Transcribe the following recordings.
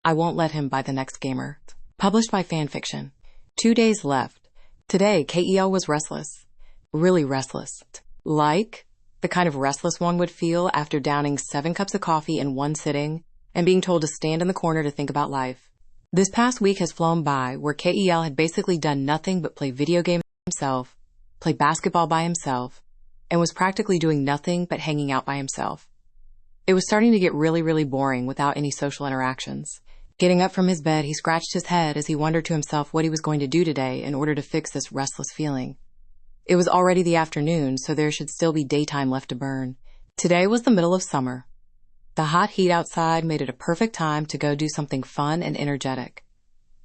I Won't Let Him by The Next Gamer. Published by Fanfiction. 2 days left. Today, KEL was restless. Really restless. Like the kind of restless one would feel after downing 7 cups of coffee in one sitting and being told to stand in the corner to think about life. This past week has flown by where KEL had basically done nothing but play video games by himself, play basketball by himself, and was practically doing nothing but hanging out by himself. It was starting to get really, really boring without any social interactions. Getting up from his bed, he scratched his head as he wondered to himself what he was going to do today in order to fix this restless feeling. It was already the afternoon, so there should still be daytime left to burn. Today was the middle of summer. The hot heat outside made it a perfect time to go do something fun and energetic,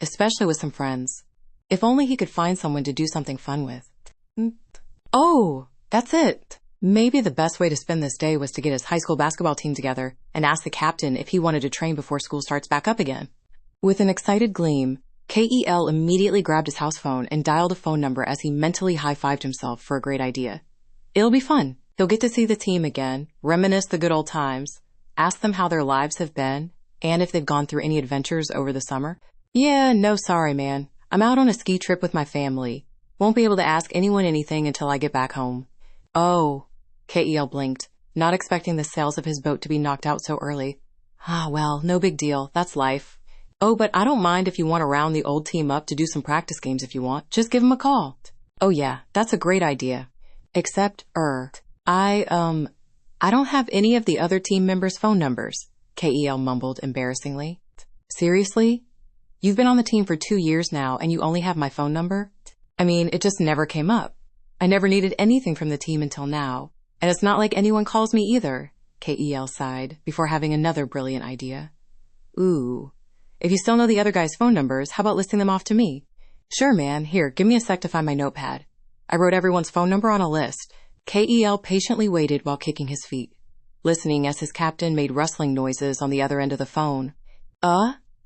especially with some friends. If only he could find someone to do something fun with. Oh, that's it. Maybe the best way to spend this day was to get his high school basketball team together and ask the captain if he wanted to train before school starts back up again. With an excited gleam, KEL immediately grabbed his house phone and dialed a phone number as he mentally high-fived himself for a great idea. It'll be fun. He'll get to see the team again, reminisce the good old times, ask them how their lives have been, and if they've gone through any adventures over the summer. Yeah, no sorry, man. I'm out on a ski trip with my family. Won't be able to ask anyone anything until I get back home. Oh, KEL blinked, not expecting the sails of his boat to be knocked out so early. Ah, well, no big deal. That's life. Oh, but I don't mind if you want to round the old team up to do some practice games if you want. Just give them a call. Oh yeah, that's a great idea. Except, I don't have any of the other team members' phone numbers, KEL mumbled embarrassingly. Seriously? You've been on the team for 2 years now and you only have my phone number? I mean, it just never came up. I never needed anything from the team until now. And it's not like anyone calls me either, KEL sighed, before having another brilliant idea. Ooh. If you still know the other guys' phone numbers, how about listing them off to me? Sure, man. Here, give me a sec to find my notepad. I wrote everyone's phone number on a list. KEL patiently waited while kicking his feet, listening as his captain made rustling noises on the other end of the phone.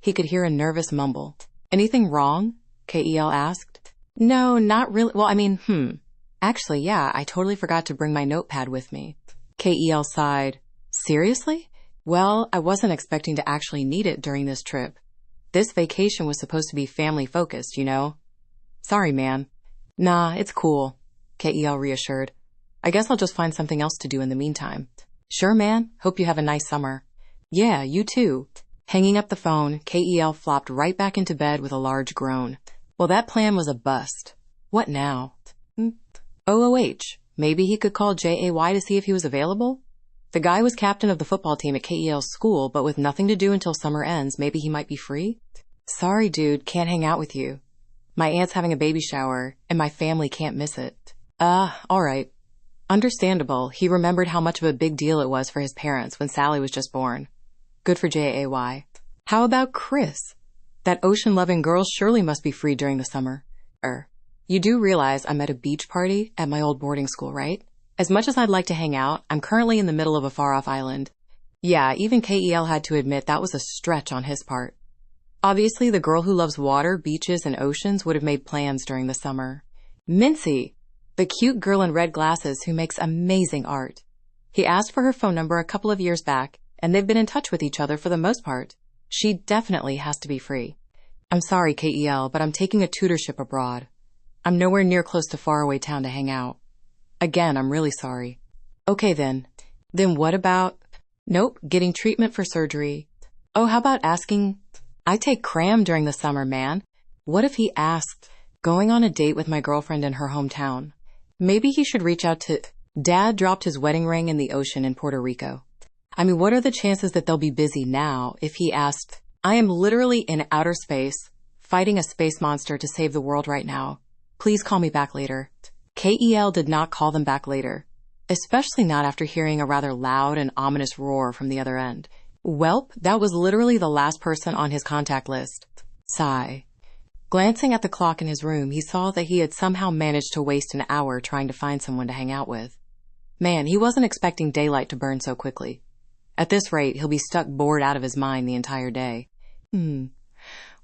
He could hear a nervous mumble. Anything wrong? KEL asked. No, not really. Well, Actually, yeah, I totally forgot to bring my notepad with me. KEL sighed. Seriously? Well, I wasn't expecting to actually need it during this trip. This vacation was supposed to be family-focused, you know? Sorry, man. Nah, it's cool, KEL reassured. I guess I'll just find something else to do in the meantime. Sure, man. Hope you have a nice summer. Yeah, you too. Hanging up the phone, KEL flopped right back into bed with a large groan. Well, that plan was a bust. What now? OOH. Maybe he could call JAY to see if he was available? The guy was captain of the football team at KEL's school, but with nothing to do until summer ends, maybe he might be free? Sorry, dude, can't hang out with you. My aunt's having a baby shower, and my family can't miss it. All right. Understandable. He remembered how much of a big deal it was for his parents when Sally was just born. Good for JAY. How about Chris? That ocean-loving girl surely must be free during the summer. You do realize I'm at a beach party at my old boarding school, right? As much as I'd like to hang out, I'm currently in the middle of a far-off island. Yeah, even KEL had to admit that was a stretch on his part. Obviously, the girl who loves water, beaches, and oceans would have made plans during the summer. Mincy, the cute girl in red glasses who makes amazing art. He asked for her phone number a couple of years back, and they've been in touch with each other for the most part. She definitely has to be free. I'm sorry, KEL, but I'm taking a tutorship abroad. I'm nowhere near close to faraway town to hang out. Again, I'm really sorry. Okay then. Then what about... Nope, getting treatment for surgery. Oh, how about asking... I take cram during the summer, man. What if he asked... Going on a date with my girlfriend in her hometown. Maybe he should reach out to... Dad dropped his wedding ring in the ocean in Puerto Rico. I mean, what are the chances that they'll be busy now if he asked... I am literally in outer space, fighting a space monster to save the world right now. Please call me back later. KEL did not call them back later, especially not after hearing a rather loud and ominous roar from the other end. Welp, that was literally the last person on his contact list. Sigh. Glancing at the clock in his room, he saw that he had somehow managed to waste an hour trying to find someone to hang out with. Man, he wasn't expecting daylight to burn so quickly. At this rate, he'll be stuck bored out of his mind the entire day.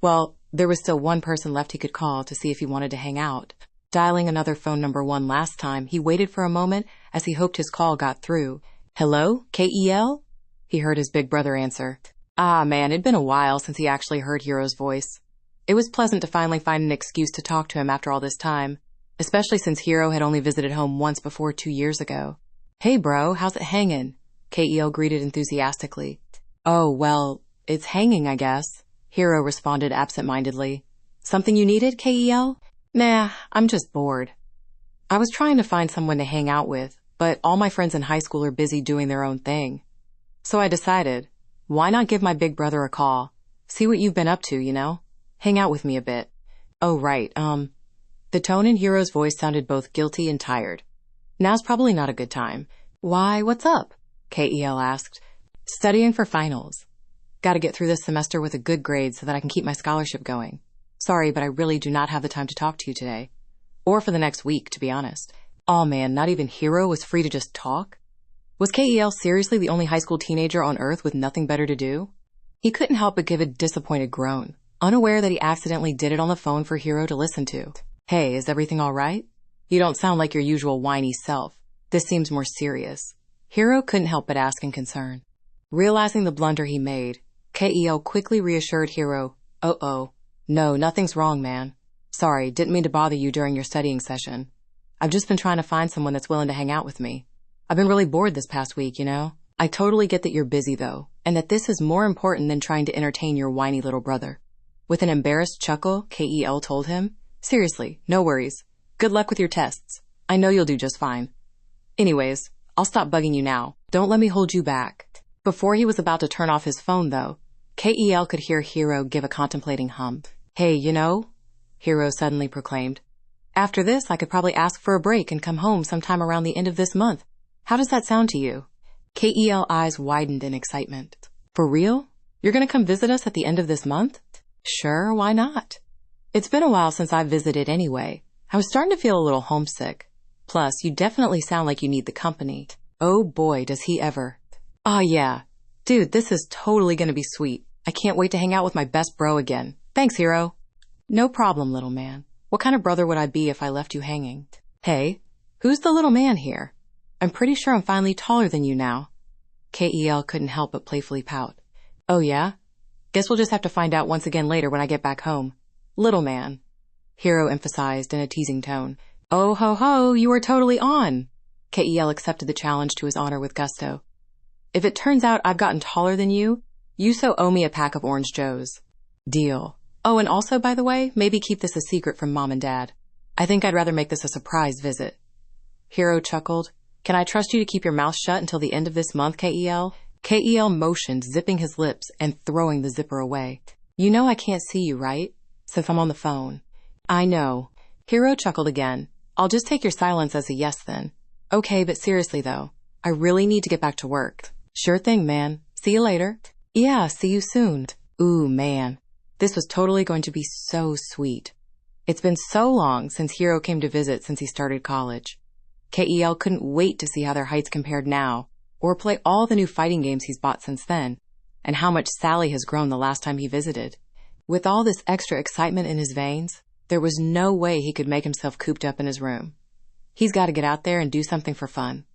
Well, there was still one person left he could call to see if he wanted to hang out. Dialing another phone number one last time, he waited for a moment as he hoped his call got through. Hello, KEL? He heard his big brother answer. Ah, man, it'd been a while since he actually heard Hiro's voice. It was pleasant to finally find an excuse to talk to him after all this time, especially since Hiro had only visited home once before 2 years ago. Hey, bro, how's it hangin'? K.E.L. greeted enthusiastically. Oh, well, it's hanging, I guess, Hiro responded absent-mindedly. Something you needed, K.E.L.? Nah, I'm just bored. I was trying to find someone to hang out with, but all my friends in high school are busy doing their own thing. So I decided, why not give my big brother a call? See what you've been up to, you know? Hang out with me a bit. Oh, right, The tone in Hiro's voice sounded both guilty and tired. Now's probably not a good time. Why, what's up? K.E.L. asked. Studying for finals. Gotta get through this semester with a good grade so that I can keep my scholarship going. Sorry, but I really do not have the time to talk to you today. Or for the next week, to be honest. Aw man, not even Hiro was free to just talk? Was K.E.L. seriously the only high school teenager on Earth with nothing better to do? He couldn't help but give a disappointed groan, unaware that he accidentally did it on the phone for Hiro to listen to. Hey, is everything all right? You don't sound like your usual whiny self. This seems more serious. Hiro couldn't help but ask in concern. Realizing the blunder he made, K.E.L. quickly reassured Hiro, "Oh, no, nothing's wrong, man. Sorry, didn't mean to bother you during your studying session. I've just been trying to find someone that's willing to hang out with me. I've been really bored this past week, you know? I totally get that you're busy, though, and that this is more important than trying to entertain your whiny little brother." With an embarrassed chuckle, K.E.L. told him, "Seriously, no worries. Good luck with your tests. I know you'll do just fine. Anyways, I'll stop bugging you now. Don't let me hold you back." Before he was about to turn off his phone, though, K.E.L. could hear Hiro give a contemplating hum. Hey, you know, Hiro suddenly proclaimed, after this, I could probably ask for a break and come home sometime around the end of this month. How does that sound to you? K.E.L. eyes widened in excitement. For real? You're going to come visit us at the end of this month? Sure, why not? It's been a while since I've visited anyway. I was starting to feel a little homesick. Plus, you definitely sound like you need the company. Oh boy, does he ever. Oh yeah. Dude, this is totally going to be sweet. I can't wait to hang out with my best bro again. Thanks, Hiro. No problem, little man. What kind of brother would I be if I left you hanging? Hey, who's the little man here? I'm pretty sure I'm finally taller than you now. K.E.L. couldn't help but playfully pout. Oh yeah? Guess we'll just have to find out once again later when I get back home. Little man, Hiro emphasized in a teasing tone. Oh ho ho, you are totally on. K.E.L. accepted the challenge to his honor with gusto. If it turns out I've gotten taller than you so owe me a pack of Orange Joes. Deal. Oh, and also, by the way, maybe keep this a secret from Mom and Dad. I think I'd rather make this a surprise visit. Hiro chuckled. Can I trust you to keep your mouth shut until the end of this month, K.E.L.? K.E.L. motioned, zipping his lips and throwing the zipper away. You know I can't see you, right? Since I'm on the phone. I know. Hiro chuckled again. I'll just take your silence as a yes then. Okay, but seriously though, I really need to get back to work. Sure thing, man. See you later. Yeah, see you soon. Ooh, man. This was totally going to be so sweet. It's been so long since Hiro came to visit since he started college. K.E.L. couldn't wait to see how their heights compared now, or play all the new fighting games he's bought since then, and how much Sally has grown the last time he visited. With all this extra excitement in his veins, there was no way he could make himself cooped up in his room. He's got to get out there and do something for fun.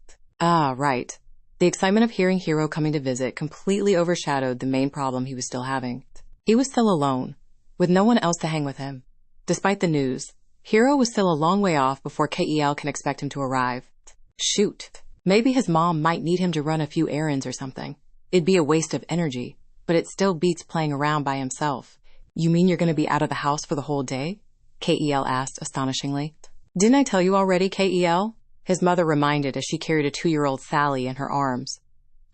Ah, right. The excitement of hearing Hiro coming to visit completely overshadowed the main problem he was still having. He was still alone, with no one else to hang with him. Despite the news, Hiro was still a long way off before K.E.L. can expect him to arrive. Shoot. Maybe his mom might need him to run a few errands or something. It'd be a waste of energy, but it still beats playing around by himself. You mean you're going to be out of the house for the whole day? K.E.L. asked astonishingly. Didn't I tell you already, K.E.L.? His mother reminded as she carried a 2-year-old Sally in her arms.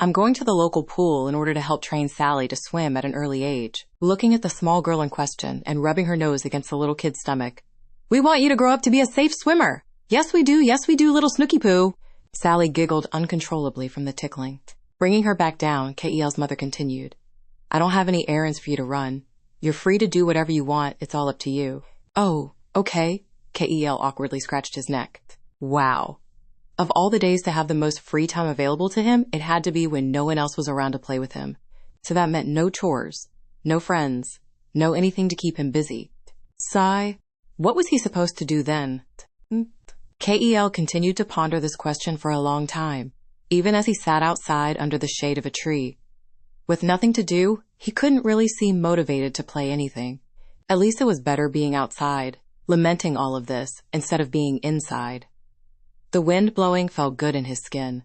I'm going to the local pool in order to help train Sally to swim at an early age. Looking at the small girl in question and rubbing her nose against the little kid's stomach. We want you to grow up to be a safe swimmer. Yes, we do, little Snooky Poo. Sally giggled uncontrollably from the tickling. Bringing her back down, K.E.L.'s mother continued. I don't have any errands for you to run. You're free to do whatever you want. It's all up to you. Oh, okay. K.E.L. awkwardly scratched his neck. Wow. Of all the days to have the most free time available to him, it had to be when no one else was around to play with him. So that meant no chores, no friends, no anything to keep him busy. Sigh. What was he supposed to do then? K.E.L. continued to ponder this question for a long time, even as he sat outside under the shade of a tree. With nothing to do, He couldn't really seem motivated to play anything. At least it was better being outside, lamenting all of this, instead of being inside. The wind blowing felt good in his skin.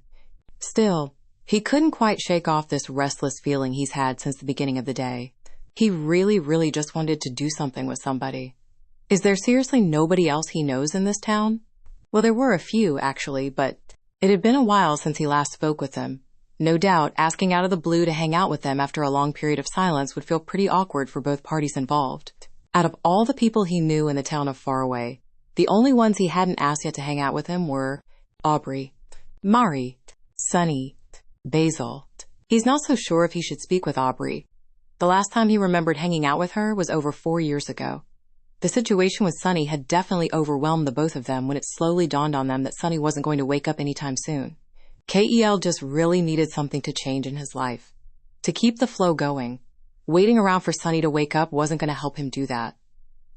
Still, he couldn't quite shake off this restless feeling he's had since the beginning of the day. He really just wanted to do something with somebody. Is there seriously nobody else he knows in this town? Well, there were a few, actually, but it had been a while since he last spoke with them. No doubt, asking out of the blue to hang out with them after a long period of silence would feel pretty awkward for both parties involved. Out of all the people he knew in the town of Faraway, the only ones he hadn't asked yet to hang out with him were Aubrey, Mari, Sunny, Basil. He's not so sure if he should speak with Aubrey. The last time he remembered hanging out with her was over 4 years ago. The situation with Sunny had definitely overwhelmed the both of them when it slowly dawned on them that Sunny wasn't going to wake up anytime soon. KEL just really needed something to change in his life. To keep the flow going. Waiting around for Sunny to wake up wasn't going to help him do that.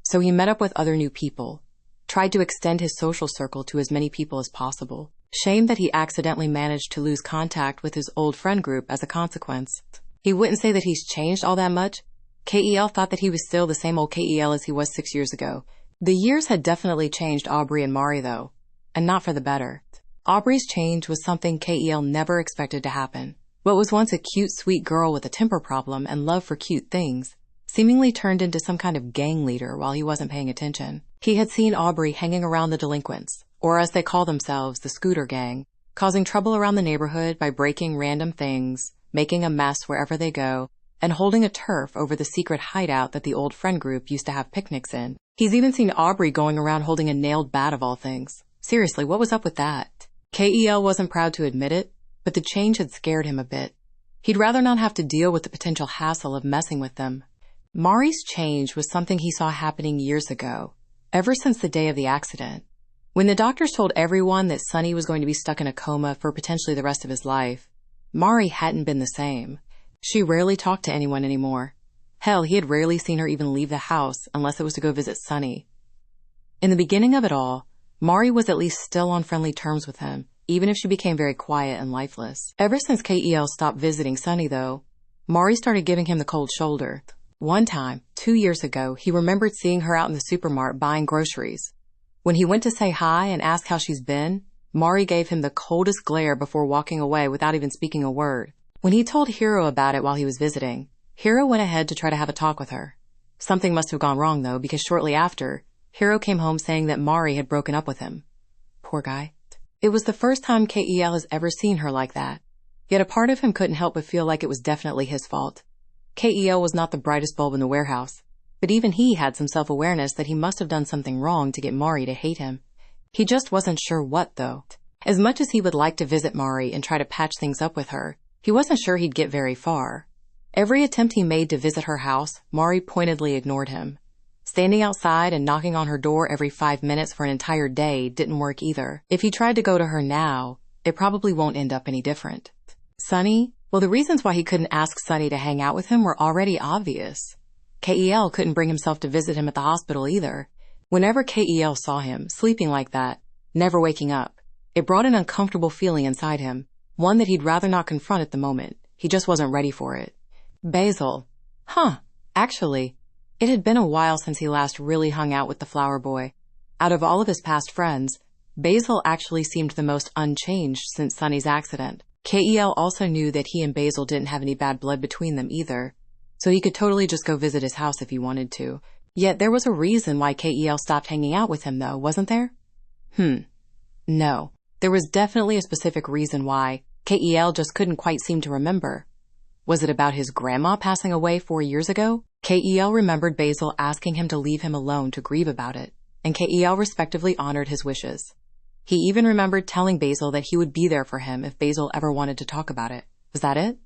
So he met up with other new people. Tried to extend his social circle to as many people as possible. Shame that he accidentally managed to lose contact with his old friend group as a consequence. He wouldn't say that he's changed all that much. KEL thought that he was still the same old KEL as he was 6 years ago. The years had definitely changed Aubrey and Mari, though. And not for the better. Aubrey's change was something KEL never expected to happen. What was once a cute, sweet girl with a temper problem and love for cute things seemingly turned into some kind of gang leader while he wasn't paying attention. He had seen Aubrey hanging around the delinquents, or as they call themselves, the scooter gang, causing trouble around the neighborhood by breaking random things, making a mess wherever they go, and holding a turf over the secret hideout that the old friend group used to have picnics in. He's even seen Aubrey going around holding a nailed bat of all things. Seriously, what was up with that? KEL wasn't proud to admit it, but the change had scared him a bit. He'd rather not have to deal with the potential hassle of messing with them. Mari's change was something he saw happening years ago, ever since the day of the accident. When the doctors told everyone that Sunny was going to be stuck in a coma for potentially the rest of his life, Mari hadn't been the same. She rarely talked to anyone anymore. Hell, he had rarely seen her even leave the house unless it was to go visit Sunny. In the beginning of it all, Mari was at least still on friendly terms with him, even if she became very quiet and lifeless. Ever since KEL stopped visiting Sunny, though, Mari started giving him the cold shoulder. One time, 2 years ago, he remembered seeing her out in the supermarket buying groceries. When he went to say hi and ask how she's been, Mari gave him the coldest glare before walking away without even speaking a word. When he told Hiro about it while he was visiting, Hiro went ahead to try to have a talk with her. Something must have gone wrong, though, because shortly after, Hiro came home saying that Mari had broken up with him. Poor guy. It was the first time KEL has ever seen her like that. Yet a part of him couldn't help but feel like it was definitely his fault. KEL was not the brightest bulb in the warehouse, but even he had some self-awareness that he must have done something wrong to get Mari to hate him. He just wasn't sure what, though. As much as he would like to visit Mari and try to patch things up with her, he wasn't sure he'd get very far. Every attempt he made to visit her house, Mari pointedly ignored him. Standing outside and knocking on her door every 5 minutes for an entire day didn't work either. If he tried to go to her now, it probably won't end up any different. Sunny? Well, the reasons why he couldn't ask Sunny to hang out with him were already obvious. KEL couldn't bring himself to visit him at the hospital either. Whenever KEL saw him, sleeping like that, never waking up, it brought an uncomfortable feeling inside him, one that he'd rather not confront at the moment. He just wasn't ready for it. Basil. Actually, it had been a while since he last really hung out with the flower boy. Out of all of his past friends, Basil actually seemed the most unchanged since Sunny's accident. KEL also knew that he and Basil didn't have any bad blood between them either, so he could totally just go visit his house if he wanted to. Yet there was a reason why KEL stopped hanging out with him, though, wasn't there? No. There was definitely a specific reason why. KEL just couldn't quite seem to remember. Was it about his grandma passing away 4 years ago? KEL remembered Basil asking him to leave him alone to grieve about it, and KEL respectively honored his wishes. He even remembered telling Basil that he would be there for him if Basil ever wanted to talk about it. Was that it?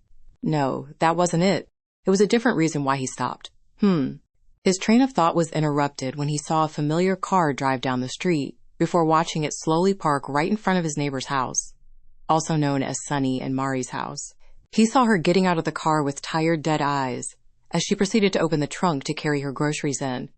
No, that wasn't it. It was a different reason why he stopped. His train of thought was interrupted when he saw a familiar car drive down the street before watching it slowly park right in front of his neighbor's house, also known as Sunny and Mari's house. He saw her getting out of the car with tired, dead eyes as she proceeded to open the trunk to carry her groceries in.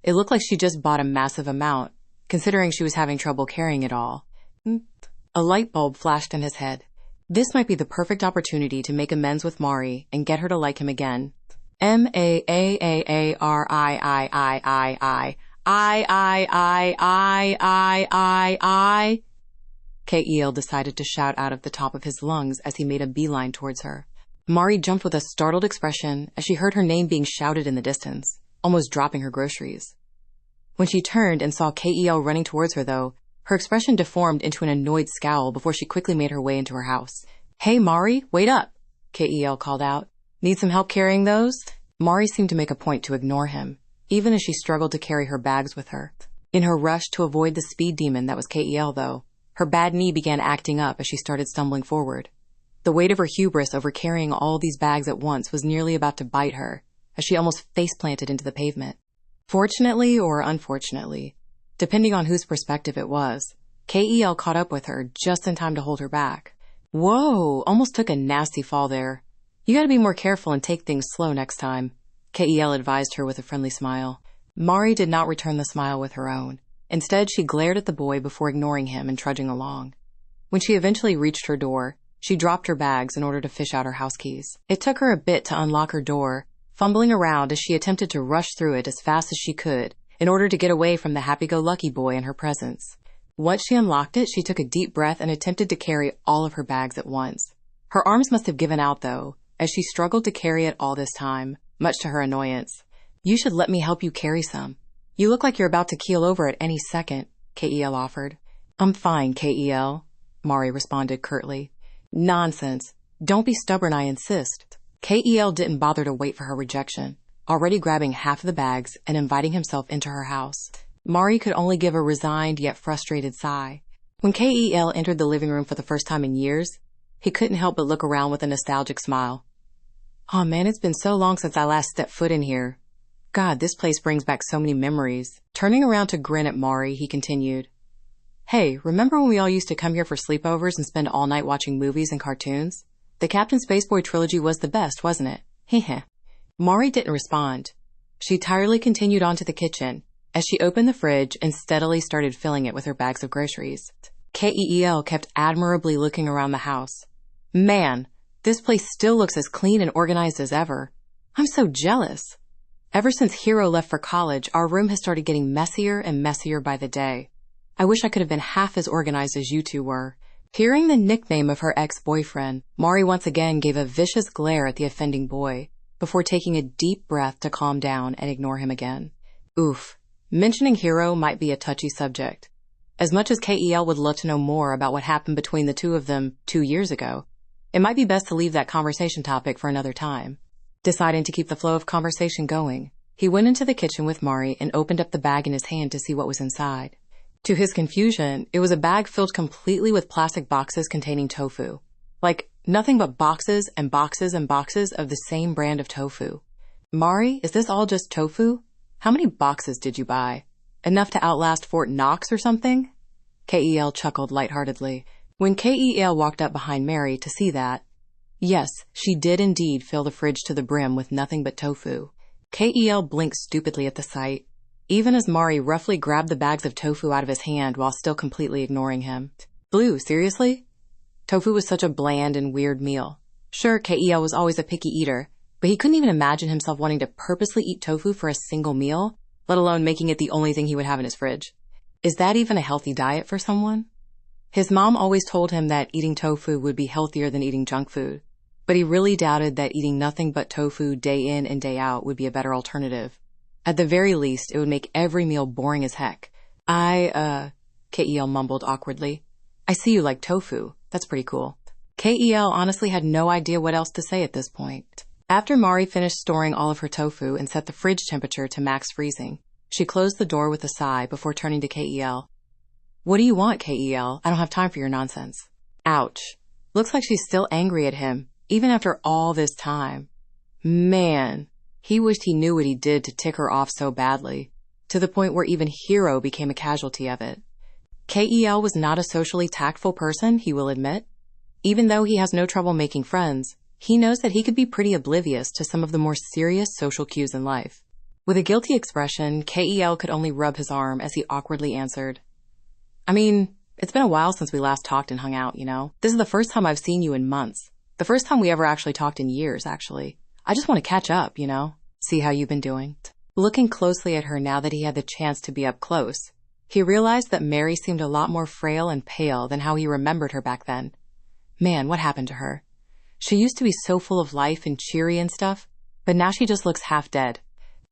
It looked like she just bought a massive amount, considering she was having trouble carrying it all. A light bulb flashed in his head. This might be the perfect opportunity to make amends with Mari and get her to like him again. M-A-A-A-R-I-I-I-I-I-I-I-I-I-I. K.E.L. decided to shout out of the top of his lungs as he made a beeline towards her. Mari jumped with a startled expression as she heard her name being shouted in the distance, almost dropping her groceries. When she turned and saw K.E.L. running towards her, though, her expression deformed into an annoyed scowl before she quickly made her way into her house. "Hey, Mari, wait up!" K.E.L. called out. "Need some help carrying those?" Mari seemed to make a point to ignore him, even as she struggled to carry her bags with her. In her rush to avoid the speed demon that was K.E.L., though, her bad knee began acting up as she started stumbling forward. The weight of her hubris over carrying all these bags at once was nearly about to bite her, as she almost face-planted into the pavement. Fortunately or unfortunately, depending on whose perspective it was, K.E.L. caught up with her just in time to hold her back. "Whoa, almost took a nasty fall there. You gotta be more careful and take things slow next time," K.E.L. advised her with a friendly smile. Mari did not return the smile with her own. Instead, she glared at the boy before ignoring him and trudging along. When she eventually reached her door, she dropped her bags in order to fish out her house keys. It took her a bit to unlock her door, fumbling around as she attempted to rush through it as fast as she could in order to get away from the happy-go-lucky boy in her presence. Once she unlocked it, she took a deep breath and attempted to carry all of her bags at once. Her arms must have given out, though, as she struggled to carry it all this time, much to her annoyance. "You should let me help you carry some. You look like you're about to keel over at any second," K.E.L. offered. "I'm fine, K.E.L., Mari responded curtly. "Nonsense. Don't be stubborn, I insist." K.E.L. didn't bother to wait for her rejection, already grabbing half of the bags and inviting himself into her house. Mari could only give a resigned yet frustrated sigh. When K.E.L. entered the living room for the first time in years, he couldn't help but look around with a nostalgic smile. "Aw man, it's been so long since I last stepped foot in here. God, this place brings back so many memories." Turning around to grin at Mari, he continued, "Hey, remember when we all used to come here for sleepovers and spend all night watching movies and cartoons? The Captain Spaceboy trilogy was the best, wasn't it?" Heh. Mari didn't respond. She tiredly continued on to the kitchen as she opened the fridge and steadily started filling it with her bags of groceries. K.E.L. kept admirably looking around the house. "Man, this place still looks as clean and organized as ever. I'm so jealous. Ever since Hiro left for college, our room has started getting messier and messier by the day. I wish I could have been half as organized as you two were." Hearing the nickname of her ex-boyfriend, Mari once again gave a vicious glare at the offending boy, before taking a deep breath to calm down and ignore him again. Oof. Mentioning Hiro might be a touchy subject. As much as K.E.L. would love to know more about what happened between the two of them 2 years ago, it might be best to leave that conversation topic for another time. Deciding to keep the flow of conversation going, he went into the kitchen with Mari and opened up the bag in his hand to see what was inside. To his confusion, it was a bag filled completely with plastic boxes containing tofu. Like, nothing but boxes and boxes and boxes of the same brand of tofu. "Mari, is this all just tofu? How many boxes did you buy? Enough to outlast Fort Knox or something?" K.E.L. chuckled lightheartedly. When K.E.L. walked up behind Mari to see that, yes, she did indeed fill the fridge to the brim with nothing but tofu. K.E.L. blinked stupidly at the sight, even as Mari roughly grabbed the bags of tofu out of his hand while still completely ignoring him. "Blue, seriously?" Tofu was such a bland and weird meal. Sure, K.E.L. was always a picky eater, but he couldn't even imagine himself wanting to purposely eat tofu for a single meal, let alone making it the only thing he would have in his fridge. Is that even a healthy diet for someone? His mom always told him that eating tofu would be healthier than eating junk food, but he really doubted that eating nothing but tofu day in and day out would be a better alternative. At the very least, it would make every meal boring as heck. K.E.L. mumbled awkwardly. "I see you like tofu. That's pretty cool." K.E.L. honestly had no idea what else to say at this point. After Mari finished storing all of her tofu and set the fridge temperature to max freezing, she closed the door with a sigh before turning to K.E.L. "What do you want, K.E.L.? I don't have time for your nonsense." Ouch. Looks like she's still angry at him, even after all this time. Man, he wished he knew what he did to tick her off so badly, to the point where even Hiro became a casualty of it. K.E.L. was not a socially tactful person, he will admit. Even though he has no trouble making friends, he knows that he could be pretty oblivious to some of the more serious social cues in life. With a guilty expression, K.E.L. could only rub his arm as he awkwardly answered, "I mean, it's been a while since we last talked and hung out, you know? This is the first time I've seen you in months. The first time we ever actually talked in years, actually. I just want to catch up, see how you've been doing. Looking closely at her now that he had the chance to be up close, he realized that Mary seemed a lot more frail and pale than how he remembered her back then. Man, what happened to her? She used to be so full of life and cheery and stuff, but now she just looks half dead.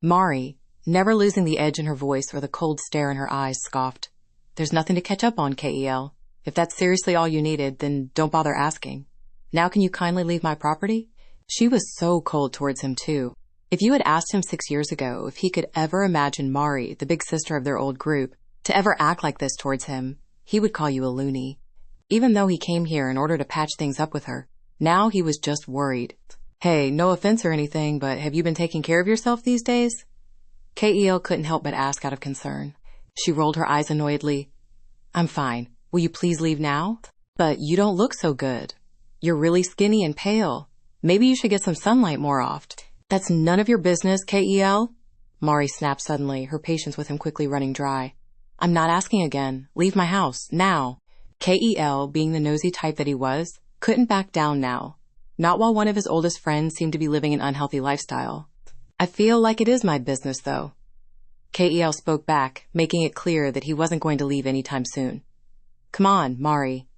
Mari, never losing the edge in her voice or the cold stare in her eyes, scoffed. There's nothing to catch up on, Kel. If that's seriously all you needed, then don't bother asking. Now can you kindly leave my property? She was so cold towards him, too. If you had asked him 6 years ago if he could ever imagine Mari, the big sister of their old group, to ever act like this towards him, he would call you a loony. Even though he came here in order to patch things up with her, now he was just worried. Hey, no offense or anything, but have you been taking care of yourself these days? Kel couldn't help but ask out of concern. She rolled her eyes annoyedly. I'm fine. Will you please leave now? But you don't look so good. You're really skinny and pale. Maybe you should get some sunlight more often. That's none of your business, Kel. Mari snapped suddenly, her patience with him quickly running dry. I'm not asking again. Leave my house, now. Kel, being the nosy type that he was, couldn't back down now. Not while one of his oldest friends seemed to be living an unhealthy lifestyle. I feel like it is my business, though. Kel spoke back, making it clear that he wasn't going to leave anytime soon. Come on, Mari.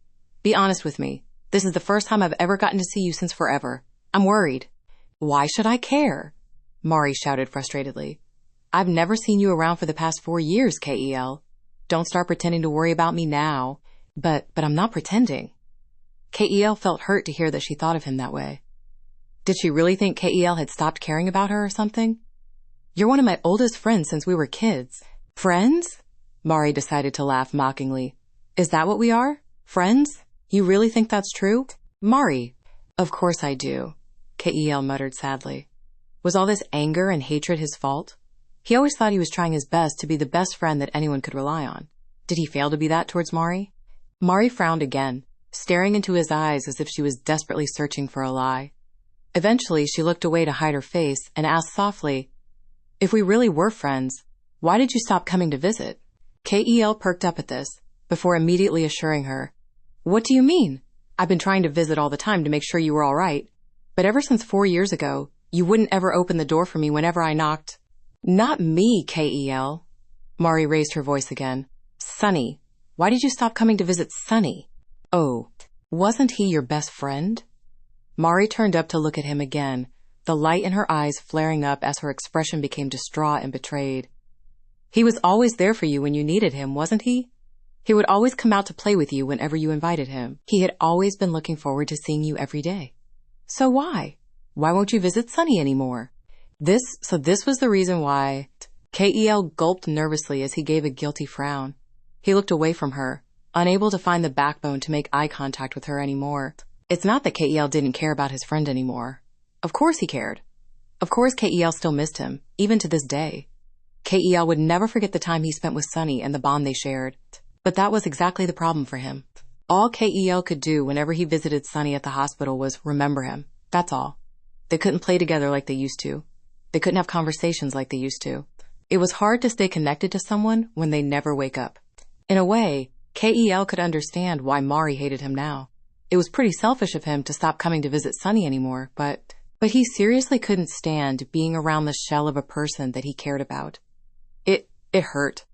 Be honest with me. This is the first time I've ever gotten to see you since forever. I'm worried. Why should I care? Mari shouted frustratedly. I've never seen you around for the past 4 years, Kel. Don't start pretending to worry about me now. But I'm not pretending. Kel felt hurt to hear that she thought of him that way. Did she really think Kel had stopped caring about her or something? You're one of my oldest friends since we were kids. Friends? Mari decided to laugh mockingly. Is that what we are? Friends? You really think that's true? Mari. Of course I do, Kel muttered sadly. Was all this anger and hatred his fault? He always thought he was trying his best to be the best friend that anyone could rely on. Did he fail to be that towards Mari? Mari frowned again, staring into his eyes as if she was desperately searching for a lie. Eventually, she looked away to hide her face and asked softly, If we really were friends, why did you stop coming to visit? Kel perked up at this, before immediately assuring her, What do you mean? I've been trying to visit all the time to make sure you were all right. But ever since 4 years ago, you wouldn't ever open the door for me whenever I knocked. Not me, Kel. Mari raised her voice again. Sonny. Why did you stop coming to visit Sonny? Oh, wasn't he your best friend? Mari turned up to look at him again, the light in her eyes flaring up as her expression became distraught and betrayed. He was always there for you when you needed him, wasn't he? He would always come out to play with you whenever you invited him. He had always been looking forward to seeing you every day. So why? Why won't you visit Sonny anymore? This was the reason why. Kel gulped nervously as he gave a guilty frown. He looked away from her, unable to find the backbone to make eye contact with her anymore. It's not that Kel didn't care about his friend anymore. Of course he cared. Of course Kel still missed him, even to this day. Kel would never forget the time he spent with Sonny and the bond they shared. But that was exactly the problem for him. All Kel could do whenever he visited Sonny at the hospital was remember him. That's all. They couldn't play together like they used to. They couldn't have conversations like they used to. It was hard to stay connected to someone when they never wake up. In a way, Kel could understand why Mari hated him now. It was pretty selfish of him to stop coming to visit Sonny anymore, but he seriously couldn't stand being around the shell of a person that he cared about. It hurt.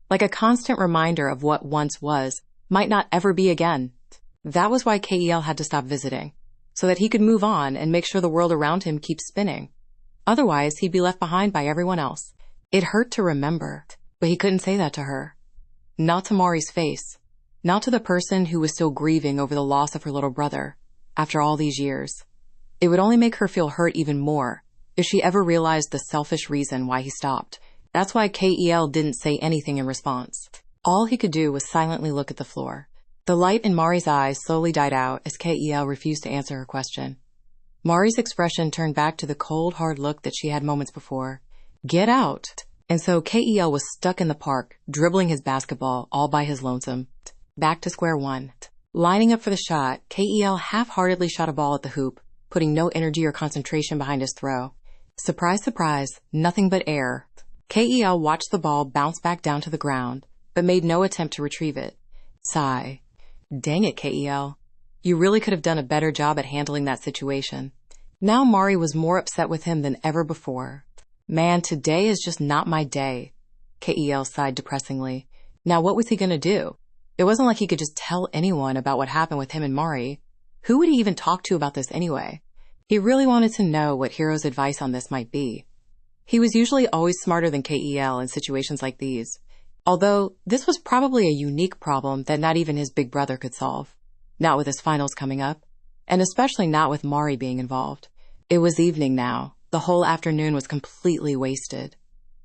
Like a constant reminder of what once was might not ever be again. That was why Kel had to stop visiting, so that he could move on and make sure the world around him keeps spinning. Otherwise, he'd be left behind by everyone else. It hurt to remember, but he couldn't say that to her. Not to Mari's face. Not to the person who was still grieving over the loss of her little brother, after all these years. It would only make her feel hurt even more if she ever realized the selfish reason why he stopped. That's why Kel didn't say anything in response. All he could do was silently look at the floor. The light in Mari's eyes slowly died out as Kel refused to answer her question. Mari's expression turned back to the cold, hard look that she had moments before. Get out! And so Kel was stuck in the park, dribbling his basketball all by his lonesome. Back to square one. Lining up for the shot, Kel half-heartedly shot a ball at the hoop, putting no energy or concentration behind his throw. Surprise, surprise, nothing but air. Kel watched the ball bounce back down to the ground, but made no attempt to retrieve it. Sigh. Dang it, Kel. You really could have done a better job at handling that situation. Now Mari was more upset with him than ever before. Man, today is just not my day, Kel sighed depressingly. Now what was he gonna do? It wasn't like he could just tell anyone about what happened with him and Mari. Who would he even talk to about this anyway? He really wanted to know what Hiro's advice on this might be. He was usually always smarter than Kel in situations like these. Although, this was probably a unique problem that not even his big brother could solve. Not with his finals coming up. And especially not with Mari being involved. It was evening now. The whole afternoon was completely wasted.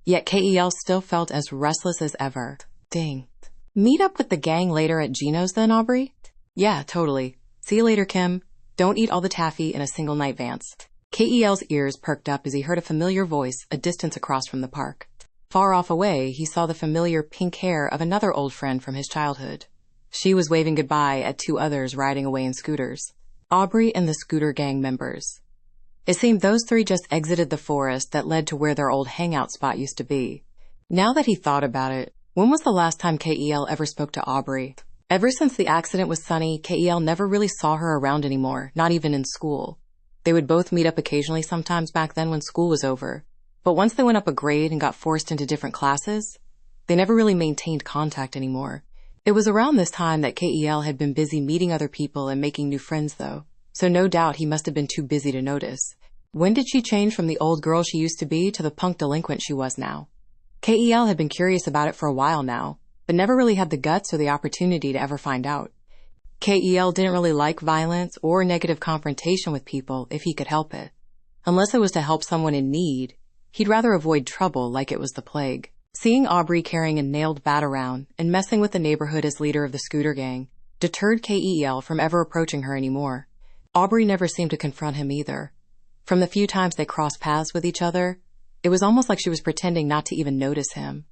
Yet Kel still felt as restless as ever. Dang. Meet up with the gang later at Gino's then, Aubrey? Yeah, totally. See you later, Kim. Don't eat all the taffy in a single night, Vance. Kel's ears perked up as he heard a familiar voice a distance across from the park. Far off away, he saw the familiar pink hair of another old friend from his childhood. She was waving goodbye at two others riding away in scooters. Aubrey and the scooter gang members. It seemed those three just exited the forest that led to where their old hangout spot used to be. Now that he thought about it, when was the last time Kel ever spoke to Aubrey? Ever since the accident with Sunny, Kel never really saw her around anymore, not even in school. They would both meet up occasionally sometimes back then when school was over. But once they went up a grade and got forced into different classes, they never really maintained contact anymore. It was around this time that Kel had been busy meeting other people and making new friends, though. So no doubt he must have been too busy to notice. When did she change from the old girl she used to be to the punk delinquent she was now? Kel had been curious about it for a while now, but never really had the guts or the opportunity to ever find out. Kel didn't really like violence or negative confrontation with people if he could help it. Unless it was to help someone in need, he'd rather avoid trouble like it was the plague. Seeing Aubrey carrying a nailed bat around and messing with the neighborhood as leader of the scooter gang deterred Kel from ever approaching her anymore. Aubrey never seemed to confront him either. From the few times they crossed paths with each other, it was almost like she was pretending not to even notice him.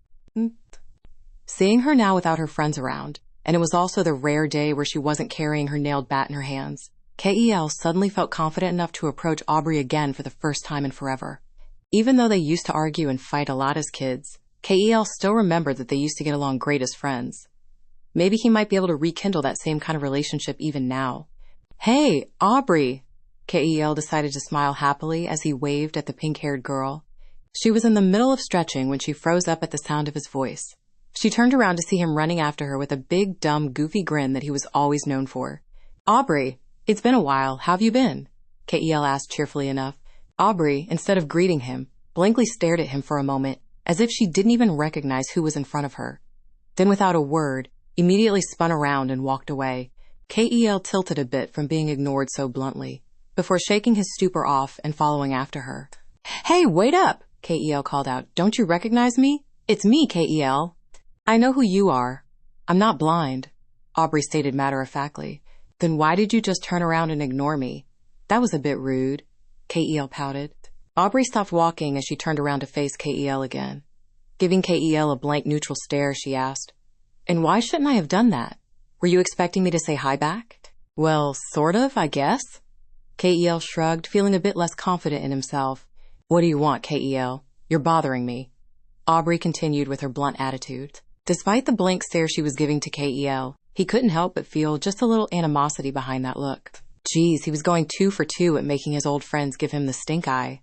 Seeing her now without her friends around, and it was also the rare day where she wasn't carrying her nailed bat in her hands, Kel suddenly felt confident enough to approach Aubrey again for the first time in forever. Even though they used to argue and fight a lot as kids, Kel still remembered that they used to get along great as friends. Maybe he might be able to rekindle that same kind of relationship even now. Hey, Aubrey! Kel decided to smile happily as he waved at the pink-haired girl. She was in the middle of stretching when she froze up at the sound of his voice. She turned around to see him running after her with a big, dumb, goofy grin that he was always known for. Aubrey, it's been a while. How have you been? Kel asked cheerfully enough. Aubrey, instead of greeting him, blankly stared at him for a moment, as if she didn't even recognize who was in front of her. Then without a word, immediately spun around and walked away. Kel tilted a bit from being ignored so bluntly, before shaking his stupor off and following after her. Hey, wait up! Kel called out. Don't you recognize me? It's me, Kel. I know who you are. I'm not blind, Aubrey stated matter-of-factly. Then why did you just turn around and ignore me? That was a bit rude, Kel pouted. Aubrey stopped walking as she turned around to face Kel again. Giving Kel a blank neutral stare, she asked, And why shouldn't I have done that? Were you expecting me to say hi back? Well, sort of, I guess. Kel shrugged, feeling a bit less confident in himself. What do you want, Kel? You're bothering me. Aubrey continued with her blunt attitude. Despite the blank stare she was giving to Kel, he couldn't help but feel just a little animosity behind that look. Geez, he was going 2 for 2 at making his old friends give him the stink eye.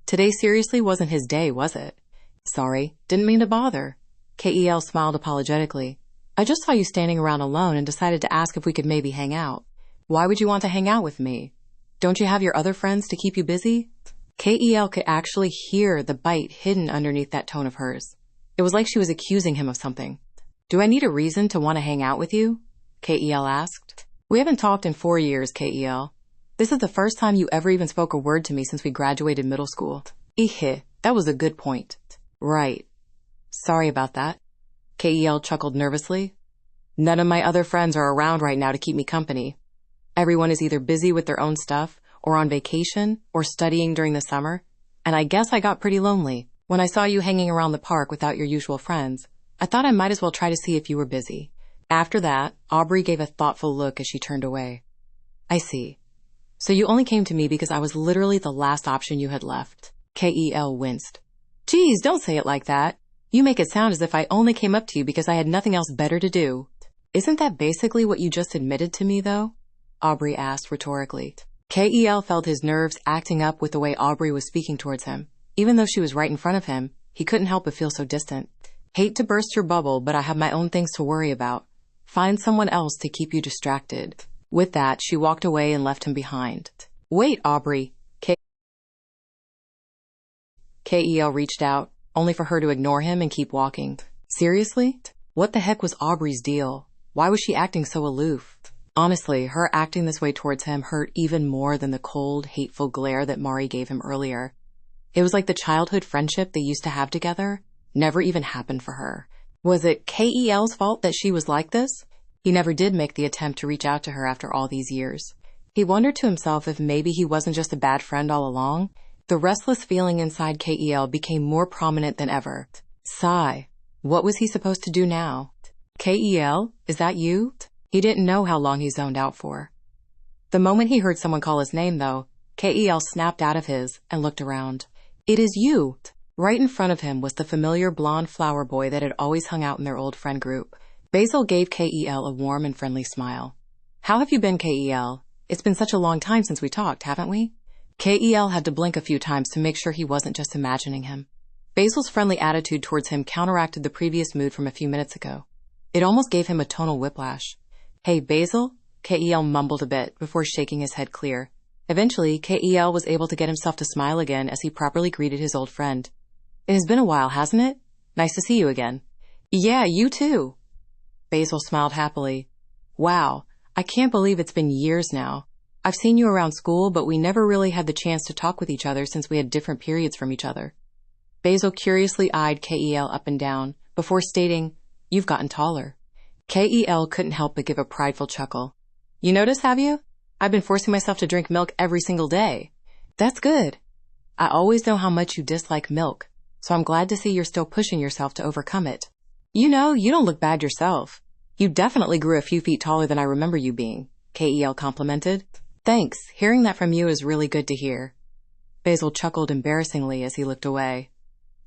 Today seriously wasn't his day, was it? Sorry, didn't mean to bother. Kel smiled apologetically. I just saw you standing around alone and decided to ask if we could maybe hang out. Why would you want to hang out with me? Don't you have your other friends to keep you busy? Kel could actually hear the bite hidden underneath that tone of hers. It was like she was accusing him of something. Do I need a reason to want to hang out with you? Kel asked. We haven't talked in 4 years, Kel. This is the first time you ever even spoke a word to me since we graduated middle school. Ihe, that was a good point. Right. Sorry about that. Kel chuckled nervously. None of my other friends are around right now to keep me company. Everyone is either busy with their own stuff, or on vacation, or studying during the summer, and I guess I got pretty lonely. When I saw you hanging around the park without your usual friends, I thought I might as well try to see if you were busy. After that, Aubrey gave a thoughtful look as she turned away. I see. So you only came to me because I was literally the last option you had left. Kel winced. Geez, don't say it like that. You make it sound as if I only came up to you because I had nothing else better to do. Isn't that basically what you just admitted to me, though? Aubrey asked rhetorically. Kel felt his nerves acting up with the way Aubrey was speaking towards him. Even though she was right in front of him, he couldn't help but feel so distant. Hate to burst your bubble, but I have my own things to worry about. Find someone else to keep you distracted. With that, she walked away and left him behind. Wait, Aubrey. Kel reached out, only for her to ignore him and keep walking. Seriously? What the heck was Aubrey's deal? Why was she acting so aloof? Honestly, her acting this way towards him hurt even more than the cold, hateful glare that Mari gave him earlier. It was like the childhood friendship they used to have together never even happened for her. Was it Kel's fault that she was like this? He never did make the attempt to reach out to her after all these years. He wondered to himself if maybe he wasn't just a bad friend all along. The restless feeling inside Kel became more prominent than ever. Sigh. What was he supposed to do now? Kel, is that you? He didn't know how long he zoned out for. The moment he heard someone call his name, though, Kel snapped out of his and looked around. It is you! Right in front of him was the familiar blonde flower boy that had always hung out in their old friend group. Basil gave Kel a warm and friendly smile. How have you been, Kel? It's been such a long time since we talked, haven't we? Kel had to blink a few times to make sure he wasn't just imagining him. Basil's friendly attitude towards him counteracted the previous mood from a few minutes ago. It almost gave him a tonal whiplash. Hey, Basil? Kel mumbled a bit before shaking his head clear. Eventually, Kel was able to get himself to smile again as he properly greeted his old friend. It has been a while, hasn't it? Nice to see you again. Yeah, you too. Basil smiled happily. Wow, I can't believe it's been years now. I've seen you around school, but we never really had the chance to talk with each other since we had different periods from each other. Basil curiously eyed Kel up and down before stating, You've gotten taller. Kel couldn't help but give a prideful chuckle. You notice, have you? I've been forcing myself to drink milk every single day. That's good. I always know how much you dislike milk, so I'm glad to see you're still pushing yourself to overcome it. You know, you don't look bad yourself. You definitely grew a few feet taller than I remember you being, Kel complimented. Thanks. Hearing that from you is really good to hear. Basil chuckled embarrassingly as he looked away.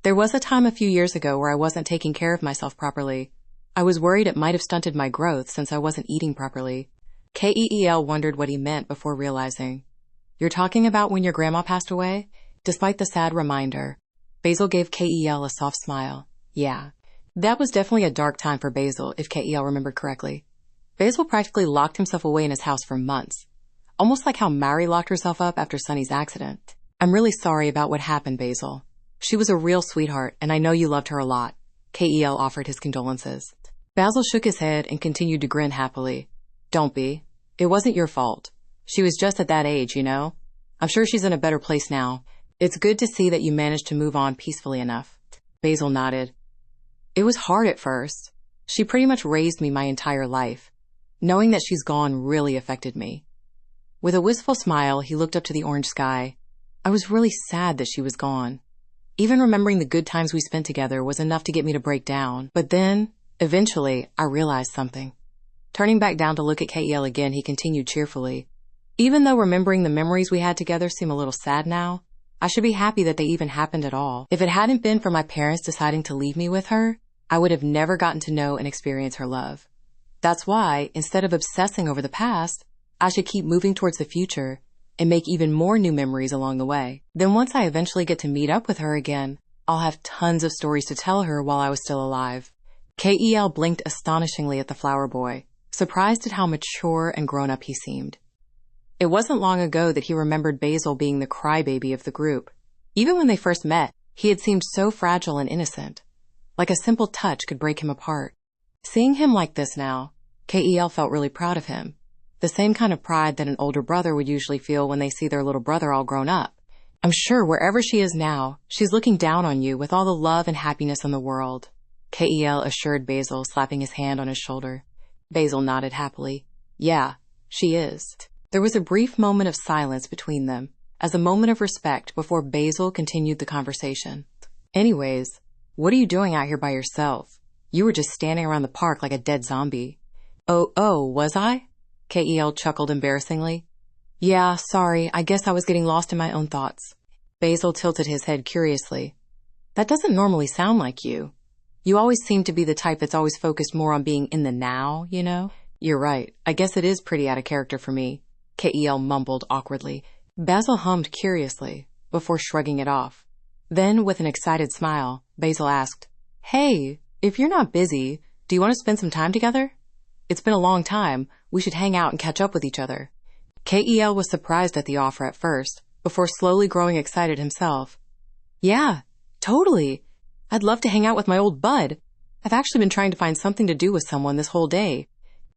There was a time a few years ago where I wasn't taking care of myself properly. I was worried it might have stunted my growth since I wasn't eating properly. Kel wondered what he meant before realizing. You're talking about when your grandma passed away? Despite the sad reminder, Basil gave Kel a soft smile. Yeah. That was definitely a dark time for Basil, if Kel remembered correctly. Basil practically locked himself away in his house for months. Almost like how Mari locked herself up after Sunny's accident. I'm really sorry about what happened, Basil. She was a real sweetheart, and I know you loved her a lot. Kel offered his condolences. Basil shook his head and continued to grin happily. Don't be. It wasn't your fault. She was just at that age, you know? I'm sure she's in a better place now. It's good to see that you managed to move on peacefully enough. Basil nodded. It was hard at first. She pretty much raised me my entire life. Knowing that she's gone really affected me. With a wistful smile, he looked up to the orange sky. I was really sad that she was gone. Even remembering the good times we spent together was enough to get me to break down. But then, eventually, I realized something. Turning back down to look at Kel again, he continued cheerfully. Even though remembering the memories we had together seem a little sad now, I should be happy that they even happened at all. If it hadn't been for my parents deciding to leave me with her, I would have never gotten to know and experience her love. That's why, instead of obsessing over the past, I should keep moving towards the future and make even more new memories along the way. Then once I eventually get to meet up with her again, I'll have tons of stories to tell her while I was still alive. Kel blinked astonishingly at the flower boy, surprised at how mature and grown up he seemed. It wasn't long ago that he remembered Basil being the crybaby of the group. Even when they first met, he had seemed so fragile and innocent. Like a simple touch could break him apart. Seeing him like this now, Kel felt really proud of him. The same kind of pride that an older brother would usually feel when they see their little brother all grown up. I'm sure wherever she is now, she's looking down on you with all the love and happiness in the world, Kel assured Basil, slapping his hand on his shoulder. Basil nodded happily. Yeah, she is. There was a brief moment of silence between them, as a moment of respect before Basil continued the conversation. Anyways, what are you doing out here by yourself? You were just standing around the park like a dead zombie. Oh, was I? Kel chuckled embarrassingly. Yeah, sorry, I guess I was getting lost in my own thoughts. Basil tilted his head curiously. That doesn't normally sound like you. You always seem to be the type that's always focused more on being in the now, you know? You're right. I guess it is pretty out of character for me. Kel mumbled awkwardly. Basil hummed curiously, before shrugging it off. Then, with an excited smile, Basil asked, "Hey, if you're not busy, do you want to spend some time together? It's been a long time. We should hang out and catch up with each other." Kel was surprised at the offer at first, before slowly growing excited himself. "Yeah, totally. I'd love to hang out with my old bud. I've actually been trying to find something to do with someone this whole day."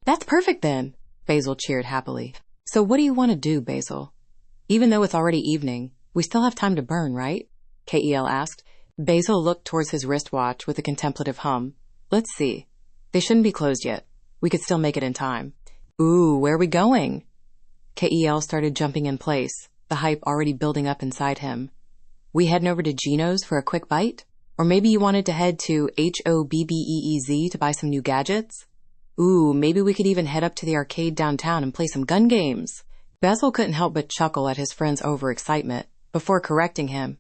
"That's perfect then," Basil cheered happily. "So what do you want to do, Basil? Even though it's already evening, we still have time to burn, right?" Kel asked. Basil looked towards his wristwatch with a contemplative hum. "Let's see. They shouldn't be closed yet. We could still make it in time." "Ooh, where are we going?" Kel started jumping in place, the hype already building up inside him. "We heading over to Gino's for a quick bite? Or maybe you wanted to head to HOBBEEZ to buy some new gadgets? Ooh, maybe we could even head up to the arcade downtown and play some gun games." Basil couldn't help but chuckle at his friend's overexcitement, before correcting him.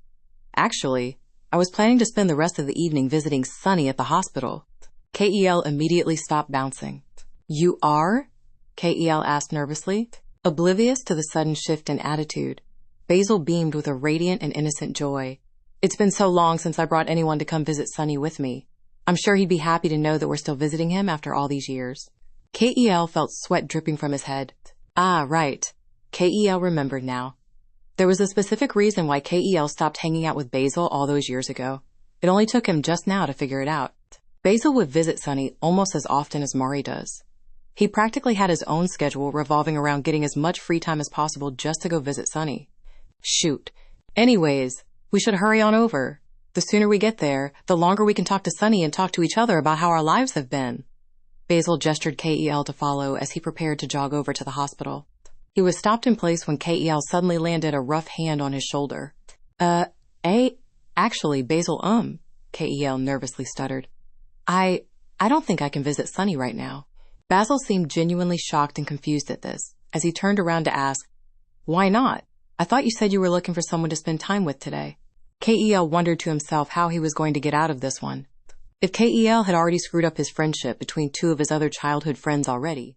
"Actually, I was planning to spend the rest of the evening visiting Sunny at the hospital." Kel immediately stopped bouncing. "You are?" Kel asked nervously. Oblivious to the sudden shift in attitude, Basil beamed with a radiant and innocent joy. "It's been so long since I brought anyone to come visit Sunny with me. I'm sure he'd be happy to know that we're still visiting him after all these years." Kel felt sweat dripping from his head. Ah, right. Kel remembered now. There was a specific reason why Kel stopped hanging out with Basil all those years ago. It only took him just now to figure it out. Basil would visit Sunny almost as often as Mari does. He practically had his own schedule revolving around getting as much free time as possible just to go visit Sunny. Shoot. Anyways, we should hurry on over. The sooner we get there, the longer we can talk to Sunny and talk to each other about how our lives have been. Basil gestured Kel to follow as he prepared to jog over to the hospital. He was stopped in place when Kel suddenly landed a rough hand on his shoulder. Actually, Basil, Kel nervously stuttered. I don't think I can visit Sunny right now." Basil seemed genuinely shocked and confused at this, as he turned around to ask, "Why not? I thought you said you were looking for someone to spend time with today." Kel wondered to himself how he was going to get out of this one. If Kel had already screwed up his friendship between two of his other childhood friends already,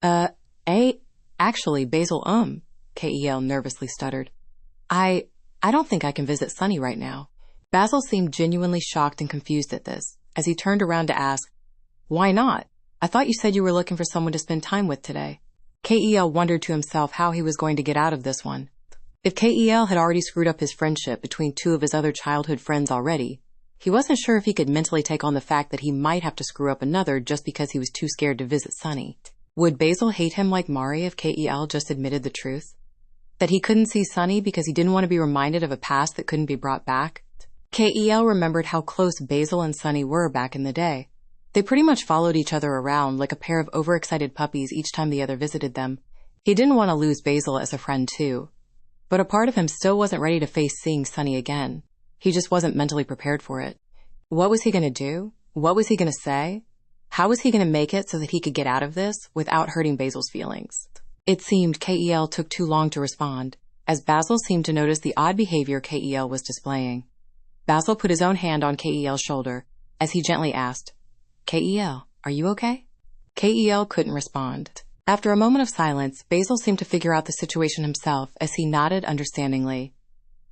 Uh, a, actually, Basil, Kel nervously stuttered. I don't think I can visit Sunny right now. Basil seemed genuinely shocked and confused at this, as he turned around to ask, why not? I thought you said you were looking for someone to spend time with today. Kel wondered to himself how he was going to get out of this one. If Kel had already screwed up his friendship between two of his other childhood friends already, he wasn't sure if he could mentally take on the fact that he might have to screw up another just because he was too scared to visit Sunny. Would Basil hate him like Mari if Kel just admitted the truth? That he couldn't see Sunny because he didn't want to be reminded of a past that couldn't be brought back? Kel remembered how close Basil and Sunny were back in the day. They pretty much followed each other around like a pair of overexcited puppies each time the other visited them. He didn't want to lose Basil as a friend too. But a part of him still wasn't ready to face seeing Sunny again. He just wasn't mentally prepared for it. What was he going to do? What was he going to say? How was he going to make it so that he could get out of this without hurting Basil's feelings? It seemed Kel took too long to respond, as Basil seemed to notice the odd behavior Kel was displaying. Basil put his own hand on Kel's shoulder as he gently asked, Kel, are you okay? Kel couldn't respond. After a moment of silence, Basil seemed to figure out the situation himself as he nodded understandingly.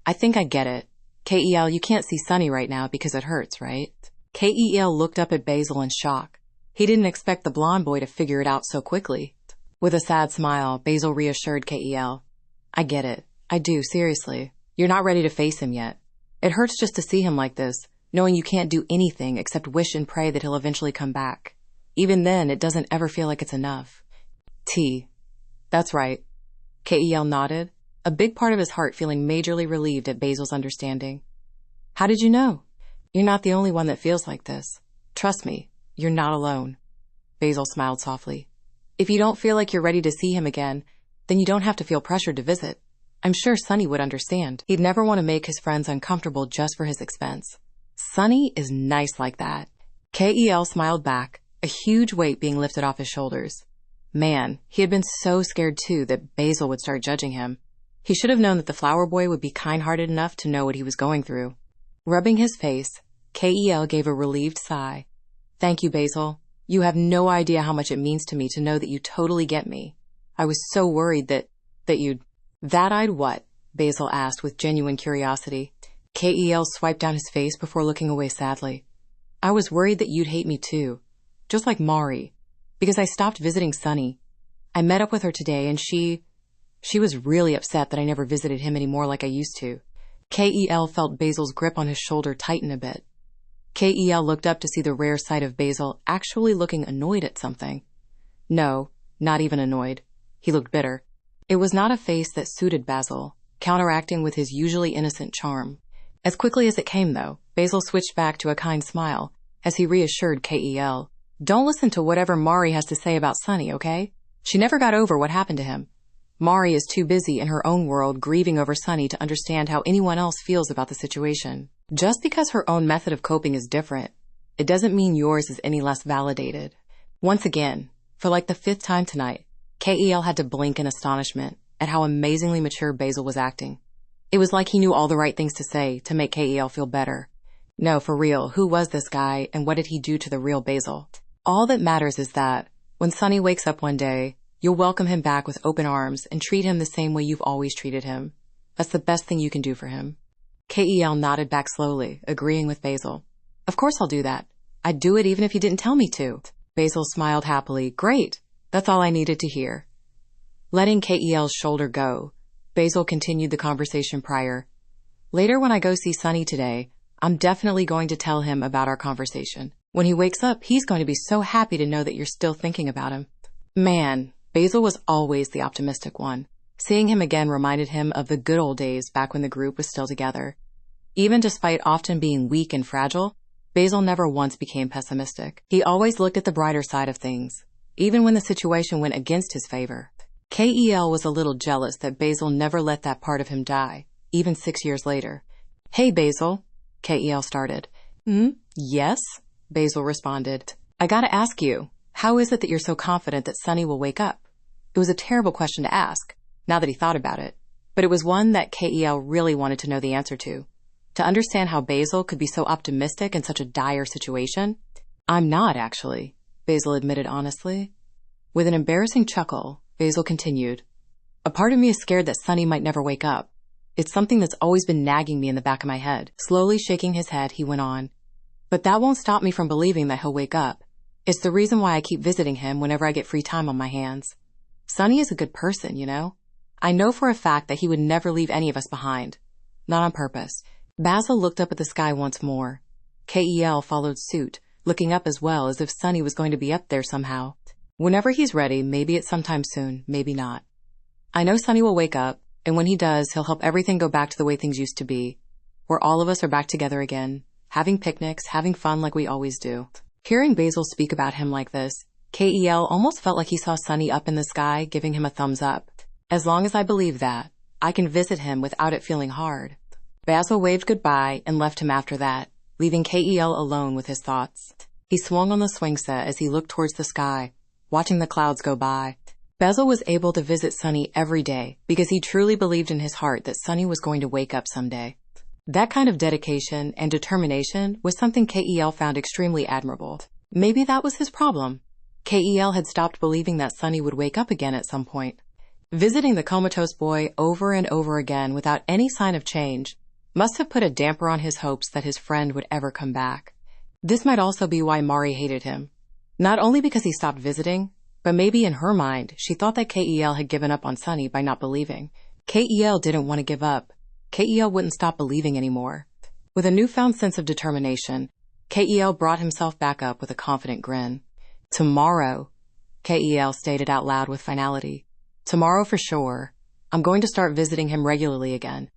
I think I get it. Kel, you can't see Sunny right now because it hurts, right? Kel looked up at Basil in shock. He didn't expect the blonde boy to figure it out so quickly. With a sad smile, Basil reassured Kel. I get it. I do, seriously. You're not ready to face him yet. It hurts just to see him like this, knowing you can't do anything except wish and pray that he'll eventually come back. Even then, it doesn't ever feel like it's enough. That's right. Kel nodded, a big part of his heart feeling majorly relieved at Basil's understanding. How did you know? You're not the only one that feels like this. Trust me, you're not alone. Basil smiled softly. If you don't feel like you're ready to see him again, then you don't have to feel pressured to visit. I'm sure Sunny would understand. He'd never want to make his friends uncomfortable just for his expense. Sunny is nice like that. Kel smiled back, a huge weight being lifted off his shoulders. Man, he had been so scared too that Basil would start judging him. He should have known that the flower boy would be kind-hearted enough to know what he was going through. Rubbing his face, Kel gave a relieved sigh. Thank you, Basil. You have no idea how much it means to me to know that you totally get me. I was so worried that you'd... That I'd what? Basil asked with genuine curiosity. Kel swiped down his face before looking away sadly. I was worried that you'd hate me too. Just like Mari. Because I stopped visiting Sunny. I met up with her today and she was really upset that I never visited him anymore like I used to. Kel felt Basil's grip on his shoulder tighten a bit. Kel looked up to see the rare sight of Basil actually looking annoyed at something. No, not even annoyed. He looked bitter. It was not a face that suited Basil, counteracting with his usually innocent charm. As quickly as it came, though, Basil switched back to a kind smile as he reassured Kel. Don't listen to whatever Mari has to say about Sunny, okay? She never got over what happened to him. Mari is too busy in her own world grieving over Sunny to understand how anyone else feels about the situation. Just because her own method of coping is different, it doesn't mean yours is any less validated. Once again, for like the 5th time tonight, Kel had to blink in astonishment at how amazingly mature Basil was acting. It was like he knew all the right things to say to make Kel feel better. No, for real, who was this guy and what did he do to the real Basil? All that matters is that, when Sunny wakes up one day, you'll welcome him back with open arms and treat him the same way you've always treated him. That's the best thing you can do for him. Kel nodded back slowly, agreeing with Basil. Of course I'll do that. I'd do it even if you didn't tell me to. Basil smiled happily. Great. That's all I needed to hear. Letting Kel's shoulder go, Basil continued the conversation prior. Later when I go see Sunny today, I'm definitely going to tell him about our conversation. When he wakes up, he's going to be so happy to know that you're still thinking about him. Man, Basil was always the optimistic one. Seeing him again reminded him of the good old days back when the group was still together. Even despite often being weak and fragile, Basil never once became pessimistic. He always looked at the brighter side of things, even when the situation went against his favor. Kel was a little jealous that Basil never let that part of him die, even 6 years later. Hey, Basil, Kel started. Yes, Basil responded. I gotta ask you, how is it that you're so confident that Sunny will wake up? It was a terrible question to ask, now that he thought about it, but it was one that Kel really wanted to know the answer to. To understand how Basil could be so optimistic in such a dire situation. I'm not, actually, Basil admitted honestly. With an embarrassing chuckle, Basil continued, "A part of me is scared that Sonny might never wake up. It's something that's always been nagging me in the back of my head." Slowly shaking his head, he went on, "But that won't stop me from believing that he'll wake up. It's the reason why I keep visiting him whenever I get free time on my hands. Sonny is a good person, you know? I know for a fact that he would never leave any of us behind. Not on purpose." Basil looked up at the sky once more. Kel followed suit, looking up as well, as if Sonny was going to be up there somehow. "Whenever he's ready, maybe it's sometime soon, maybe not. I know Sonny will wake up, and when he does, he'll help everything go back to the way things used to be, where all of us are back together again, having picnics, having fun like we always do." Hearing Basil speak about him like this, Kel almost felt like he saw Sonny up in the sky, giving him a thumbs up. "As long as I believe that, I can visit him without it feeling hard." Basil waved goodbye and left him after that, leaving Kel alone with his thoughts. He swung on the swing set as he looked towards the sky, watching the clouds go by. Basil was able to visit Sonny every day because he truly believed in his heart that Sonny was going to wake up someday. That kind of dedication and determination was something Kel found extremely admirable. Maybe that was his problem. Kel had stopped believing that Sonny would wake up again at some point. Visiting the comatose boy over and over again without any sign of change must have put a damper on his hopes that his friend would ever come back. This might also be why Mari hated him. Not only because he stopped visiting, but maybe in her mind, she thought that Kel had given up on Sonny by not believing. Kel didn't want to give up. Kel wouldn't stop believing anymore. With a newfound sense of determination, Kel brought himself back up with a confident grin. "Tomorrow," Kel stated out loud with finality. "Tomorrow for sure. I'm going to start visiting him regularly again.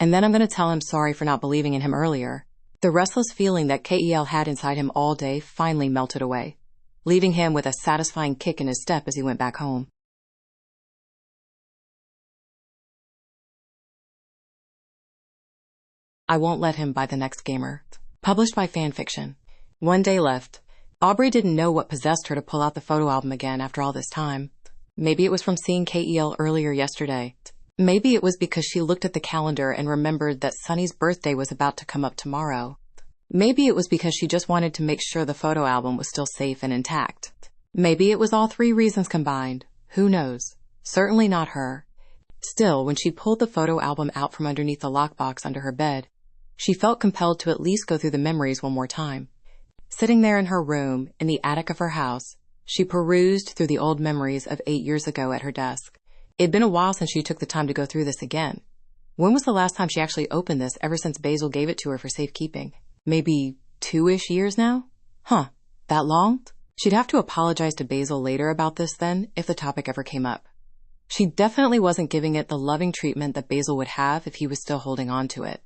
And then I'm going to tell him sorry for not believing in him earlier." The restless feeling that Kel had inside him all day finally melted away, leaving him with a satisfying kick in his step as he went back home. I Won't Let Him by The Next Gamer. Published by Fanfiction. One day left. Aubrey didn't know what possessed her to pull out the photo album again after all this time. Maybe it was from seeing Kel earlier yesterday. Maybe it was because she looked at the calendar and remembered that Sonny's birthday was about to come up tomorrow. Maybe it was because she just wanted to make sure the photo album was still safe and intact. Maybe it was all three reasons combined. Who knows? Certainly not her. Still, when she pulled the photo album out from underneath the lockbox under her bed, she felt compelled to at least go through the memories one more time. Sitting there in her room, in the attic of her house, she perused through the old memories of 8 years ago at her desk. It'd been a while since she took the time to go through this again. When was the last time she actually opened this ever since Basil gave it to her for safekeeping? Maybe 2-ish years now? Huh, that long? She'd have to apologize to Basil later about this then, if the topic ever came up. She definitely wasn't giving it the loving treatment that Basil would have if he was still holding on to it.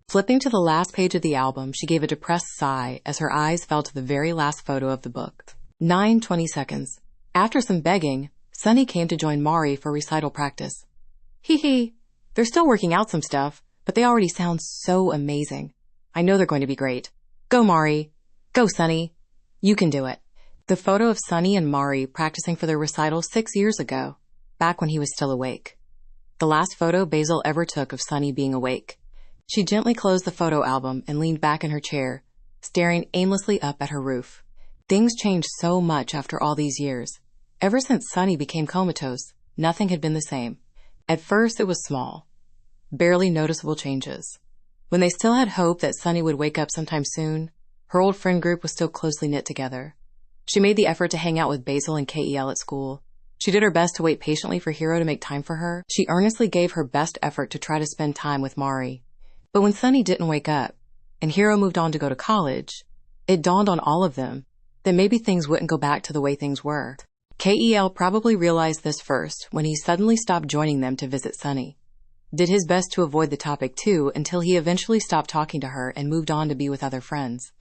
Flipping to the last page of the album, she gave a depressed sigh as her eyes fell to the very last photo of the book. 9:20 seconds. After some begging, Sonny came to join Mari for recital practice. Hee. They're still working out some stuff, but they already sound so amazing. I know they're going to be great. Go, Mari. Go, Sonny. You can do it. The photo of Sonny and Mari practicing for their recital 6 years ago, back when he was still awake. The last photo Basil ever took of Sonny being awake. She gently closed the photo album and leaned back in her chair, staring aimlessly up at her roof. Things changed so much after all these years. Ever since Sonny became comatose, nothing had been the same. At first, it was small, barely noticeable changes. When they still had hope that Sonny would wake up sometime soon, her old friend group was still closely knit together. She made the effort to hang out with Basil and Kel at school. She did her best to wait patiently for Hiro to make time for her. She earnestly gave her best effort to try to spend time with Mari. But when Sonny didn't wake up, and Hiro moved on to go to college, it dawned on all of them that maybe things wouldn't go back to the way things were. Kel probably realized this first when he suddenly stopped joining them to visit Sonny. Did his best to avoid the topic too until he eventually stopped talking to her and moved on to be with other friends.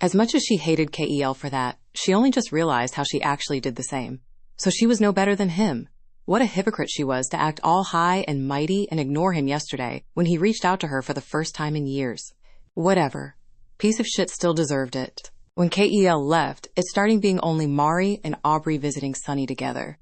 As much as she hated Kel for that, she only just realized how she actually did the same. So she was no better than him. What a hypocrite she was to act all high and mighty and ignore him yesterday when he reached out to her for the first time in years. Whatever. Piece of shit still deserved it. When Kel left, it started being only Mari and Aubrey visiting Sonny together.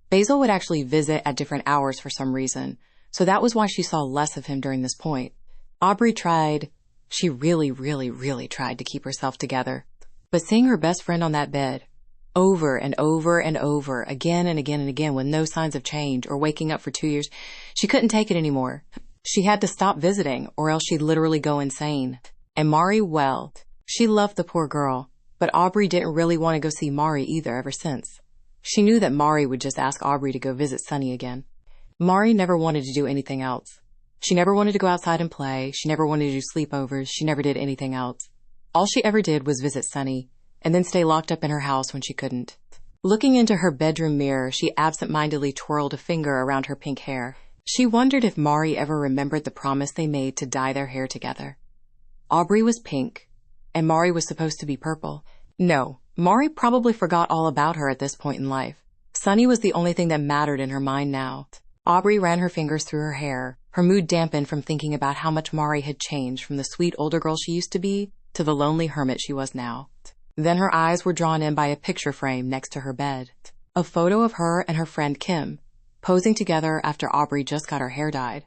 Basil would actually visit at different hours for some reason, so that was why she saw less of him during this point. Aubrey tried. She really tried to keep herself together. But seeing her best friend on that bed, over and over and over, again and again and again, with no signs of change or waking up for 2 years. She couldn't take it anymore. She had to stop visiting, or else she'd literally go insane. And Mari, well, she loved the poor girl, but Aubrey didn't really want to go see Mari either ever since. She knew that Mari would just ask Aubrey to go visit Sunny again. Mari never wanted to do anything else. She never wanted to go outside and play. She never wanted to do sleepovers. She never did anything else. All she ever did was visit Sunny, and then stay locked up in her house when she couldn't. Looking into her bedroom mirror, she absent-mindedly twirled a finger around her pink hair. She wondered if Mari ever remembered the promise they made to dye their hair together. Aubrey was pink, and Mari was supposed to be purple. No, Mari probably forgot all about her at this point in life. Sunny was the only thing that mattered in her mind now. Aubrey ran her fingers through her hair, her mood dampened from thinking about how much Mari had changed from the sweet older girl she used to be to the lonely hermit she was now. Then her eyes were drawn in by a picture frame next to her bed. A photo of her and her friend Kim, posing together after Aubrey just got her hair dyed.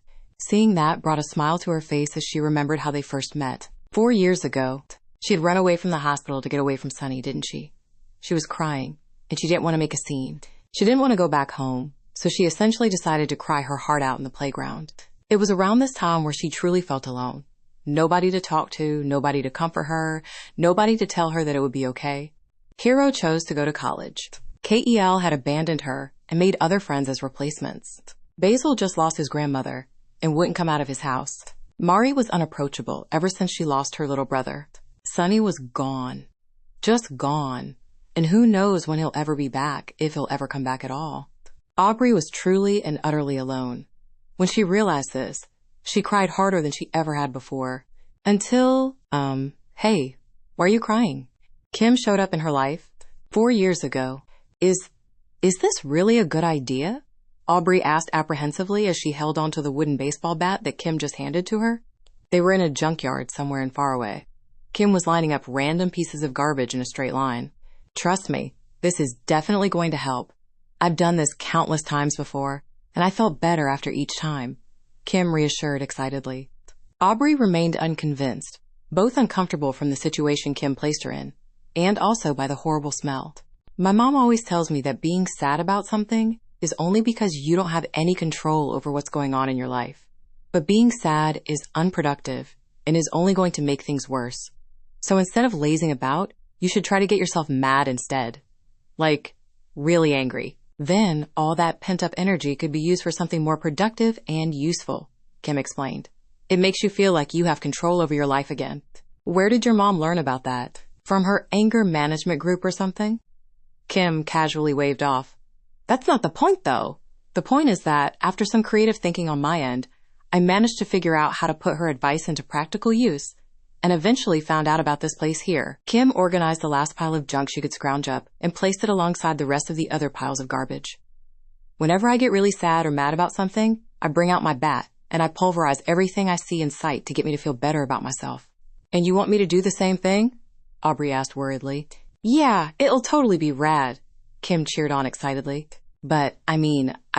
Seeing that brought a smile to her face as she remembered how they first met. 4 years ago, she had run away from the hospital to get away from Sunny, didn't she? She was crying, and she didn't want to make a scene. She didn't want to go back home, so she essentially decided to cry her heart out in the playground. It was around this time where she truly felt alone. Nobody to talk to, nobody to comfort her, nobody to tell her that it would be okay. Hero chose to go to college. KEL had abandoned her and made other friends as replacements. Basil just lost his grandmother and wouldn't come out of his house. Mari was unapproachable ever since she lost her little brother. Sunny was gone. Just gone. And who knows when he'll ever be back, if he'll ever come back at all. Aubrey was truly and utterly alone. When she realized this, she cried harder than she ever had before. Until, hey, why are you crying? Kim showed up in her life 4 years ago. Is this really a good idea? Aubrey asked apprehensively as she held onto the wooden baseball bat that Kim just handed to her. They were in a junkyard somewhere in Faraway. Kim was lining up random pieces of garbage in a straight line. Trust me, this is definitely going to help. I've done this countless times before, and I felt better after each time, Kim reassured excitedly. Aubrey remained unconvinced, both uncomfortable from the situation Kim placed her in, and also by the horrible smell. My mom always tells me that being sad about something is only because you don't have any control over what's going on in your life. But being sad is unproductive and is only going to make things worse. So instead of lazing about, you should try to get yourself mad instead. Like, really angry. Then all that pent-up energy could be used for something more productive and useful, Kim explained. It makes you feel like you have control over your life again. Where did your mom learn about that? From her anger management group or something? Kim casually waved off. That's not the point, though. The point is that, after some creative thinking on my end, I managed to figure out how to put her advice into practical use, and eventually found out about this place here. Kim organized the last pile of junk she could scrounge up and placed it alongside the rest of the other piles of garbage. Whenever I get really sad or mad about something, I bring out my bat, and I pulverize everything I see in sight to get me to feel better about myself. And you want me to do the same thing? Aubrey asked worriedly. Yeah, it'll totally be rad, Kim cheered on excitedly. But, I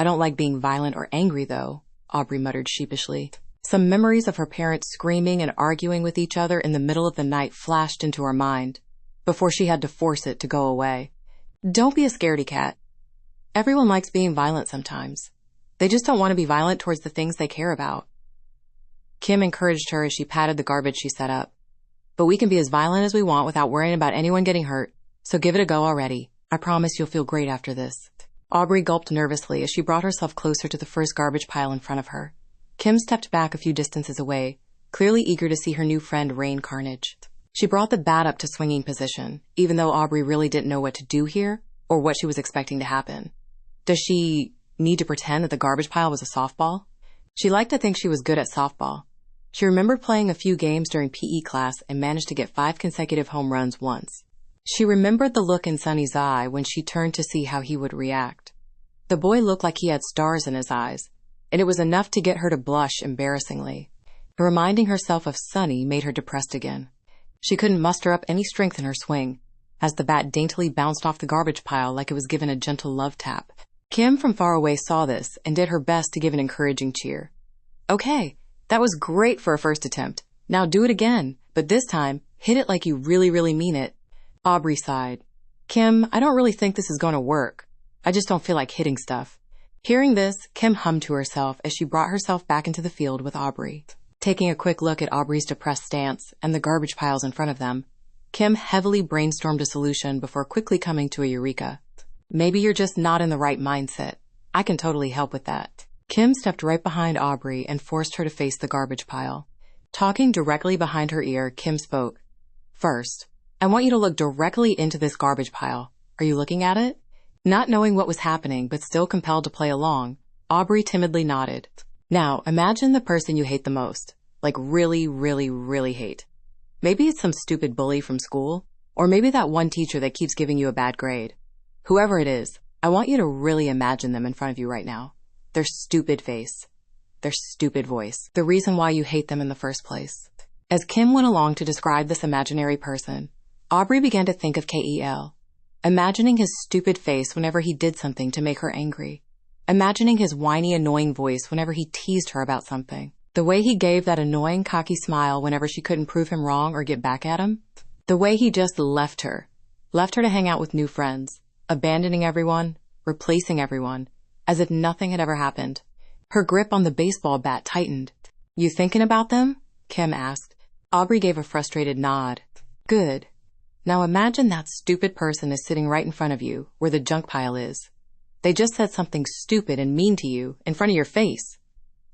don't like being violent or angry, though, Aubrey muttered sheepishly. Some memories of her parents screaming and arguing with each other in the middle of the night flashed into her mind, before she had to force it to go away. Don't be a scaredy cat. Everyone likes being violent sometimes. They just don't want to be violent towards the things they care about. Kim encouraged her as she patted the garbage she set up. But we can be as violent as we want without worrying about anyone getting hurt, so give it a go already. I promise you'll feel great after this. Aubrey gulped nervously as she brought herself closer to the first garbage pile in front of her. Kim stepped back a few distances away, clearly eager to see her new friend rain carnage. She brought the bat up to swinging position, even though Aubrey really didn't know what to do here or what she was expecting to happen. Does she need to pretend that the garbage pile was a softball? She liked to think she was good at softball. She remembered playing a few games during PE class and managed to get 5 consecutive home runs once. She remembered the look in Sunny's eye when she turned to see how he would react. The boy looked like he had stars in his eyes, and it was enough to get her to blush embarrassingly. Reminding herself of Sunny made her depressed again. She couldn't muster up any strength in her swing, as the bat daintily bounced off the garbage pile like it was given a gentle love tap. Kim from far away saw this and did her best to give an encouraging cheer. Okay, that was great for a first attempt. Now do it again, but this time, hit it like you really, really mean it. Aubrey sighed. Kim, I don't really think this is going to work. I just don't feel like hitting stuff. Hearing this, Kim hummed to herself as she brought herself back into the field with Aubrey. Taking a quick look at Aubrey's depressed stance and the garbage piles in front of them, Kim heavily brainstormed a solution before quickly coming to a eureka. Maybe you're just not in the right mindset. I can totally help with that. Kim stepped right behind Aubrey and forced her to face the garbage pile. Talking directly behind her ear, Kim spoke. First, I want you to look directly into this garbage pile. Are you looking at it? Not knowing what was happening, but still compelled to play along, Aubrey timidly nodded. Now, imagine the person you hate the most. Like really, really, really hate. Maybe it's some stupid bully from school, or maybe that one teacher that keeps giving you a bad grade. Whoever it is, I want you to really imagine them in front of you right now. Their stupid face. Their stupid voice. The reason why you hate them in the first place. As Kim went along to describe this imaginary person, Aubrey began to think of Kel. Imagining his stupid face whenever he did something to make her angry. Imagining his whiny, annoying voice whenever he teased her about something. The way he gave that annoying, cocky smile whenever she couldn't prove him wrong or get back at him. The way he just left her. Left her to hang out with new friends. Abandoning everyone. Replacing everyone. As if nothing had ever happened. Her grip on the baseball bat tightened. You thinking about them? Kim asked. Aubrey gave a frustrated nod. Good. Now imagine that stupid person is sitting right in front of you, where the junk pile is. They just said something stupid and mean to you, in front of your face.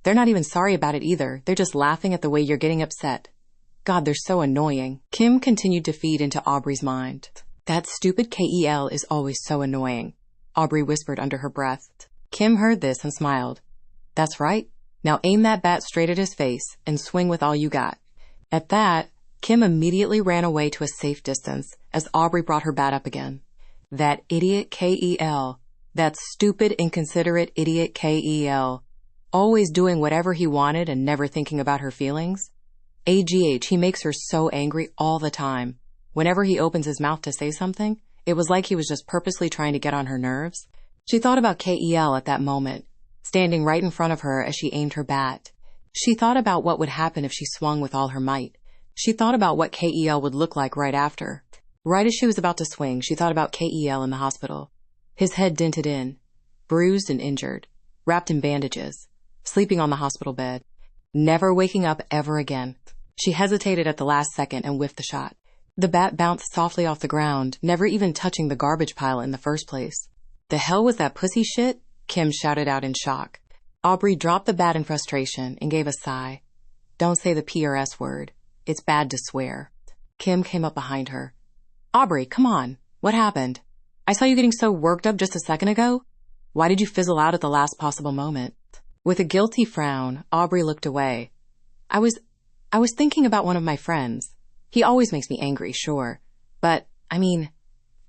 They're not even sorry about it either. They're just laughing at the way you're getting upset. God, they're so annoying. Kim continued to feed into Aubrey's mind. That stupid Kel is always so annoying, Aubrey whispered under her breath. Kim heard this and smiled. That's right. Now aim that bat straight at his face and swing with all you got. At that, Kim immediately ran away to a safe distance as Aubrey brought her bat up again. That idiot Kel. That stupid, inconsiderate idiot Kel. Always doing whatever he wanted and never thinking about her feelings. AGH, he makes her so angry all the time. Whenever he opens his mouth to say something, it was like he was just purposely trying to get on her nerves. She thought about Kel at that moment, standing right in front of her as she aimed her bat. She thought about what would happen if she swung with all her might. She thought about what Kel would look like right after. Right as she was about to swing, she thought about Kel in the hospital. His head dented in, bruised and injured, wrapped in bandages, sleeping on the hospital bed, never waking up ever again. She hesitated at the last second and whiffed the shot. The bat bounced softly off the ground, never even touching the garbage pile in the first place. The hell was that pussy shit? Kim shouted out in shock. Aubrey dropped the bat in frustration and gave a sigh. Don't say the PRS word. It's bad to swear. Kim came up behind her. Aubrey, come on. What happened? I saw you getting so worked up just a second ago. Why did you fizzle out at the last possible moment? With a guilty frown, Aubrey looked away. I was thinking about one of my friends. He always makes me angry, sure. But, I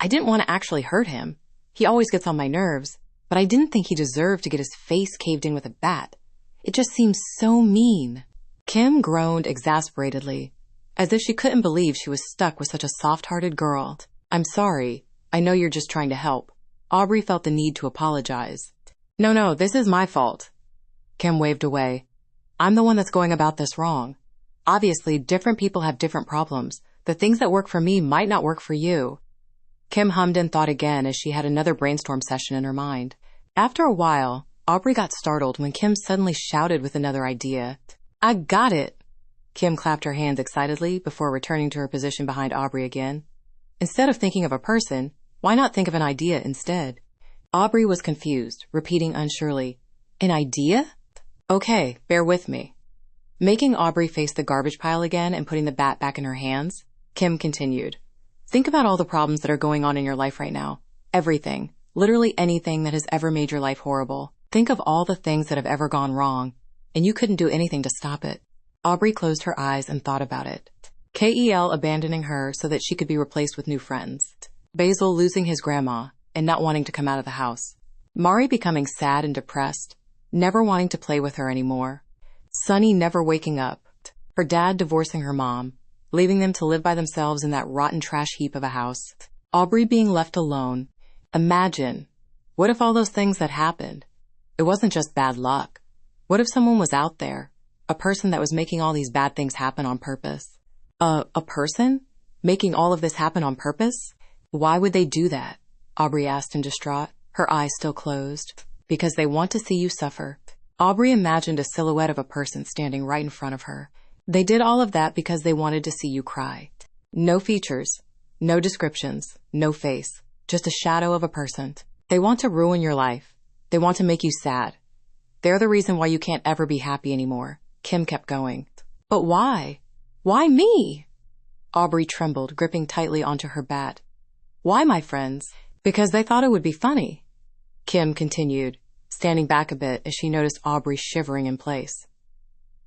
didn't want to actually hurt him. He always gets on my nerves, but I didn't think he deserved to get his face caved in with a bat. It just seems so mean. Kim groaned exasperatedly, as if she couldn't believe she was stuck with such a soft-hearted girl. I'm sorry. I know you're just trying to help. Aubrey felt the need to apologize. No, this is my fault. Kim waved away. I'm the one that's going about this wrong. Obviously, different people have different problems. The things that work for me might not work for you. Kim hummed and thought again as she had another brainstorm session in her mind. After a while, Aubrey got startled when Kim suddenly shouted with another idea. I got it! Kim clapped her hands excitedly before returning to her position behind Aubrey again. Instead of thinking of a person, why not think of an idea instead? Aubrey was confused, repeating unsurely, An idea? Okay, bear with me. Making Aubrey face the garbage pile again and putting the bat back in her hands, Kim continued. Think about all the problems that are going on in your life right now. Everything. Literally anything that has ever made your life horrible. Think of all the things that have ever gone wrong, and you couldn't do anything to stop it. Aubrey closed her eyes and thought about it. Kel abandoning her so that she could be replaced with new friends. Basil losing his grandma and not wanting to come out of the house. Mari becoming sad and depressed, never wanting to play with her anymore. Sunny never waking up. Her dad divorcing her mom, leaving them to live by themselves in that rotten trash heap of a house. Aubrey being left alone. Imagine, what if all those things that happened, it wasn't just bad luck? What if someone was out there, a person that was making all these bad things happen on purpose? A person? Making all of this happen on purpose? Why would they do that? Aubrey asked in distraught, her eyes still closed. Because they want to see you suffer. Aubrey imagined a silhouette of a person standing right in front of her. They did all of that because they wanted to see you cry. No features, no descriptions, no face, just a shadow of a person. They want to ruin your life. They want to make you sad. They're the reason why you can't ever be happy anymore. Kim kept going. But why? Why me? Aubrey trembled, gripping tightly onto her bat. Why, my friends? Because they thought it would be funny. Kim continued, standing back a bit as she noticed Aubrey shivering in place.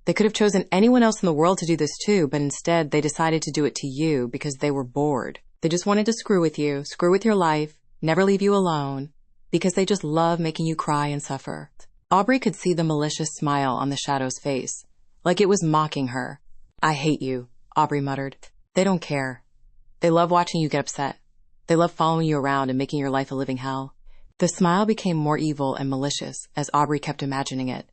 They could have chosen anyone else in the world to do this too, but instead they decided to do it to you because they were bored. They just wanted to screw with you, screw with your life, never leave you alone, because they just love making you cry and suffer. Aubrey could see the malicious smile on the shadow's face, like it was mocking her. I hate you, Aubrey muttered. They don't care. They love watching you get upset. They love following you around and making your life a living hell. The smile became more evil and malicious as Aubrey kept imagining it.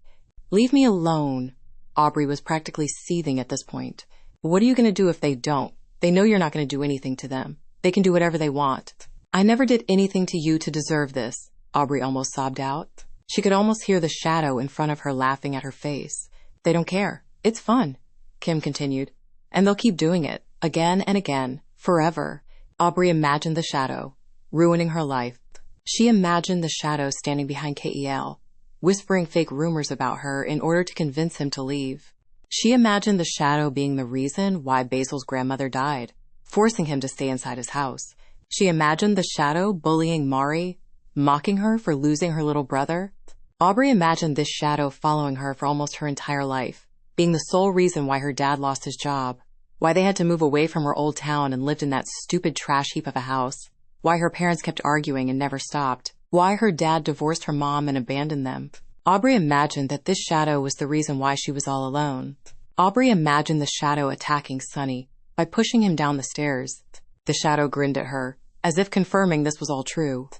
Leave me alone. Aubrey was practically seething at this point. What are you going to do if they don't? They know you're not going to do anything to them. They can do whatever they want. I never did anything to you to deserve this, Aubrey almost sobbed out. She could almost hear the shadow in front of her laughing at her face. They don't care. It's fun, Kim continued. And they'll keep doing it, again and again, forever. Aubrey imagined the shadow, ruining her life. She imagined the shadow standing behind Kel, whispering fake rumors about her in order to convince him to leave. She imagined the shadow being the reason why Basil's grandmother died, forcing him to stay inside his house. She imagined the shadow bullying Mari, mocking her for losing her little brother. Aubrey imagined this shadow following her for almost her entire life, being the sole reason why her dad lost his job, why they had to move away from her old town and lived in that stupid trash heap of a house, why her parents kept arguing and never stopped, why her dad divorced her mom and abandoned them. Aubrey imagined that this shadow was the reason why she was all alone. Aubrey imagined the shadow attacking Sonny by pushing him down the stairs. The shadow grinned at her, as if confirming this was all true.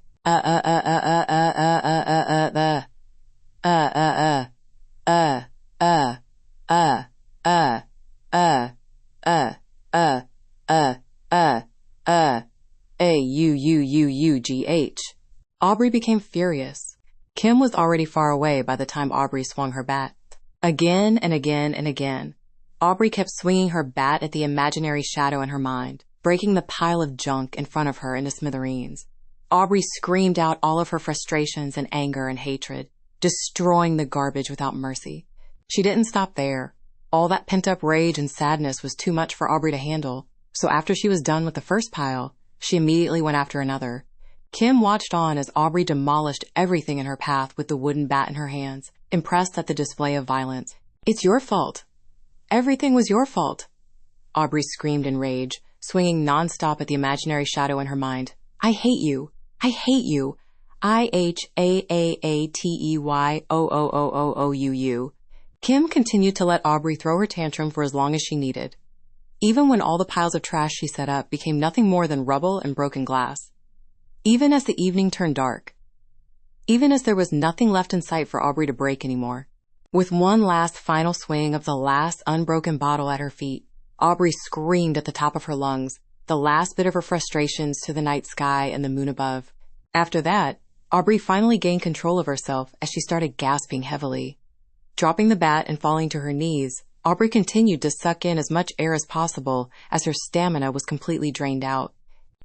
A-U-U-U-U-G-H. Aubrey became furious. Kim was already far away by the time Aubrey swung her bat. Again and again and again, Aubrey kept swinging her bat at the imaginary shadow in her mind, breaking the pile of junk in front of her into smithereens. Aubrey screamed out all of her frustrations and anger and hatred, destroying the garbage without mercy. She didn't stop there. All that pent-up rage and sadness was too much for Aubrey to handle, so after she was done with the first pile, she immediately went after another. Kim watched on as Aubrey demolished everything in her path with the wooden bat in her hands, impressed at the display of violence. It's your fault. Everything was your fault. Aubrey screamed in rage, swinging nonstop at the imaginary shadow in her mind. I hate you. I hate you. I-H-A-A-A-T-E-Y-O-O-O-O-O-U-U. Kim continued to let Aubrey throw her tantrum for as long as she needed, even when all the piles of trash she set up became nothing more than rubble and broken glass. Even as the evening turned dark. Even as there was nothing left in sight for Aubrey to break anymore. With one last final swing of the last unbroken bottle at her feet, Aubrey screamed at the top of her lungs, the last bit of her frustrations to the night sky and the moon above. After that, Aubrey finally gained control of herself as she started gasping heavily. Dropping the bat and falling to her knees, Aubrey continued to suck in as much air as possible as her stamina was completely drained out.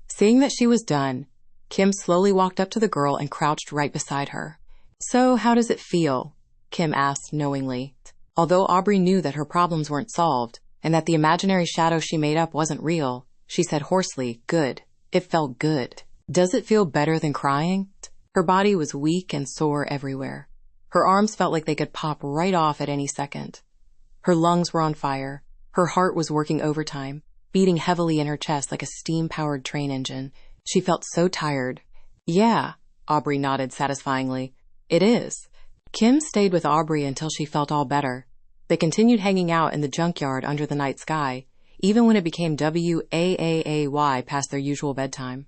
Seeing that she was done, Kim slowly walked up to the girl and crouched right beside her. So, how does it feel? Kim asked knowingly. Although Aubrey knew that her problems weren't solved, and that the imaginary shadow she made up wasn't real, she said hoarsely, good. It felt good. Does it feel better than crying? Her body was weak and sore everywhere. Her arms felt like they could pop right off at any second. Her lungs were on fire. Her heart was working overtime, beating heavily in her chest like a steam-powered train engine. She felt so tired. Yeah, Aubrey nodded satisfyingly. It is. Kim stayed with Aubrey until she felt all better. They continued hanging out in the junkyard under the night sky, even when it became WAAAY past their usual bedtime.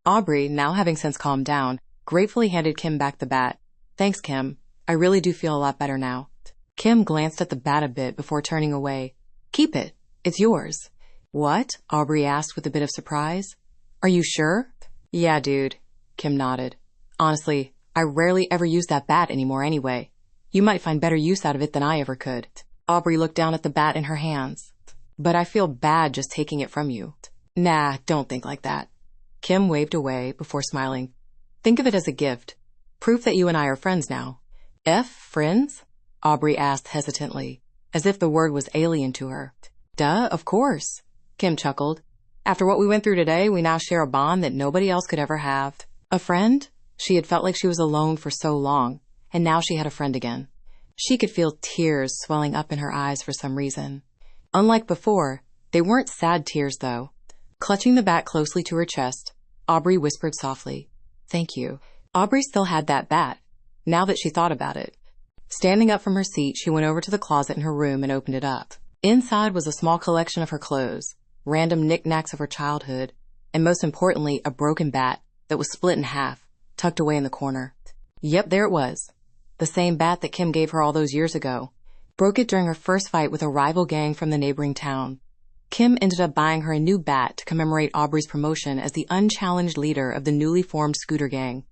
Aubrey, now having since calmed down, gratefully handed Kim back the bat. Thanks, Kim. I really do feel a lot better now. Kim glanced at the bat a bit before turning away. Keep it. It's yours. What? Aubrey asked with a bit of surprise. Are you sure? Yeah, dude. Kim nodded. Honestly, I rarely ever use that bat anymore anyway. You might find better use out of it than I ever could. Aubrey looked down at the bat in her hands. But I feel bad just taking it from you. Nah, don't think like that. Kim waved away before smiling. Think of it as a gift. Proof that you and I are friends now. Friends? Aubrey asked hesitantly, as if the word was alien to her. Duh, of course. Kim chuckled. After what we went through today, we now share a bond that nobody else could ever have. A friend? She had felt like she was alone for so long, and now she had a friend again. She could feel tears swelling up in her eyes for some reason. Unlike before, they weren't sad tears, though. Clutching the bat closely to her chest, Aubrey whispered softly, "Thank you." Aubrey still had that bat, now that she thought about it. Standing up from her seat, she went over to the closet in her room and opened it up. Inside was a small collection of her clothes, random knickknacks of her childhood, and most importantly, a broken bat that was split in half, tucked away in the corner. Yep, there it was. The same bat that Kim gave her all those years ago. Broke it during her first fight with a rival gang from the neighboring town. Kim ended up buying her a new bat to commemorate Aubrey's promotion as the unchallenged leader of the newly formed scooter gang.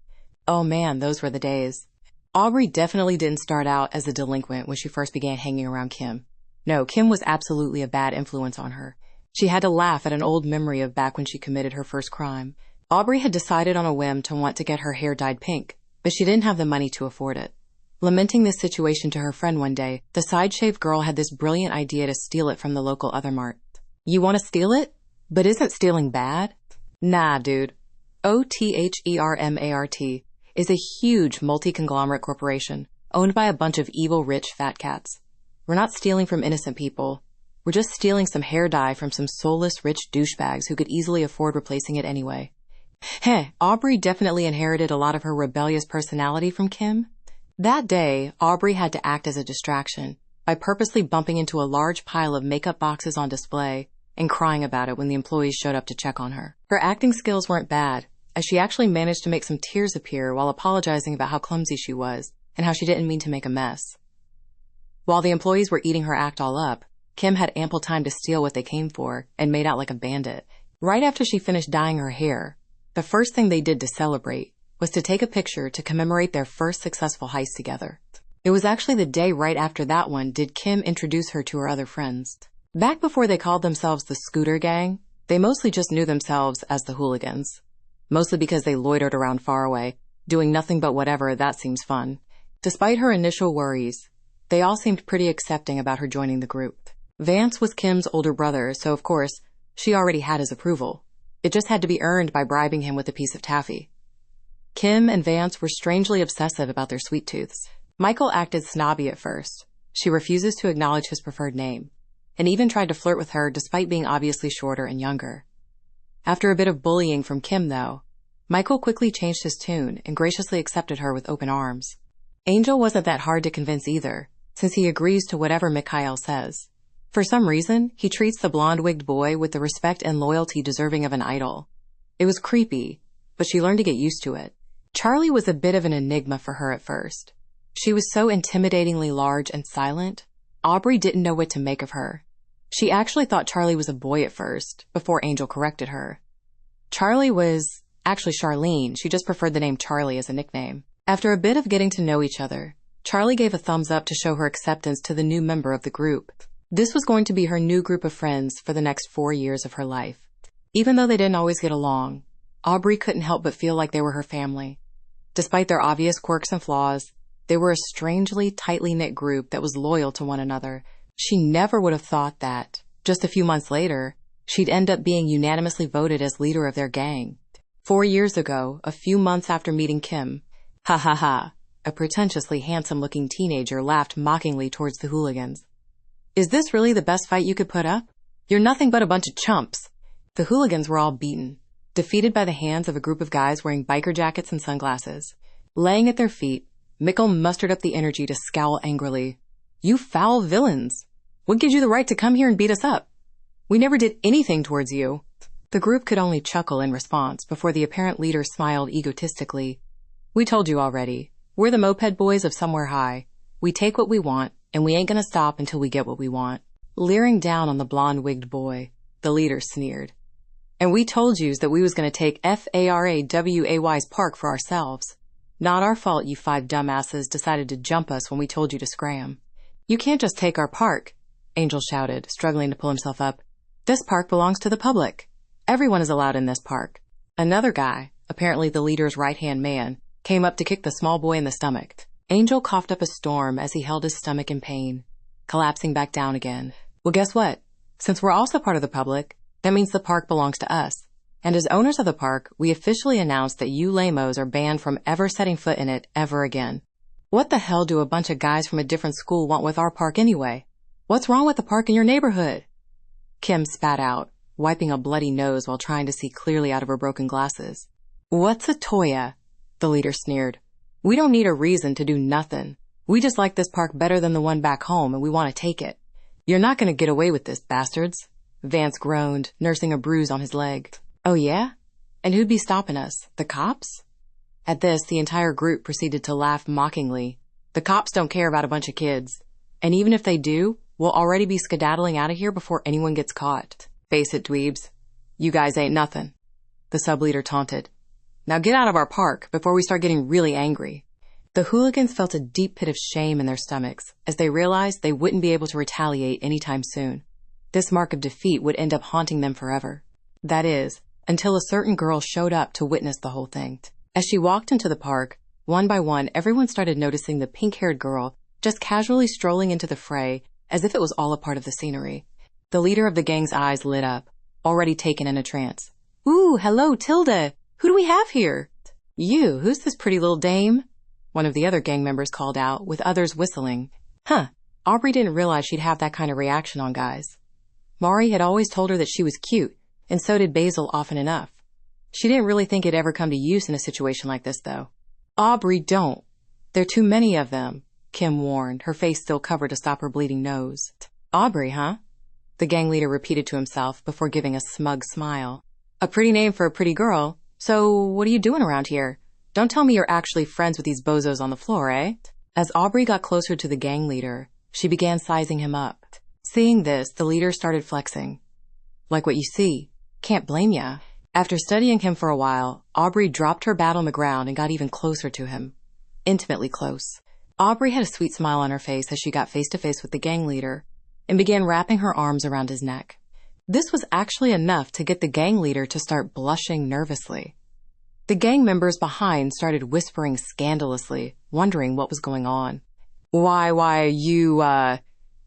Oh man, those were the days. Aubrey definitely didn't start out as a delinquent when she first began hanging around Kim. No, Kim was absolutely a bad influence on her. She had to laugh at an old memory of back when she committed her first crime. Aubrey had decided on a whim to want to get her hair dyed pink, but she didn't have the money to afford it. Lamenting this situation to her friend one day, the side-shaved girl had this brilliant idea to steal it from the local Other Mart. You want to steal it? But isn't stealing bad? Nah, dude. OTHERMART is a huge multi-conglomerate corporation owned by a bunch of evil rich fat cats. We're not stealing from innocent people. We're just stealing some hair dye from some soulless rich douchebags who could easily afford replacing it anyway. Aubrey definitely inherited a lot of her rebellious personality from Kim. That day, Aubrey had to act as a distraction by purposely bumping into a large pile of makeup boxes on display and crying about it when the employees showed up to check on her. Her acting skills weren't bad, as she actually managed to make some tears appear while apologizing about how clumsy she was and how she didn't mean to make a mess. While the employees were eating her act all up, Kim had ample time to steal what they came for and made out like a bandit. Right after she finished dyeing her hair, the first thing they did to celebrate was to take a picture to commemorate their first successful heist together. It was actually the day right after that one did Kim introduce her to her other friends. Back before they called themselves the Scooter Gang, they mostly just knew themselves as the Hooligans. Mostly because they loitered around far away, doing nothing but whatever that seems fun. Despite her initial worries, they all seemed pretty accepting about her joining the group. Vance was Kim's older brother, so of course, she already had his approval. It just had to be earned by bribing him with a piece of taffy. Kim and Vance were strangely obsessive about their sweet tooths. Michael acted snobby at first. She refuses to acknowledge his preferred name, and even tried to flirt with her despite being obviously shorter and younger. After a bit of bullying from Kim, though, Michael quickly changed his tune and graciously accepted her with open arms. Angel wasn't that hard to convince either, since he agrees to whatever Mikhail says. For some reason, he treats the blonde-wigged boy with the respect and loyalty deserving of an idol. It was creepy, but she learned to get used to it. Charlie was a bit of an enigma for her at first. She was so intimidatingly large and silent, Aubrey didn't know what to make of her. She actually thought Charlie was a boy at first, before Angel corrected her. Charlie was actually Charlene. She just preferred the name Charlie as a nickname. After a bit of getting to know each other, Charlie gave a thumbs up to show her acceptance to the new member of the group. This was going to be her new group of friends for the next 4 years of her life. Even though they didn't always get along, Aubrey couldn't help but feel like they were her family. Despite their obvious quirks and flaws, they were a strangely tightly knit group that was loyal to one another. She never would have thought that, just a few months later, she'd end up being unanimously voted as leader of their gang. 4 years ago, a few months after meeting Kim, a pretentiously handsome-looking teenager laughed mockingly towards the Hooligans. Is this really the best fight you could put up? You're nothing but a bunch of chumps. The Hooligans were all beaten, defeated by the hands of a group of guys wearing biker jackets and sunglasses. Laying at their feet, Mikkel mustered up the energy to scowl angrily. You foul villains! What gives you the right to come here and beat us up? We never did anything towards you. The group could only chuckle in response before the apparent leader smiled egotistically. We told you already. We're the moped boys of Somewhere High. We take what we want, and we ain't gonna stop until we get what we want. Leering down on the blonde-wigged boy, the leader sneered. And we told yous that we was going to take FARAWAY's park for ourselves. Not our fault you 5 dumbasses decided to jump us when we told you to scram. You can't just take our park, Angel shouted, struggling to pull himself up. This park belongs to the public. Everyone is allowed in this park. Another guy, apparently the leader's right-hand man, came up to kick the small boy in the stomach. Angel coughed up a storm as he held his stomach in pain, collapsing back down again. Well, guess what? Since we're also part of the public, that means the park belongs to us. And as owners of the park, we officially announce that you lamos are banned from ever setting foot in it ever again. What the hell do a bunch of guys from a different school want with our park anyway? What's wrong with the park in your neighborhood? Kim spat out, wiping a bloody nose while trying to see clearly out of her broken glasses. What's a toya? The leader sneered. We don't need a reason to do nothing. We just like this park better than the one back home, and we want to take it. You're not going to get away with this, bastards. Vance groaned, nursing a bruise on his leg. Oh yeah? And who'd be stopping us? The cops? At this, the entire group proceeded to laugh mockingly. The cops don't care about a bunch of kids. And even if they do, we'll already be skedaddling out of here before anyone gets caught. Face it, dweebs. You guys ain't nothing. The sub-leader taunted. Now get out of our park before we start getting really angry. The hooligans felt a deep pit of shame in their stomachs as they realized they wouldn't be able to retaliate anytime soon. This mark of defeat would end up haunting them forever. That is, until a certain girl showed up to witness the whole thing. As she walked into the park, one by one, everyone started noticing the pink-haired girl just casually strolling into the fray as if it was all a part of the scenery. The leader of the gang's eyes lit up, already taken in a trance. Ooh, hello, Tilda! Who do we have here? You, who's this pretty little dame? One of the other gang members called out, with others whistling. Huh, Aubrey didn't realize she'd have that kind of reaction on guys. Mari had always told her that she was cute, and so did Basil often enough. She didn't really think it'd ever come to use in a situation like this, though. Aubrey, don't. There are too many of them, Kim warned, her face still covered to stop her bleeding nose. Aubrey, huh? The gang leader repeated to himself before giving a smug smile. A pretty name for a pretty girl. So, what are you doing around here? Don't tell me you're actually friends with these bozos on the floor, eh? As Aubrey got closer to the gang leader, she began sizing him up. Seeing this, the leader started flexing. Like what you see. Can't blame ya. After studying him for a while, Aubrey dropped her bat on the ground and got even closer to him. Intimately close. Aubrey had a sweet smile on her face as she got face to face with the gang leader and began wrapping her arms around his neck. This was actually enough to get the gang leader to start blushing nervously. The gang members behind started whispering scandalously, wondering what was going on. Why,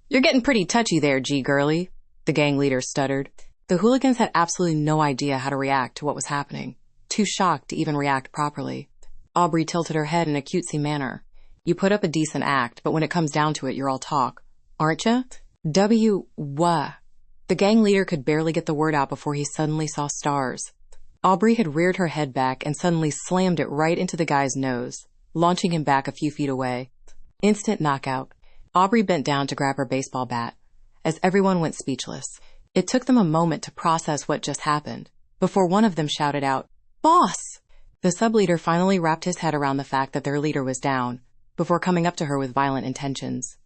you're getting pretty touchy there, G-girlie, the gang leader stuttered. The hooligans had absolutely no idea how to react to what was happening, too shocked to even react properly. Aubrey tilted her head in a cutesy manner. You put up a decent act, but when it comes down to it, you're all talk. Aren't ya? Wha. The gang leader could barely get the word out before he suddenly saw stars. Aubrey had reared her head back and suddenly slammed it right into the guy's nose, launching him back a few feet away. Instant knockout. Aubrey bent down to grab her baseball bat, as everyone went speechless. It took them a moment to process what just happened, before one of them shouted out, "Boss!" The sub-leader finally wrapped his head around the fact that their leader was down, before coming up to her with violent intentions.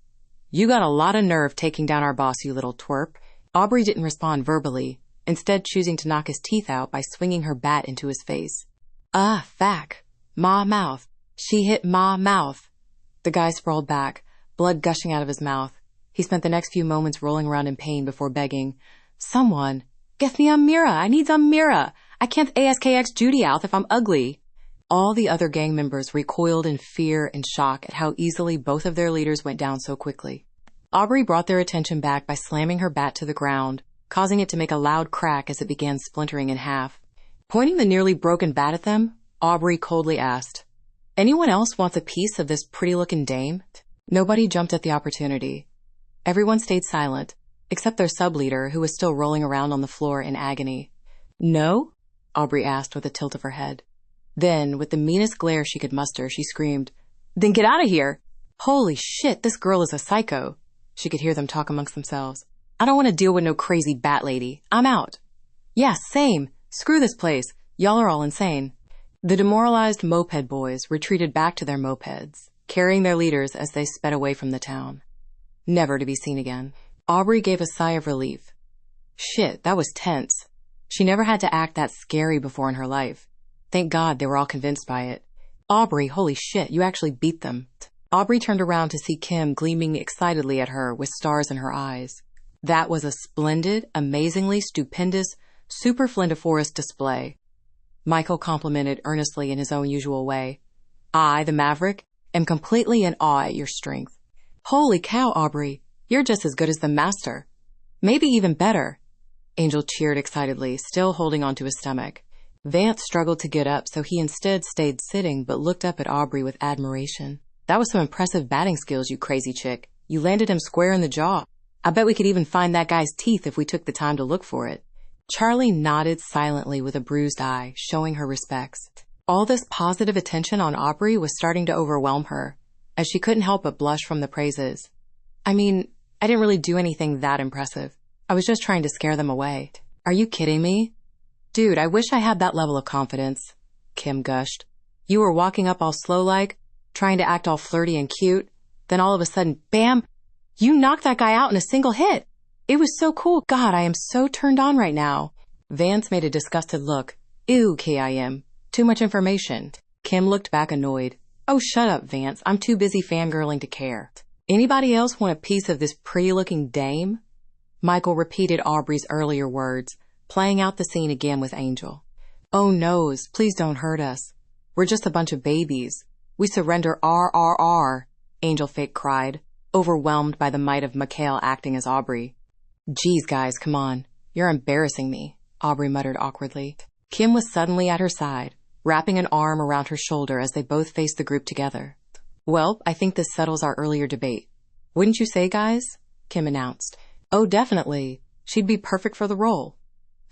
You got a lot of nerve taking down our boss, you little twerp. Aubrey didn't respond verbally, instead choosing to knock his teeth out by swinging her bat into his face. Fack. Ma mouth. She hit ma mouth. The guy sprawled back, blood gushing out of his mouth. He spent the next few moments rolling around in pain before begging, Someone, get me a mirror. I need a mirror. I can't ASKX Judy out if I'm ugly. All the other gang members recoiled in fear and shock at how easily both of their leaders went down so quickly. Aubrey brought their attention back by slamming her bat to the ground, causing it to make a loud crack as it began splintering in half. Pointing the nearly broken bat at them, Aubrey coldly asked, Anyone else wants a piece of this pretty-looking dame? Nobody jumped at the opportunity. Everyone stayed silent, except their sub-leader, who was still rolling around on the floor in agony. No? Aubrey asked with a tilt of her head. Then, with the meanest glare she could muster, she screamed, Then get out of here! Holy shit, this girl is a psycho. She could hear them talk amongst themselves. I don't want to deal with no crazy bat lady. I'm out. Yeah, same. Screw this place. Y'all are all insane. The demoralized moped boys retreated back to their mopeds, carrying their leaders as they sped away from the town. Never to be seen again. Aubrey gave a sigh of relief. Shit, that was tense. She never had to act that scary before in her life. Thank God they were all convinced by it. Aubrey, holy shit, you actually beat them. Aubrey turned around to see Kim gleaming excitedly at her with stars in her eyes. That was a splendid, amazingly stupendous, super flindiforous display. Michael complimented earnestly in his own usual way. I, the Maverick, am completely in awe at your strength. Holy cow, Aubrey, you're just as good as the Master. Maybe even better. Angel cheered excitedly, still holding onto his stomach. Vance struggled to get up, so he instead stayed sitting but looked up at Aubrey with admiration. That was some impressive batting skills, you crazy chick. You landed him square in the jaw. I bet we could even find that guy's teeth if we took the time to look for it. Charlie nodded silently with a bruised eye, showing her respects. All this positive attention on Aubrey was starting to overwhelm her, as she couldn't help but blush from the praises. I mean, I didn't really do anything that impressive. I was just trying to scare them away. Are you kidding me? Dude, I wish I had that level of confidence, Kim gushed. You were walking up all slow-like, trying to act all flirty and cute, then all of a sudden, bam, you knocked that guy out in a single hit. It was so cool. God, I am so turned on right now. Vance made a disgusted look. Ew, Kim. Too much information. Kim looked back annoyed. Oh, shut up, Vance. I'm too busy fangirling to care. Anybody else want a piece of this pretty-looking dame? Michael repeated Aubrey's earlier words, playing out the scene again with Angel. Oh, noes, please don't hurt us. We're just a bunch of babies. We surrender RRR, Angel fake cried, overwhelmed by the might of Mikhail acting as Aubrey. Geez, guys, come on. You're embarrassing me, Aubrey muttered awkwardly. Kim was suddenly at her side, wrapping an arm around her shoulder as they both faced the group together. Well, I think this settles our earlier debate. Wouldn't you say, guys? Kim announced. Oh, definitely. She'd be perfect for the role.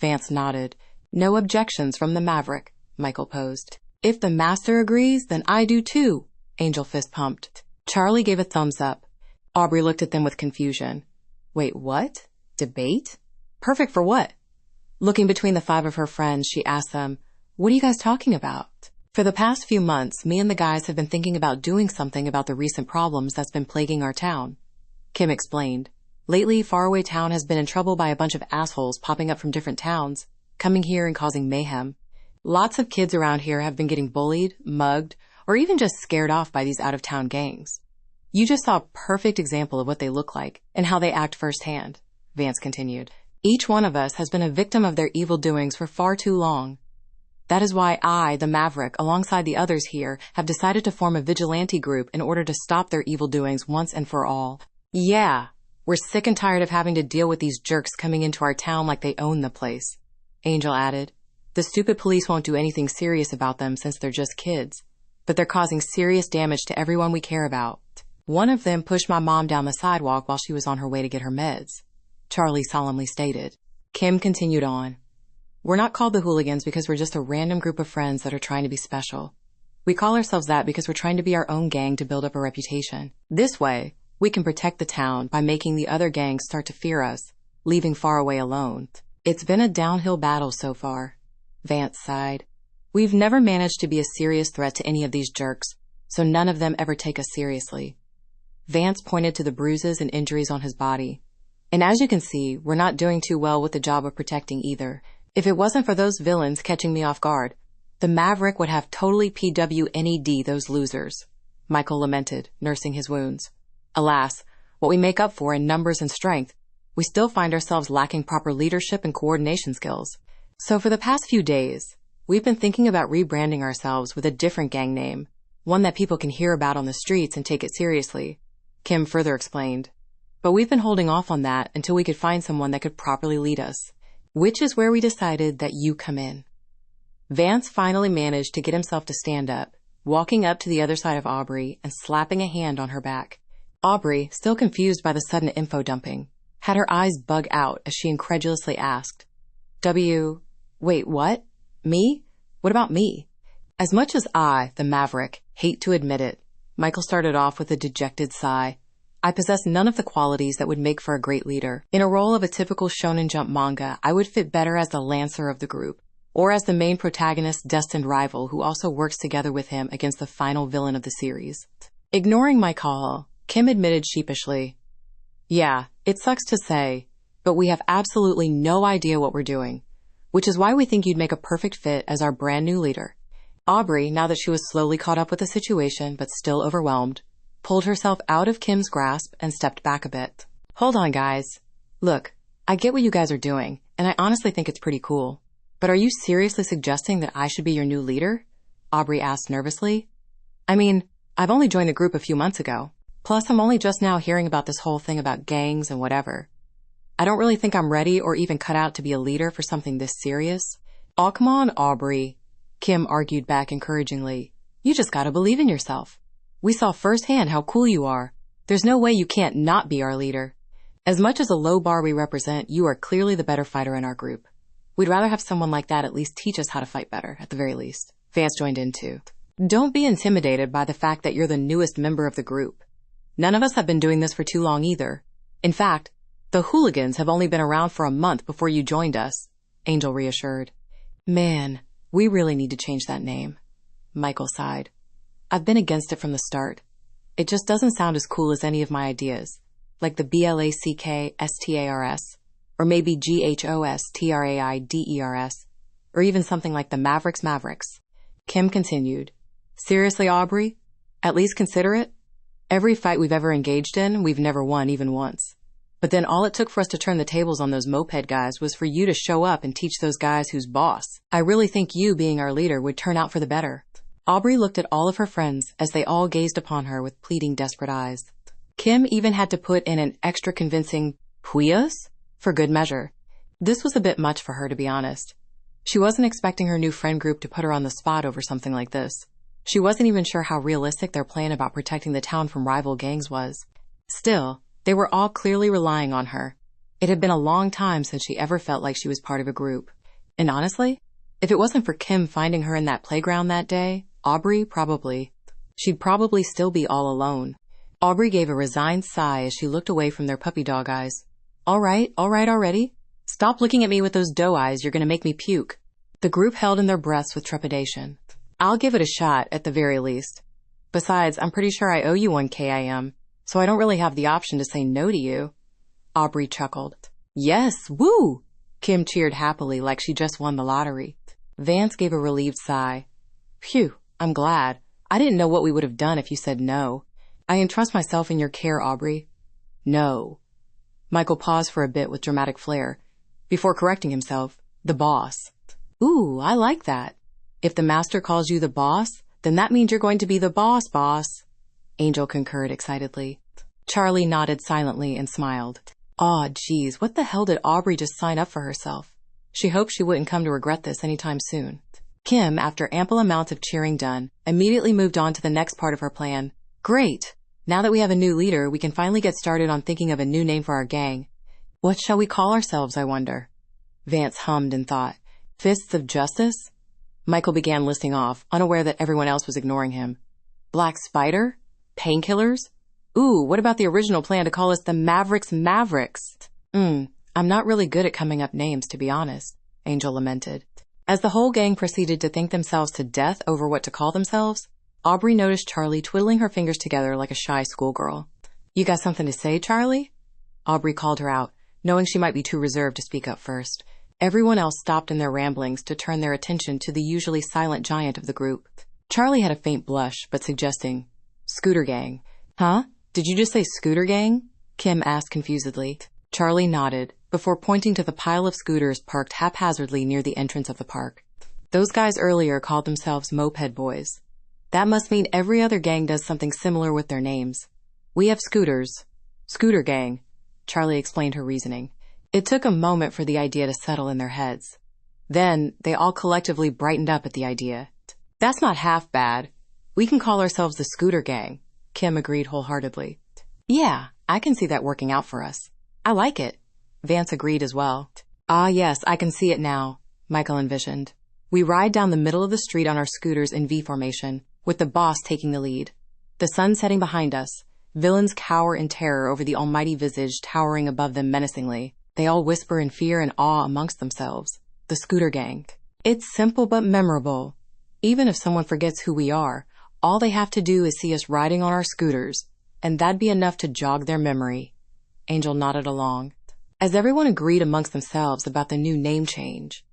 Vance nodded. No objections from the Maverick, Michael posed. If the Master agrees, then I do too, Angel fist pumped. Charlie gave a thumbs up. Aubrey looked at them with confusion. Wait, what? Debate? Perfect for what? Looking between the five of her friends, she asked them, what are you guys talking about? For the past few months, me and the guys have been thinking about doing something about the recent problems that's been plaguing our town. Kim explained. Lately, Faraway Town has been in trouble by a bunch of assholes popping up from different towns, coming here and causing mayhem. Lots of kids around here have been getting bullied, mugged, or even just scared off by these out-of-town gangs. You just saw a perfect example of what they look like and how they act firsthand, Vance continued. Each one of us has been a victim of their evil doings for far too long. That is why I, the Maverick, alongside the others here, have decided to form a vigilante group in order to stop their evil doings once and for all. Yeah, we're sick and tired of having to deal with these jerks coming into our town like they own the place, Angel added. The stupid police won't do anything serious about them since they're just kids, but they're causing serious damage to everyone we care about. One of them pushed my mom down the sidewalk while she was on her way to get her meds, Charlie solemnly stated. Kim continued on. We're not called the Hooligans because we're just a random group of friends that are trying to be special. We call ourselves that because we're trying to be our own gang to build up a reputation. This way, we can protect the town by making the other gangs start to fear us, leaving Faraway alone. It's been a downhill battle so far, Vance sighed. We've never managed to be a serious threat to any of these jerks, so none of them ever take us seriously. Vance pointed to the bruises and injuries on his body. And as you can see, we're not doing too well with the job of protecting either. If it wasn't for those villains catching me off guard, the Maverick would have totally PWNED those losers, Michael lamented, nursing his wounds. Alas, what we make up for in numbers and strength, we still find ourselves lacking proper leadership and coordination skills. So for the past few days, we've been thinking about rebranding ourselves with a different gang name, one that people can hear about on the streets and take it seriously, Kim further explained. But we've been holding off on that until we could find someone that could properly lead us, which is where we decided that you come in. Vance finally managed to get himself to stand up, walking up to the other side of Aubrey and slapping a hand on her back. Aubrey, still confused by the sudden info dumping, had her eyes bug out as she incredulously asked, Wait, what? Me? What about me? As much as I, the Maverick, hate to admit it, Michael started off with a dejected sigh. I possess none of the qualities that would make for a great leader. In a role of a typical Shonen Jump manga, I would fit better as the lancer of the group, or as the main protagonist's destined rival who also works together with him against the final villain of the series. Ignoring my call, Kim admitted sheepishly, Yeah, it sucks to say, but we have absolutely no idea what we're doing. which is why we think you'd make a perfect fit as our brand new leader. Aubrey, now that she was slowly caught up with the situation but still overwhelmed, pulled herself out of Kim's grasp and stepped back a bit. Hold on, guys. Look, I get what you guys are doing, and I honestly think it's pretty cool. But are you seriously suggesting that I should be your new leader? Aubrey asked nervously. I mean, I've only joined the group a few months ago. Plus, I'm only just now hearing about this whole thing about gangs and whatever. I don't really think I'm ready or even cut out to be a leader for something this serious. Oh, come on, Aubrey, Kim argued back encouragingly. You just gotta believe in yourself. We saw firsthand how cool you are. There's no way you can't not be our leader. As much as a low bar we represent, you are clearly the better fighter in our group. We'd rather have someone like that at least teach us how to fight better, at the very least. Vance joined in too. Don't be intimidated by the fact that you're the newest member of the group. None of us have been doing this for too long either. In fact, the hooligans have only been around for a month before you joined us, Angel reassured. Man, we really need to change that name. Michael sighed. I've been against it from the start. It just doesn't sound as cool as any of my ideas, like the BLACKSTARS, or maybe GHOSTRAIDERS, or even something like the Mavericks. Kim continued. Seriously, Aubrey? At least consider it? Every fight we've ever engaged in, we've never won even once. But then all it took for us to turn the tables on those moped guys was for you to show up and teach those guys who's boss. I really think you being our leader would turn out for the better. Aubrey looked at all of her friends as they all gazed upon her with pleading, desperate eyes. Kim even had to put in an extra convincing "Puyas" for good measure. This was a bit much for her, to be honest. She wasn't expecting her new friend group to put her on the spot over something like this. She wasn't even sure how realistic their plan about protecting the town from rival gangs was. Still, they were all clearly relying on her. It had been a long time since she ever felt like she was part of a group. And honestly, if it wasn't for Kim finding her in that playground that day, she'd probably still be all alone. Aubrey gave a resigned sigh as she looked away from their puppy dog eyes. All right already. Stop looking at me with those doe eyes, you're gonna make me puke. The group held in their breaths with trepidation. I'll give it a shot, at the very least. Besides, I'm pretty sure I owe you one KIM, so I don't really have the option to say no to you. Aubrey chuckled. Yes, woo! Kim cheered happily like she just won the lottery. Vance gave a relieved sigh. Phew, I'm glad. I didn't know what we would have done if you said no. I entrust myself in your care, Aubrey. No. Michael paused for a bit with dramatic flair, before correcting himself. The boss. Ooh, I like that. If the master calls you the boss, then that means you're going to be the boss. Angel concurred excitedly. Charlie nodded silently and smiled. Aw, geez, what the hell did Aubrey just sign up for herself? She hoped she wouldn't come to regret this anytime soon. Kim, after ample amounts of cheering done, immediately moved on to the next part of her plan. Great! Now that we have a new leader, we can finally get started on thinking of a new name for our gang. What shall we call ourselves, I wonder? Vance hummed and thought. Fists of Justice? Michael began listing off, unaware that everyone else was ignoring him. Black Spider? Painkillers? Ooh, what about the original plan to call us the Mavericks? I'm not really good at coming up names, to be honest, Angel lamented. As the whole gang proceeded to think themselves to death over what to call themselves, Aubrey noticed Charlie twiddling her fingers together like a shy schoolgirl. You got something to say, Charlie? Aubrey called her out, knowing she might be too reserved to speak up first. Everyone else stopped in their ramblings to turn their attention to the usually silent giant of the group. Charlie had a faint blush, but suggesting, Scooter Gang. Huh? Did you just say Scooter Gang? Kim asked confusedly. Charlie nodded, before pointing to the pile of scooters parked haphazardly near the entrance of the park. Those guys earlier called themselves Moped Boys. That must mean every other gang does something similar with their names. We have scooters. Scooter Gang. Charlie explained her reasoning. It took a moment for the idea to settle in their heads. Then, they all collectively brightened up at the idea. That's not half bad. We can call ourselves the Scooter Gang, Kim agreed wholeheartedly. Yeah, I can see that working out for us. I like it. Vance agreed as well. Ah yes, I can see it now, Michael envisioned. We ride down the middle of the street on our scooters in V formation, with the boss taking the lead. The sun setting behind us. Villains cower in terror over the almighty visage towering above them menacingly. They all whisper in fear and awe amongst themselves. The Scooter Gang. It's simple but memorable. Even if someone forgets who we are, all they have to do is see us riding on our scooters, and that'd be enough to jog their memory. Angel nodded along. As everyone agreed amongst themselves about the new name change,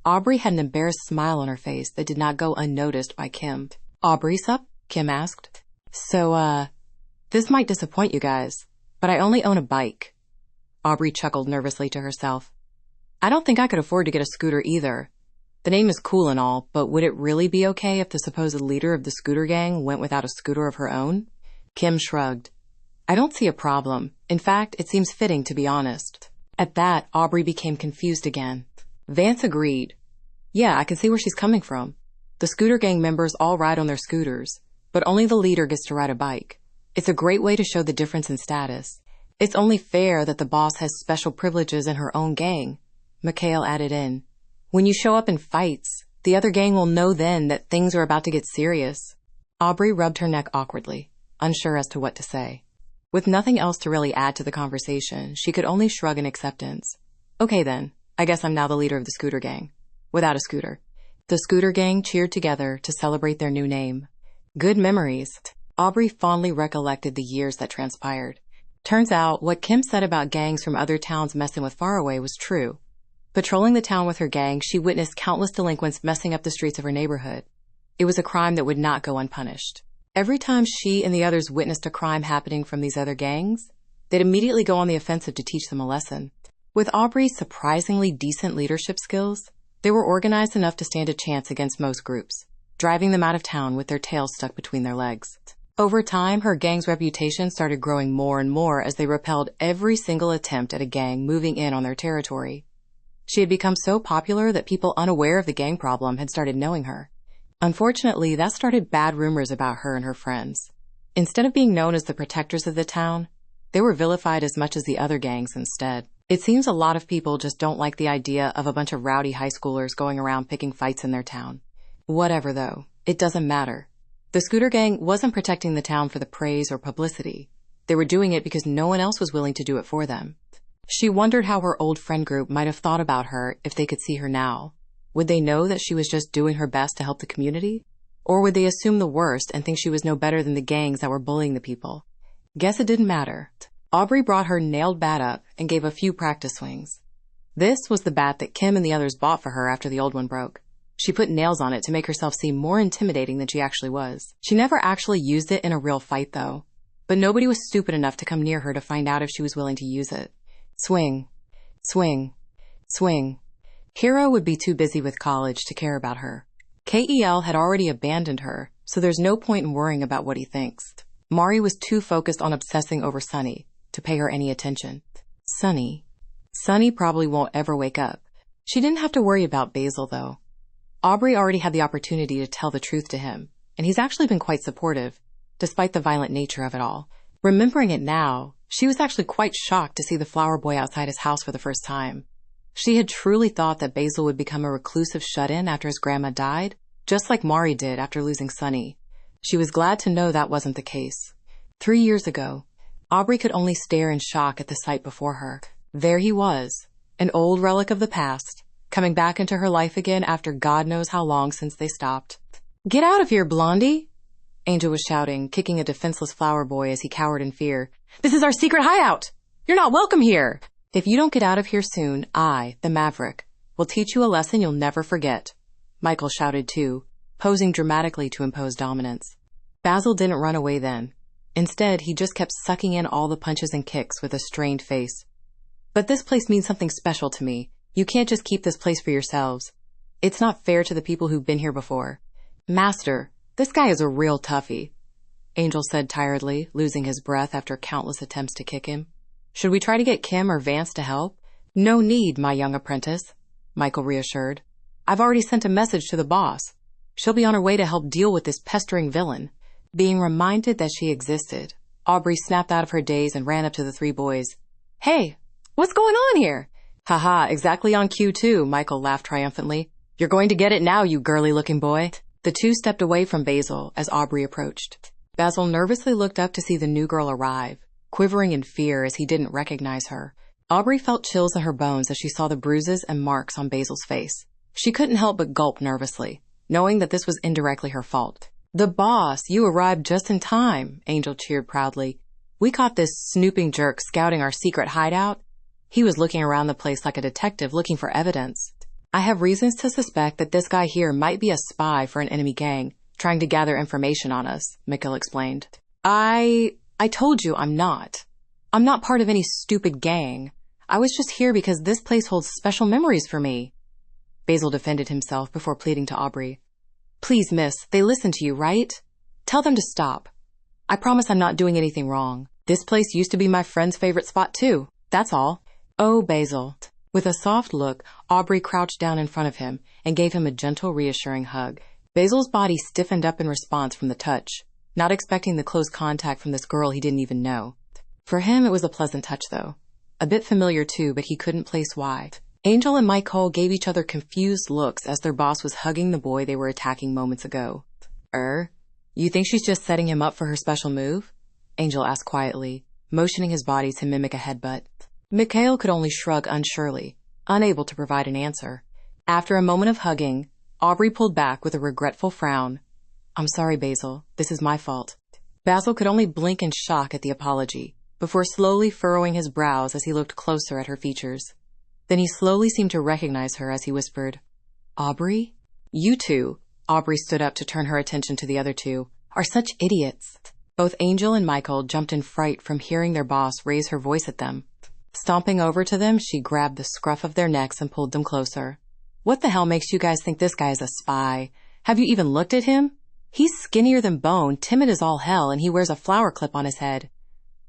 Aubrey had an embarrassed smile on her face that did not go unnoticed by Kim. "Aubrey, sup?" Kim asked. So, this might disappoint you guys, but I only own a bike." Aubrey chuckled nervously to herself. "I don't think I could afford to get a scooter either. The name is cool and all, but would it really be okay if the supposed leader of the scooter gang went without a scooter of her own?" Kim shrugged. "I don't see a problem. In fact, it seems fitting, to be honest." At that, Aubrey became confused again. Vance agreed. "Yeah, I can see where she's coming from. The scooter gang members all ride on their scooters, but only the leader gets to ride a bike. It's a great way to show the difference in status. It's only fair that the boss has special privileges in her own gang," Mikhail added in. "When you show up in fights, the other gang will know then that things are about to get serious." Aubrey rubbed her neck awkwardly, unsure as to what to say. With nothing else to really add to the conversation, she could only shrug in acceptance. "Okay then, I guess I'm now the leader of the scooter gang. Without a scooter." The scooter gang cheered together to celebrate their new name. Good memories. Aubrey fondly recollected the years that transpired. Turns out, what Kim said about gangs from other towns messing with Faraway was true. Patrolling the town with her gang, she witnessed countless delinquents messing up the streets of her neighborhood. It was a crime that would not go unpunished. Every time she and the others witnessed a crime happening from these other gangs, they'd immediately go on the offensive to teach them a lesson. With Aubrey's surprisingly decent leadership skills, they were organized enough to stand a chance against most groups, driving them out of town with their tails stuck between their legs. Over time, her gang's reputation started growing more and more as they repelled every single attempt at a gang moving in on their territory. She had become so popular that people unaware of the gang problem had started knowing her. Unfortunately, that started bad rumors about her and her friends. Instead of being known as the protectors of the town, they were vilified as much as the other gangs instead. It seems a lot of people just don't like the idea of a bunch of rowdy high schoolers going around picking fights in their town. Whatever though, it doesn't matter. The scooter gang wasn't protecting the town for the praise or publicity. They were doing it because no one else was willing to do it for them. She wondered how her old friend group might have thought about her if they could see her now. Would they know that she was just doing her best to help the community? Or would they assume the worst and think she was no better than the gangs that were bullying the people? Guess it didn't matter. Aubrey brought her nailed bat up and gave a few practice swings. This was the bat that Kim and the others bought for her after the old one broke. She put nails on it to make herself seem more intimidating than she actually was. She never actually used it in a real fight, though. But nobody was stupid enough to come near her to find out if she was willing to use it. Swing. Swing. Swing. Hero would be too busy with college to care about her. KEL had already abandoned her, so there's no point in worrying about what he thinks. Mari was too focused on obsessing over Sunny to pay her any attention. Sunny probably won't ever wake up. She didn't have to worry about Basil, though. Aubrey already had the opportunity to tell the truth to him, and he's actually been quite supportive, despite the violent nature of it all. Remembering it now, she was actually quite shocked to see the flower boy outside his house for the first time. She had truly thought that Basil would become a reclusive shut-in after his grandma died, just like Mari did after losing Sunny. She was glad to know that wasn't the case. 3 years ago, Aubrey could only stare in shock at the sight before her. There he was, an old relic of the past, coming back into her life again after God knows how long since they stopped. "Get out of here, Blondie!" Angel was shouting, kicking a defenseless flower boy as he cowered in fear. "This is our secret hideout! You're not welcome here! If you don't get out of here soon, I, the Maverick, will teach you a lesson you'll never forget." Michael shouted too, posing dramatically to impose dominance. Basil didn't run away then. Instead, he just kept sucking in all the punches and kicks with a strained face. "But this place means something special to me. You can't just keep this place for yourselves. It's not fair to the people who've been here before." "Master, this guy is a real toughie," Angel said tiredly, losing his breath after countless attempts to kick him. "Should we try to get Kim or Vance to help?" "No need, my young apprentice," Michael reassured. "I've already sent a message to the boss. She'll be on her way to help deal with this pestering villain." Being reminded that she existed, Aubrey snapped out of her daze and ran up to the 3 boys. "Hey, what's going on here?" "Haha, exactly on cue too," Michael laughed triumphantly. "You're going to get it now, you girly-looking boy." The 2 stepped away from Basil as Aubrey approached. Basil nervously looked up to see the new girl arrive, quivering in fear as he didn't recognize her. Aubrey felt chills in her bones as she saw the bruises and marks on Basil's face. She couldn't help but gulp nervously, knowing that this was indirectly her fault. "The boss, you arrived just in time," Angel cheered proudly. "We caught this snooping jerk scouting our secret hideout. He was looking around the place like a detective looking for evidence." I have reasons to suspect that this guy here might be a spy for an enemy gang, trying to gather information on us, Mikhail explained. I told you I'm not. I'm not part of any stupid gang. I was just here because this place holds special memories for me. Basil defended himself before pleading to Aubrey. Please, miss, they listen to you, right? Tell them to stop. I promise I'm not doing anything wrong. This place used to be my friend's favorite spot too. That's all. Oh, Basil. With a soft look, Aubrey crouched down in front of him and gave him a gentle, reassuring hug. Basil's body stiffened up in response from the touch, not expecting the close contact from this girl he didn't even know. For him, it was a pleasant touch, though. A bit familiar, too, but he couldn't place why. Angel and Michael gave each other confused looks as their boss was hugging the boy they were attacking moments ago. You think she's just setting him up for her special move? Angel asked quietly, motioning his body to mimic a headbutt. Mikhail could only shrug unsurely, unable to provide an answer. After a moment of hugging, Aubrey pulled back with a regretful frown. I'm sorry, Basil. This is my fault. Basil could only blink in shock at the apology, before slowly furrowing his brows as he looked closer at her features. Then he slowly seemed to recognize her as he whispered, Aubrey? You two, Aubrey stood up to turn her attention to the other two, are such idiots. Both Angel and Michael jumped in fright from hearing their boss raise her voice at them. Stomping over to them, she grabbed the scruff of their necks and pulled them closer. What the hell makes you guys think this guy is a spy? Have you even looked at him? He's skinnier than bone, timid as all hell, and he wears a flower clip on his head.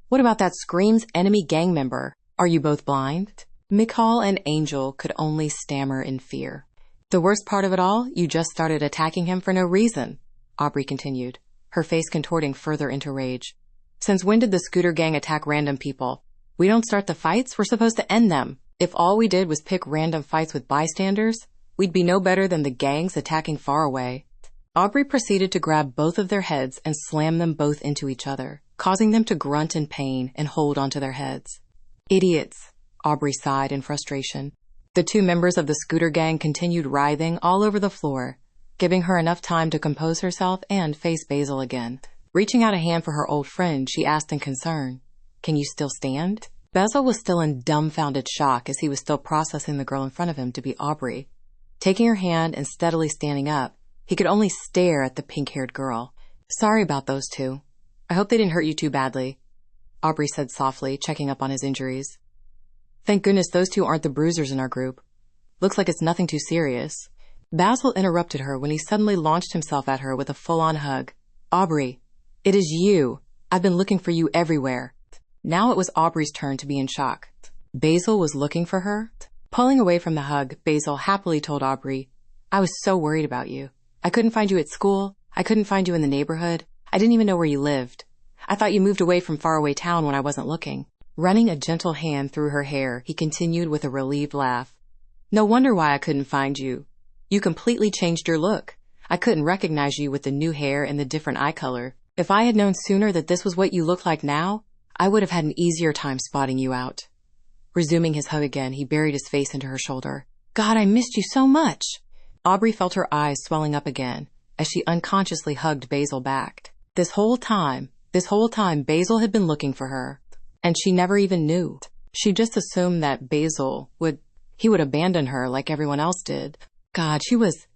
What about that screams enemy gang member? Are you both blind? Mikhail and Angel could only stammer in fear. The worst part of it all, you just started attacking him for no reason, Aubrey continued, her face contorting further into rage. Since when did the scooter gang attack random people? We don't start the fights, we're supposed to end them. If all we did was pick random fights with bystanders, we'd be no better than the gangs attacking far away. Aubrey proceeded to grab both of their heads and slam them both into each other, causing them to grunt in pain and hold onto their heads. Idiots, Aubrey sighed in frustration. The two members of the scooter gang continued writhing all over the floor, giving her enough time to compose herself and face Basil again. Reaching out a hand for her old friend, she asked in concern, Can you still stand? Basil was still in dumbfounded shock as he was still processing the girl in front of him to be Aubrey. Taking her hand and steadily standing up, he could only stare at the pink-haired girl. Sorry about those two. I hope they didn't hurt you too badly, Aubrey said softly, checking up on his injuries. Thank goodness those two aren't the bruisers in our group. Looks like it's nothing too serious. Basil interrupted her when he suddenly launched himself at her with a full-on hug. Aubrey, it is you. I've been looking for you everywhere. Now it was Aubrey's turn to be in shock. Basil was looking for her? Pulling away from the hug, Basil happily told Aubrey, I was so worried about you. I couldn't find you at school. I couldn't find you in the neighborhood. I didn't even know where you lived. I thought you moved away from faraway town when I wasn't looking. Running a gentle hand through her hair, he continued with a relieved laugh. No wonder why I couldn't find you. You completely changed your look. I couldn't recognize you with the new hair and the different eye color. If I had known sooner that this was what you look like now, I would have had an easier time spotting you out. Resuming his hug again, he buried his face into her shoulder. God, I missed you so much. Aubrey felt her eyes swelling up again as she unconsciously hugged Basil back. This whole time, Basil had been looking for her. And she never even knew. She just assumed that Basil would abandon her like everyone else did. God, she was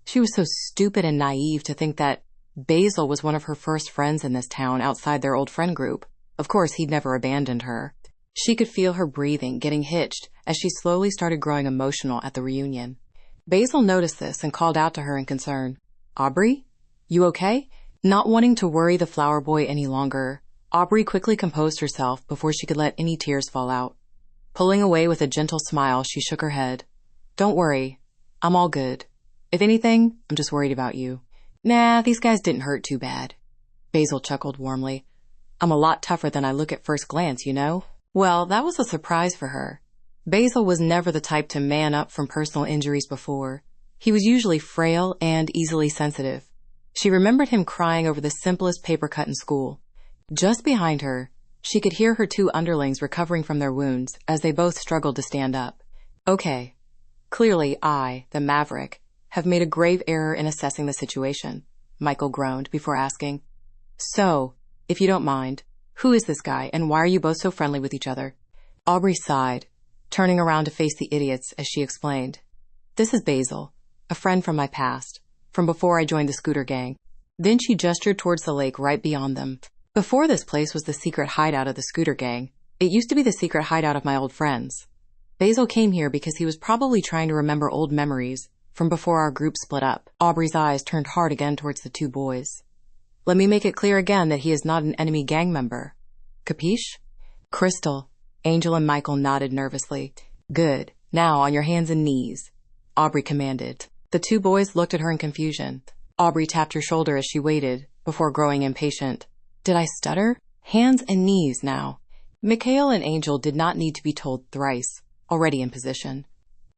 so stupid and naive to think that Basil was one of her first friends in this town outside their old friend group. Of course, he'd never abandoned her. She could feel her breathing getting hitched as she slowly started growing emotional at the reunion. Basil noticed this and called out to her in concern. Aubrey? You okay? Not wanting to worry the flower boy any longer, Aubrey quickly composed herself before she could let any tears fall out. Pulling away with a gentle smile, she shook her head. Don't worry. I'm all good. If anything, I'm just worried about you. Nah, these guys didn't hurt too bad. Basil chuckled warmly. I'm a lot tougher than I look at first glance, you know? Well, that was a surprise for her. Basil was never the type to man up from personal injuries before. He was usually frail and easily sensitive. She remembered him crying over the simplest paper cut in school. Just behind her, she could hear her two underlings recovering from their wounds as they both struggled to stand up. Okay. Clearly I, the Maverick, have made a grave error in assessing the situation, Michael groaned before asking. So, if you don't mind, who is this guy and why are you both so friendly with each other? Aubrey sighed, turning around to face the idiots as she explained. This is Basil, a friend from my past, from before I joined the scooter gang. Then she gestured towards the lake right beyond them. Before this place was the secret hideout of the scooter gang, it used to be the secret hideout of my old friends. Basil came here because he was probably trying to remember old memories from before our group split up. Aubrey's eyes turned hard again towards the two boys. Let me make it clear again that he is not an enemy gang member. Capiche? Crystal, Angel and Michael nodded nervously. Good. Now on your hands and knees, Aubrey commanded. The two boys looked at her in confusion. Aubrey tapped her shoulder as she waited, before growing impatient. Did I stutter? Hands and knees now. Mikhail and Angel did not need to be told thrice, already in position.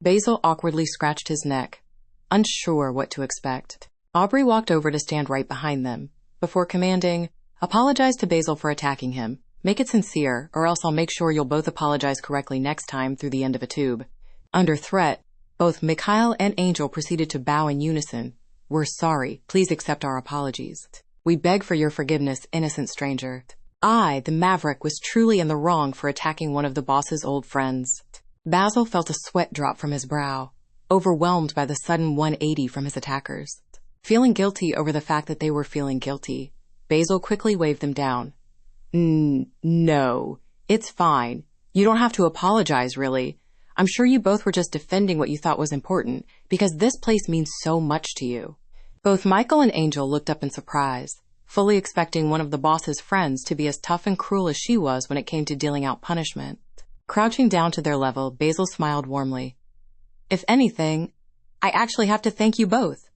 Basil awkwardly scratched his neck, unsure what to expect. Aubrey walked over to stand right behind them, before commanding, apologize to Basil for attacking him. Make it sincere, or else I'll make sure you'll both apologize correctly next time through the end of a tube. Under threat, both Mikhail and Angel proceeded to bow in unison. We're sorry. Please accept our apologies. We beg for your forgiveness, innocent stranger. I, the Maverick, was truly in the wrong for attacking one of the boss's old friends. Basil felt a sweat drop from his brow, overwhelmed by the sudden 180 from his attackers. Feeling guilty over the fact that they were feeling guilty, Basil quickly waved them down. No, it's fine. You don't have to apologize, really. I'm sure you both were just defending what you thought was important, because this place means so much to you. Both Michael and Angel looked up in surprise, fully expecting one of the boss's friends to be as tough and cruel as she was when it came to dealing out punishment. Crouching down to their level, Basil smiled warmly. If anything, I actually have to thank you both.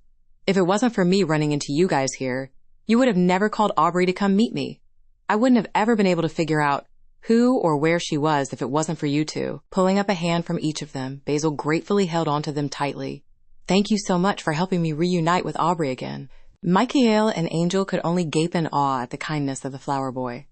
If it wasn't for me running into you guys here, you would have never called Aubrey to come meet me. I wouldn't have ever been able to figure out who or where she was if it wasn't for you two. Pulling up a hand from each of them, Basil gratefully held onto them tightly. Thank you so much for helping me reunite with Aubrey again. Michael and Angel could only gape in awe at the kindness of the flower boy.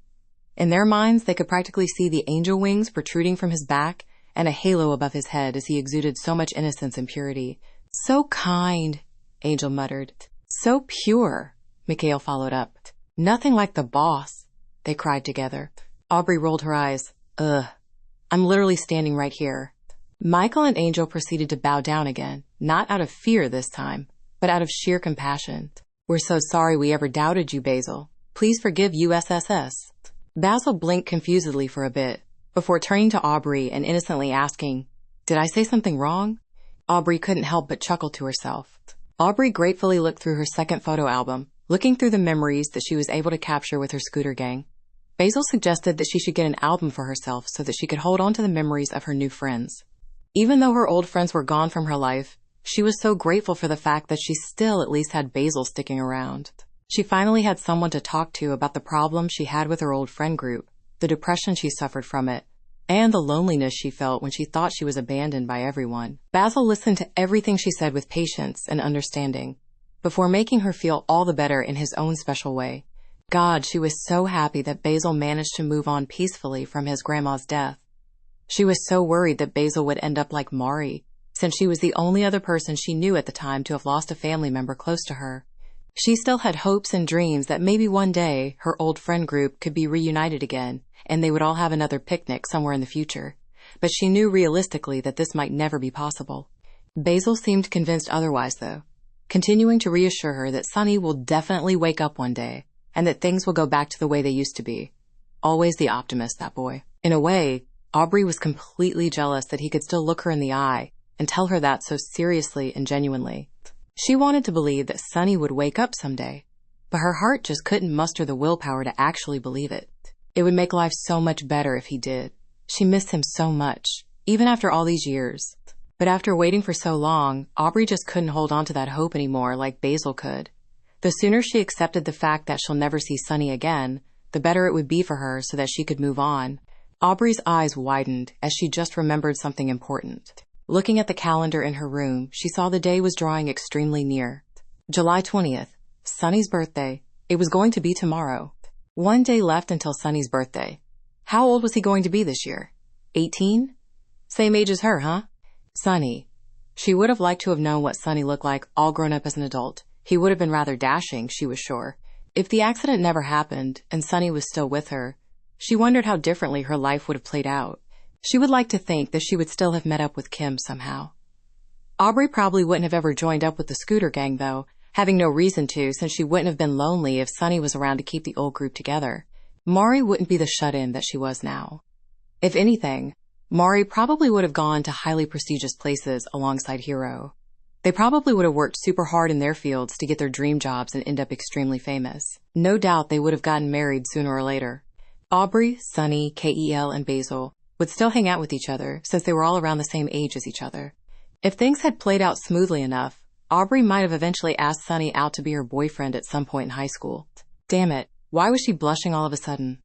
In their minds, they could practically see the angel wings protruding from his back and a halo above his head as he exuded so much innocence and purity. So kind, Angel muttered. So pure, Mikhail followed up. Nothing like the boss, they cried together. Aubrey rolled her eyes. Ugh, I'm literally standing right here. Michael and Angel proceeded to bow down again, not out of fear this time, but out of sheer compassion. We're so sorry we ever doubted you, Basil. Please forgive USSS. Basil blinked confusedly for a bit, before turning to Aubrey and innocently asking, Did I say something wrong? Aubrey couldn't help but chuckle to herself. Aubrey gratefully looked through her second photo album, looking through the memories that she was able to capture with her scooter gang. Basil suggested that she should get an album for herself so that she could hold on to the memories of her new friends. Even though her old friends were gone from her life, she was so grateful for the fact that she still at least had Basil sticking around. She finally had someone to talk to about the problems she had with her old friend group, the depression she suffered from it, and the loneliness she felt when she thought she was abandoned by everyone. Basil listened to everything she said with patience and understanding, before making her feel all the better in his own special way. God, she was so happy that Basil managed to move on peacefully from his grandma's death. She was so worried that Basil would end up like Mari, since she was the only other person she knew at the time to have lost a family member close to her. She still had hopes and dreams that maybe one day her old friend group could be reunited again, and they would all have another picnic somewhere in the future. But she knew realistically that this might never be possible. Basil seemed convinced otherwise, though, continuing to reassure her that Sunny will definitely wake up one day, and that things will go back to the way they used to be. Always the optimist, that boy. In a way, Aubrey was completely jealous that he could still look her in the eye and tell her that so seriously and genuinely. She wanted to believe that Sunny would wake up someday, but her heart just couldn't muster the willpower to actually believe it. It would make life so much better if he did. She missed him so much, even after all these years. But after waiting for so long, Aubrey just couldn't hold on to that hope anymore like Basil could. The sooner she accepted the fact that she'll never see Sunny again, the better it would be for her so that she could move on. Aubrey's eyes widened as she just remembered something important. Looking at the calendar in her room, she saw the day was drawing extremely near. July 20th, Sunny's birthday. It was going to be tomorrow. One day left until Sunny's birthday. How old was he going to be this year? 18? Same age as her, huh? Sunny. She would have liked to have known what Sunny looked like all grown up as an adult. He would have been rather dashing, she was sure. If the accident never happened and Sunny was still with her, she wondered how differently her life would have played out. She would like to think that she would still have met up with Kim somehow. Aubrey probably wouldn't have ever joined up with the scooter gang, though, having no reason to, since she wouldn't have been lonely if Sunny was around to keep the old group together. Mari wouldn't be the shut-in that she was now. If anything, Mari probably would have gone to highly prestigious places alongside Hiro. They probably would have worked super hard in their fields to get their dream jobs and end up extremely famous. No doubt they would have gotten married sooner or later. Aubrey, Sunny, Kel, and Basil would still hang out with each other since they were all around the same age as each other. If things had played out smoothly enough, Aubrey might have eventually asked Sunny out to be her boyfriend at some point in high school. Damn it, why was she blushing all of a sudden?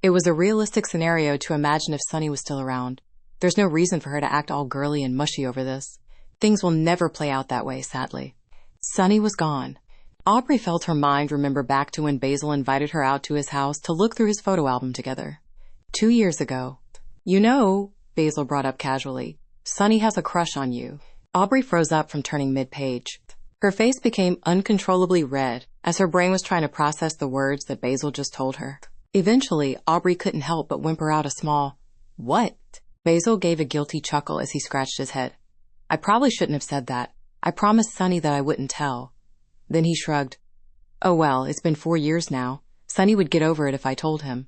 It was a realistic scenario to imagine if Sunny was still around. There's no reason for her to act all girly and mushy over this. Things will never play out that way, sadly. Sunny was gone. Aubrey felt her mind remember back to when Basil invited her out to his house to look through his photo album together. 2 years ago. You know, Basil brought up casually, Sunny has a crush on you. Aubrey froze up from turning mid-page. Her face became uncontrollably red as her brain was trying to process the words that Basil just told her. Eventually, Aubrey couldn't help but whimper out a small, "What?" Basil gave a guilty chuckle as he scratched his head. I probably shouldn't have said that. I promised Sunny that I wouldn't tell. Then he shrugged. Oh well, it's been 4 years now. Sunny would get over it if I told him.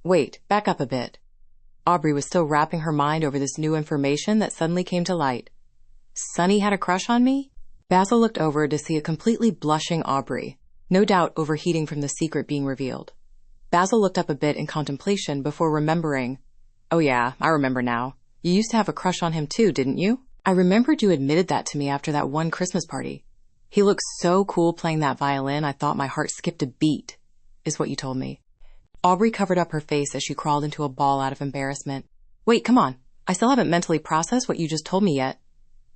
Wait, back up a bit. Aubrey was still wrapping her mind over this new information that suddenly came to light. Sunny had a crush on me? Basil looked over to see a completely blushing Aubrey, no doubt overheating from the secret being revealed. Basil looked up a bit in contemplation before remembering. Oh yeah, I remember now. You used to have a crush on him too, didn't you? I remembered you admitted that to me after that one Christmas party. He looked so cool playing that violin, I thought my heart skipped a beat, is what you told me. Aubrey covered up her face as she crawled into a ball out of embarrassment. Wait, come on. I still haven't mentally processed what you just told me yet.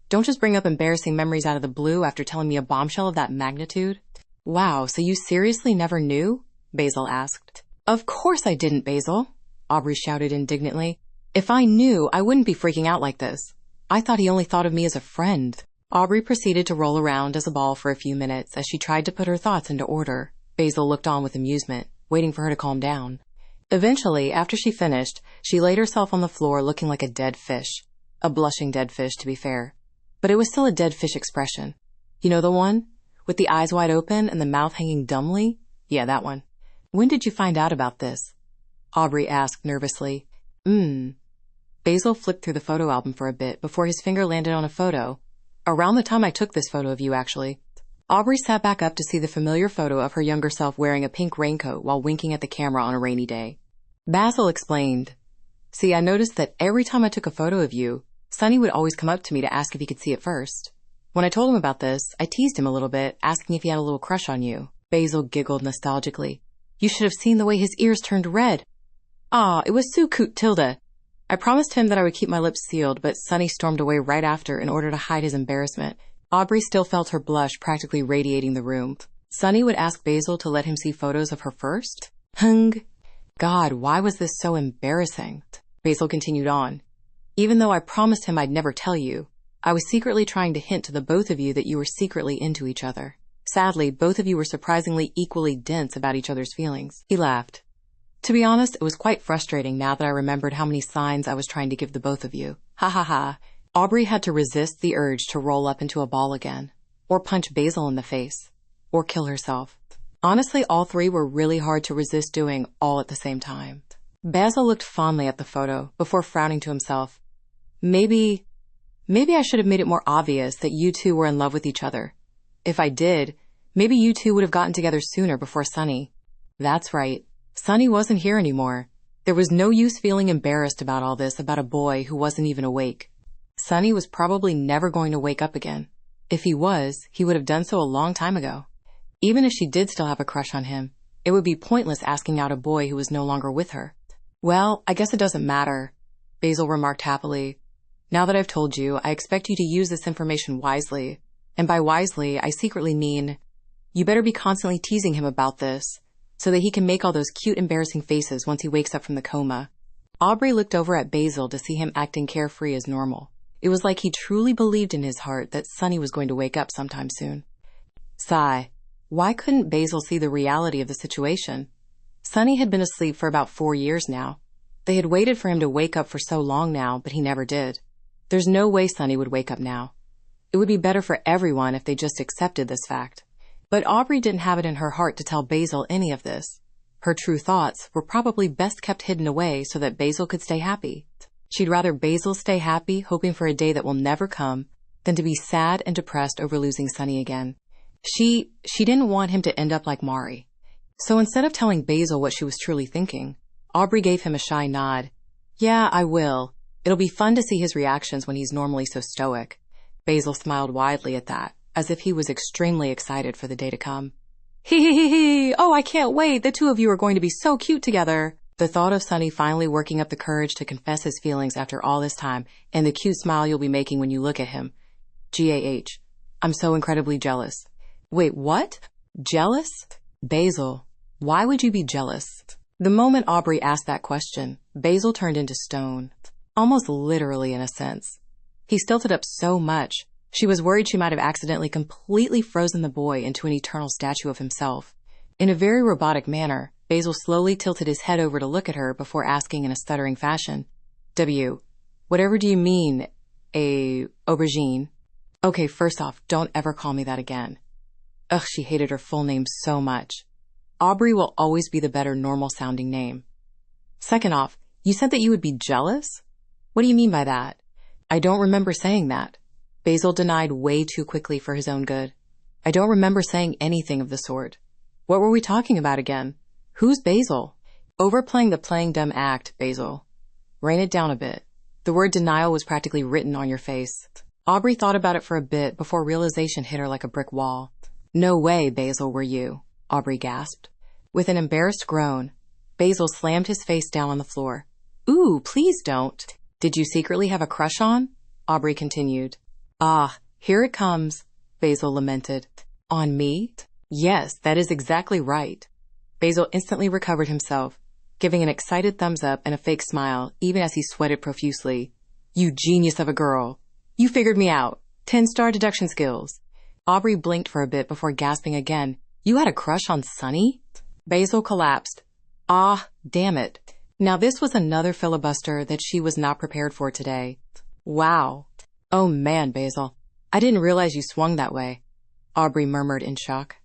Don't just bring up embarrassing memories out of the blue after telling me a bombshell of that magnitude. Wow, so you seriously never knew? Basil asked. Of course I didn't, Basil, Aubrey shouted indignantly. If I knew, I wouldn't be freaking out like this. I thought he only thought of me as a friend. Aubrey proceeded to roll around as a ball for a few minutes as she tried to put her thoughts into order. Basil looked on with amusement, waiting for her to calm down. Eventually, after she finished, she laid herself on the floor looking like a dead fish. A blushing dead fish, to be fair. But it was still a dead fish expression. You know the one? With the eyes wide open and the mouth hanging dumbly? Yeah, that one. When did you find out about this? Aubrey asked nervously. Basil flipped through the photo album for a bit before his finger landed on a photo. Around the time I took this photo of you, actually. Aubrey sat back up to see the familiar photo of her younger self wearing a pink raincoat while winking at the camera on a rainy day. Basil explained. See, I noticed that every time I took a photo of you, Sunny would always come up to me to ask if he could see it first. When I told him about this, I teased him a little bit, asking if he had a little crush on you. Basil giggled nostalgically. You should have seen the way his ears turned red. It was so cute, Tilda. I promised him that I would keep my lips sealed, but Sunny stormed away right after in order to hide his embarrassment. Aubrey still felt her blush practically radiating the room. Sunny would ask Basil to let him see photos of her first? God, why was this so embarrassing? Basil continued on. Even though I promised him I'd never tell you, I was secretly trying to hint to the both of you that you were secretly into each other. Sadly, both of you were surprisingly equally dense about each other's feelings. He laughed. To be honest, it was quite frustrating now that I remembered how many signs I was trying to give the both of you. Ha ha ha. Aubrey had to resist the urge to roll up into a ball again, or punch Basil in the face, or kill herself. Honestly, all three were really hard to resist doing all at the same time. Basil looked fondly at the photo before frowning to himself. Maybe I should have made it more obvious that you two were in love with each other. If I did, maybe you two would have gotten together sooner before Sunny. That's right. Sunny wasn't here anymore. There was no use feeling embarrassed about all this about a boy who wasn't even awake. Sunny was probably never going to wake up again. If he was, he would have done so a long time ago. Even if she did still have a crush on him, it would be pointless asking out a boy who was no longer with her. Well, I guess it doesn't matter, Basil remarked happily. Now that I've told you, I expect you to use this information wisely. And by wisely, I secretly mean, you better be constantly teasing him about this, so that he can make all those cute, embarrassing faces once he wakes up from the coma. Aubrey looked over at Basil to see him acting carefree as normal. It was like he truly believed in his heart that Sunny was going to wake up sometime soon. Sigh. Why couldn't Basil see the reality of the situation? Sunny had been asleep for about 4 years now. They had waited for him to wake up for so long now, but he never did. There's no way Sunny would wake up now. It would be better for everyone if they just accepted this fact. But Aubrey didn't have it in her heart to tell Basil any of this. Her true thoughts were probably best kept hidden away so that Basil could stay happy. She'd rather Basil stay happy, hoping for a day that will never come, than to be sad and depressed over losing Sunny again. She didn't want him to end up like Mari. So instead of telling Basil what she was truly thinking, Aubrey gave him a shy nod. Yeah, I will. It'll be fun to see his reactions when he's normally so stoic. Basil smiled widely at that, as if he was extremely excited for the day to come. Hee. Oh, I can't wait. The two of you are going to be so cute together. The thought of Sunny finally working up the courage to confess his feelings after all this time, and the cute smile you'll be making when you look at him. GAH. I'm so incredibly jealous. Wait, what? Jealous? Basil, why would you be jealous? The moment Aubrey asked that question, Basil turned into stone. Almost literally in a sense. He stilted up so much, she was worried she might have accidentally completely frozen the boy into an eternal statue of himself. In a very robotic manner, Basil slowly tilted his head over to look at her before asking in a stuttering fashion, Whatever do you mean, a aubergine? Okay, first off, don't ever call me that again. Ugh, she hated her full name so much. Aubrey will always be the better normal-sounding name. Second off, you said that you would be jealous? What do you mean by that? I don't remember saying that. Basil denied way too quickly for his own good. I don't remember saying anything of the sort. What were we talking about again? Who's Basil? Overplaying the playing dumb act, Basil. Rein it down a bit. The word denial was practically written on your face. Aubrey thought about it for a bit before realization hit her like a brick wall. No way, Basil, were you, Aubrey gasped. With an embarrassed groan, Basil slammed his face down on the floor. Ooh, please don't. Did you secretly have a crush on? Aubrey continued. Ah, here it comes, Basil lamented. On me? Yes, that is exactly right. Basil instantly recovered himself, giving an excited thumbs up and a fake smile, even as he sweated profusely. You genius of a girl. You figured me out. 10-star deduction skills. Aubrey blinked for a bit before gasping again. You had a crush on Sunny? Basil collapsed. Ah, damn it. Now this was another filibuster that she was not prepared for today. Wow. Oh man, Basil. I didn't realize you swung that way, Aubrey murmured in shock.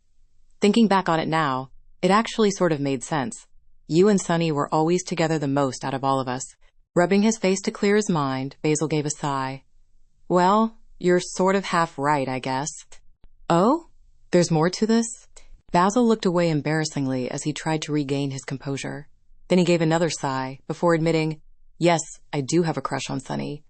Thinking back on it now, it actually sort of made sense. You and Sunny were always together the most out of all of us. Rubbing his face to clear his mind, Basil gave a sigh. Well, you're sort of half right, I guess. Oh? There's more to this? Basil looked away embarrassingly as he tried to regain his composure. Then he gave another sigh before admitting, yes, I do have a crush on Sunny,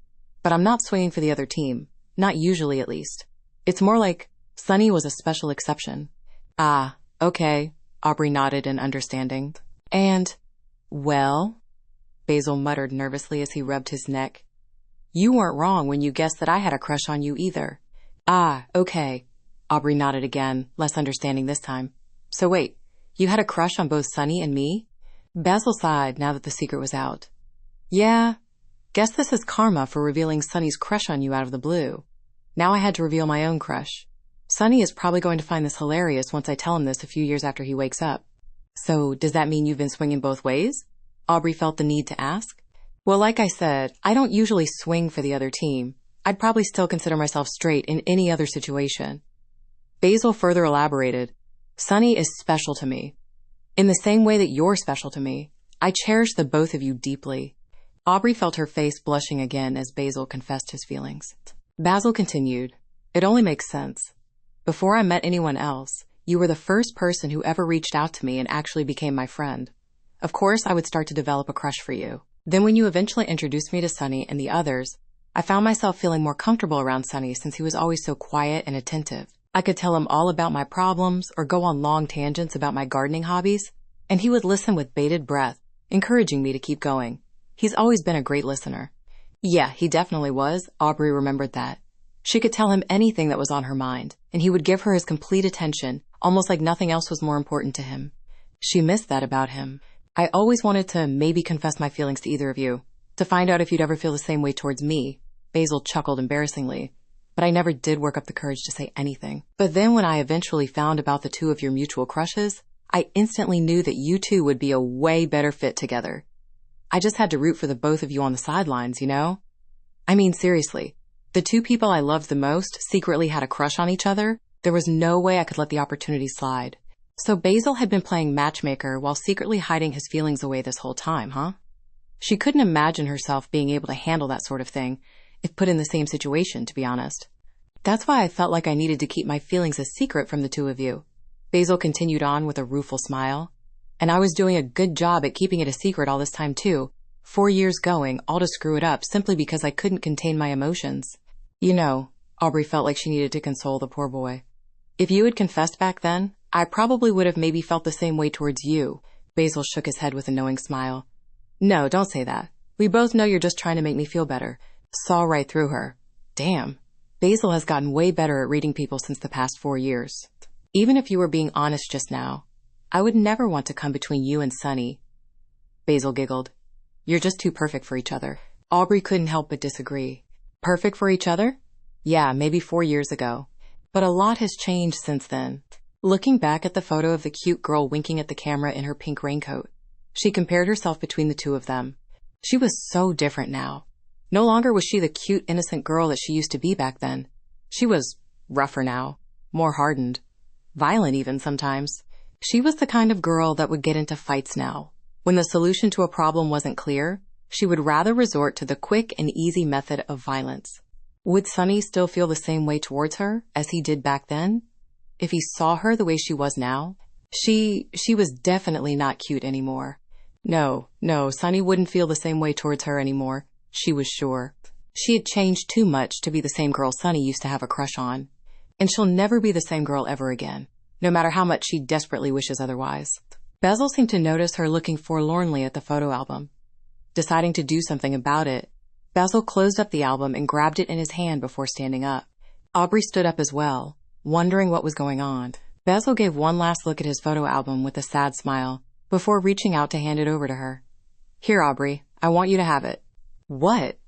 but I'm not swinging for the other team. Not usually, at least. It's more like Sunny was a special exception. Ah, okay, Aubrey nodded in understanding. And, well, Basil muttered nervously as he rubbed his neck. You weren't wrong when you guessed that I had a crush on you either. Ah, okay, Aubrey nodded again, less understanding this time. So wait, you had a crush on both Sunny and me? Basil sighed now that the secret was out. Yeah, guess this is karma for revealing Sunny's crush on you out of the blue. Now I had to reveal my own crush. Sunny is probably going to find this hilarious once I tell him this a few years after he wakes up. So, does that mean you've been swinging both ways? Aubrey felt the need to ask. Well, like I said, I don't usually swing for the other team. I'd probably still consider myself straight in any other situation. Basil further elaborated. Sunny is special to me. In the same way that you're special to me. I cherish the both of you deeply. Aubrey felt her face blushing again as Basil confessed his feelings. Basil continued. It only makes sense. Before I met anyone else, you were the first person who ever reached out to me and actually became my friend. Of course, I would start to develop a crush for you. Then when you eventually introduced me to Sunny and the others, I found myself feeling more comfortable around Sunny since he was always so quiet and attentive. I could tell him all about my problems or go on long tangents about my gardening hobbies, and he would listen with bated breath, encouraging me to keep going. He's always been a great listener. Yeah, he definitely was. Aubrey remembered that. She could tell him anything that was on her mind, and he would give her his complete attention, almost like nothing else was more important to him. She missed that about him. I always wanted to maybe confess my feelings to either of you, to find out if you'd ever feel the same way towards me. Basil chuckled embarrassingly, but I never did work up the courage to say anything. But then when I eventually found about the two of your mutual crushes, I instantly knew that you two would be a way better fit together. I just had to root for the both of you on the sidelines, you know? I mean, seriously, the two people I loved the most secretly had a crush on each other. There was no way I could let the opportunity slide. So Basil had been playing matchmaker while secretly hiding his feelings away this whole time, huh? She couldn't imagine herself being able to handle that sort of thing if put in the same situation, to be honest. That's why I felt like I needed to keep my feelings a secret from the two of you. Basil continued on with a rueful smile. And I was doing a good job at keeping it a secret all this time too. 4 years going, all to screw it up simply because I couldn't contain my emotions. You know, Aubrey felt like she needed to console the poor boy. If you had confessed back then, I probably would have maybe felt the same way towards you. Basil shook his head with a knowing smile. No, don't say that. We both know you're just trying to make me feel better. Saw right through her. Damn. Basil has gotten way better at reading people since the past 4 years. Even if you were being honest just now, I would never want to come between you and Sunny. Basil giggled. You're just too perfect for each other. Aubrey couldn't help but disagree. Perfect for each other? Yeah, maybe 4 years ago. But a lot has changed since then. Looking back at the photo of the cute girl winking at the camera in her pink raincoat, she compared herself between the two of them. She was so different now. No longer was she the cute, innocent girl that she used to be back then. She was rougher now, more hardened, violent even sometimes. She was the kind of girl that would get into fights now. When the solution to a problem wasn't clear, she would rather resort to the quick and easy method of violence. Would Sunny still feel the same way towards her as he did back then? If he saw her the way she was now? She was definitely not cute anymore. No, Sunny wouldn't feel the same way towards her anymore. She was sure. She had changed too much to be the same girl Sunny used to have a crush on. And she'll never be the same girl ever again, no matter how much she desperately wishes otherwise. Basil seemed to notice her looking forlornly at the photo album. Deciding to do something about it, Basil closed up the album and grabbed it in his hand before standing up. Aubrey stood up as well, wondering what was going on. Basil gave one last look at his photo album with a sad smile before reaching out to hand it over to her. Here, Aubrey, I want you to have it. What?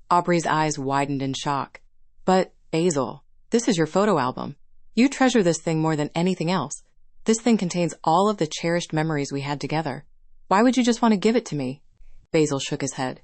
Aubrey's eyes widened in shock. But, Basil, this is your photo album. You treasure this thing more than anything else. This thing contains all of the cherished memories we had together. Why would you just want to give it to me? Basil shook his head.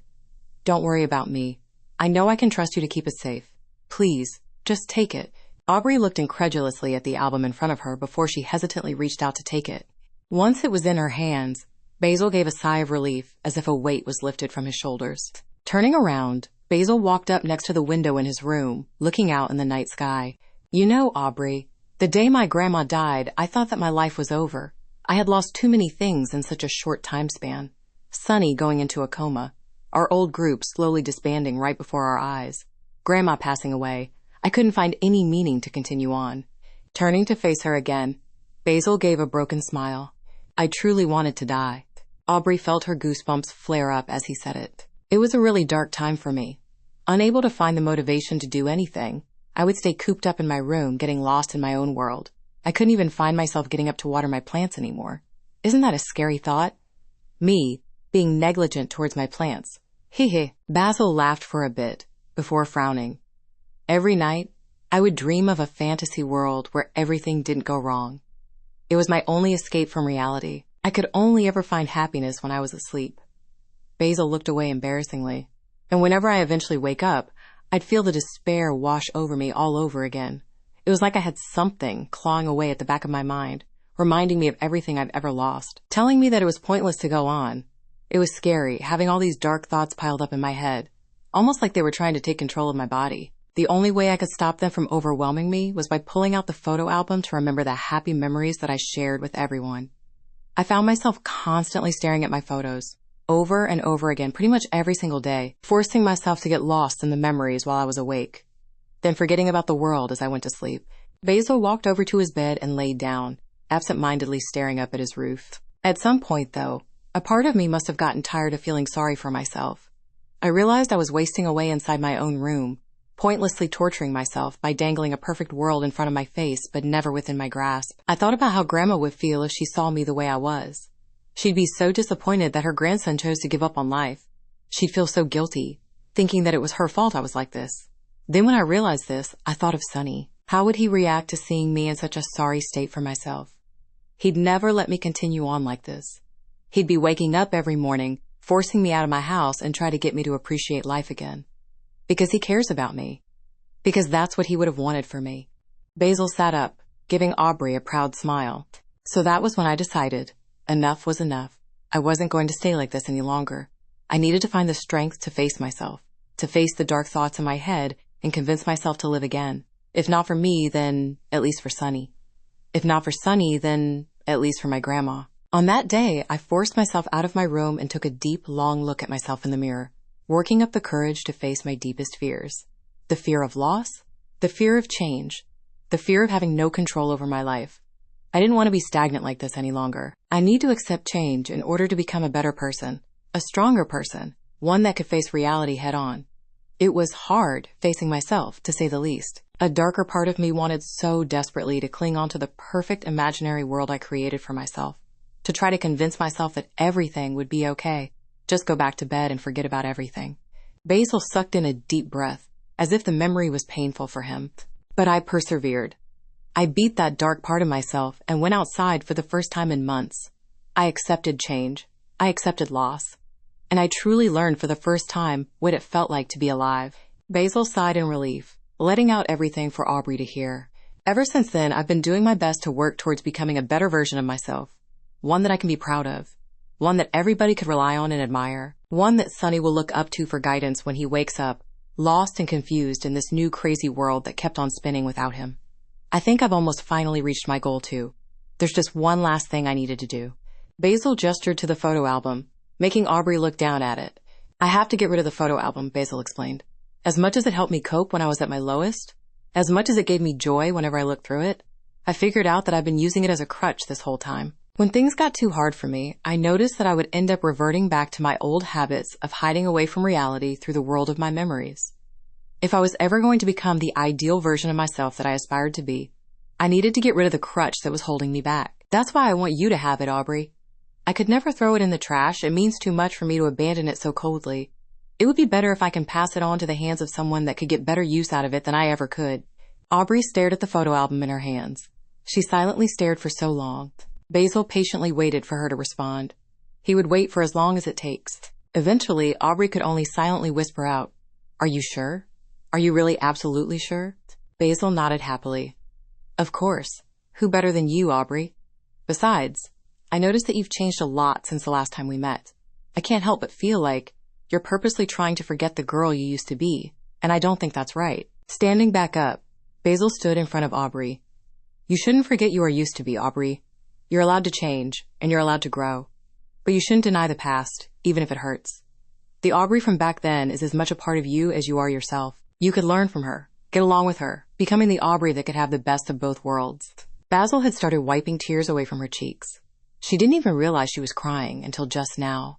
Don't worry about me. I know I can trust you to keep it safe. Please, just take it. Aubrey looked incredulously at the album in front of her before she hesitantly reached out to take it. Once it was in her hands, Basil gave a sigh of relief, as if a weight was lifted from his shoulders. Turning around, Basil walked up next to the window in his room, looking out in the night sky. You know, Aubrey, the day my grandma died, I thought that my life was over. I had lost too many things in such a short time span. Sunny going into a coma, our old group slowly disbanding right before our eyes, Grandma passing away. I couldn't find any meaning to continue on. Turning to face her again, Basil gave a broken smile. I truly wanted to die. Aubrey felt her goosebumps flare up as he said it. It was a really dark time for me. Unable to find the motivation to do anything, I would stay cooped up in my room, getting lost in my own world. I couldn't even find myself getting up to water my plants anymore. Isn't that a scary thought? Me, being negligent towards my plants. Hee. Basil laughed for a bit, before frowning. Every night, I would dream of a fantasy world where everything didn't go wrong. It was my only escape from reality. I could only ever find happiness when I was asleep. Basil looked away embarrassingly. And whenever I eventually wake up, I'd feel the despair wash over me all over again. It was like I had something clawing away at the back of my mind, reminding me of everything I've ever lost, telling me that it was pointless to go on. It was scary, having all these dark thoughts piled up in my head, almost like they were trying to take control of my body. The only way I could stop them from overwhelming me was by pulling out the photo album to remember the happy memories that I shared with everyone. I found myself constantly staring at my photos, over and over again, pretty much every single day, forcing myself to get lost in the memories while I was awake, then forgetting about the world as I went to sleep. Basil walked over to his bed and laid down, absent-mindedly staring up at his roof. At some point, though, a part of me must have gotten tired of feeling sorry for myself. I realized I was wasting away inside my own room, pointlessly torturing myself by dangling a perfect world in front of my face, but never within my grasp. I thought about how Grandma would feel if she saw me the way I was. She'd be so disappointed that her grandson chose to give up on life. She'd feel so guilty, thinking that it was her fault I was like this. Then when I realized this, I thought of Sunny. How would he react to seeing me in such a sorry state for myself? He'd never let me continue on like this. He'd be waking up every morning, forcing me out of my house and try to get me to appreciate life again. Because he cares about me. Because that's what he would have wanted for me. Basil sat up, giving Aubrey a proud smile. So that was when I decided enough was enough. I wasn't going to stay like this any longer. I needed to find the strength to face myself, to face the dark thoughts in my head and convince myself to live again. If not for me, then at least for Sunny. If not for Sunny, then at least for my grandma. On that day, I forced myself out of my room and took a deep, long look at myself in the mirror, working up the courage to face my deepest fears. The fear of loss, the fear of change, the fear of having no control over my life. I didn't want to be stagnant like this any longer. I need to accept change in order to become a better person, a stronger person, one that could face reality head on. It was hard facing myself, to say the least. A darker part of me wanted so desperately to cling on to the perfect imaginary world I created for myself, to try to convince myself that everything would be okay. Just go back to bed and forget about everything. Basil sucked in a deep breath, as if the memory was painful for him. But I persevered. I beat that dark part of myself and went outside for the first time in months. I accepted change. I accepted loss. And I truly learned for the first time what it felt like to be alive. Basil sighed in relief, letting out everything for Aubrey to hear. Ever since then, I've been doing my best to work towards becoming a better version of myself. One that I can be proud of. One that everybody could rely on and admire. One that Sunny will look up to for guidance when he wakes up, lost and confused in this new crazy world that kept on spinning without him. I think I've almost finally reached my goal too. There's just one last thing I needed to do. Basil gestured to the photo album, making Aubrey look down at it. I have to get rid of the photo album, Basil explained. As much as it helped me cope when I was at my lowest, as much as it gave me joy whenever I looked through it, I figured out that I've been using it as a crutch this whole time. When things got too hard for me, I noticed that I would end up reverting back to my old habits of hiding away from reality through the world of my memories. If I was ever going to become the ideal version of myself that I aspired to be, I needed to get rid of the crutch that was holding me back. That's why I want you to have it, Aubrey. I could never throw it in the trash. It means too much for me to abandon it so coldly. It would be better if I can pass it on to the hands of someone that could get better use out of it than I ever could. Aubrey stared at the photo album in her hands. She silently stared for so long. Basil patiently waited for her to respond. He would wait for as long as it takes. Eventually, Aubrey could only silently whisper out, "Are you sure? Are you really absolutely sure?" Basil nodded happily. "Of course. Who better than you, Aubrey? Besides, I noticed that you've changed a lot since the last time we met. I can't help but feel like you're purposely trying to forget the girl you used to be, and I don't think that's right." Standing back up, Basil stood in front of Aubrey. "You shouldn't forget you are used to be, Aubrey. You're allowed to change, and you're allowed to grow. But you shouldn't deny the past, even if it hurts. The Aubrey from back then is as much a part of you as you are yourself. You could learn from her, get along with her, becoming the Aubrey that could have the best of both worlds." Basil had started wiping tears away from her cheeks. She didn't even realize she was crying until just now.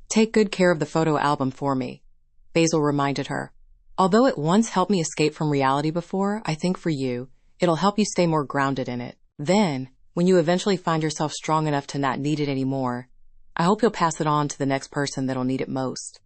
"Take good care of the photo album for me," Basil reminded her. "Although it once helped me escape from reality before, I think for you, it'll help you stay more grounded in it. Then, when you eventually find yourself strong enough to not need it anymore, I hope you'll pass it on to the next person that'll need it most.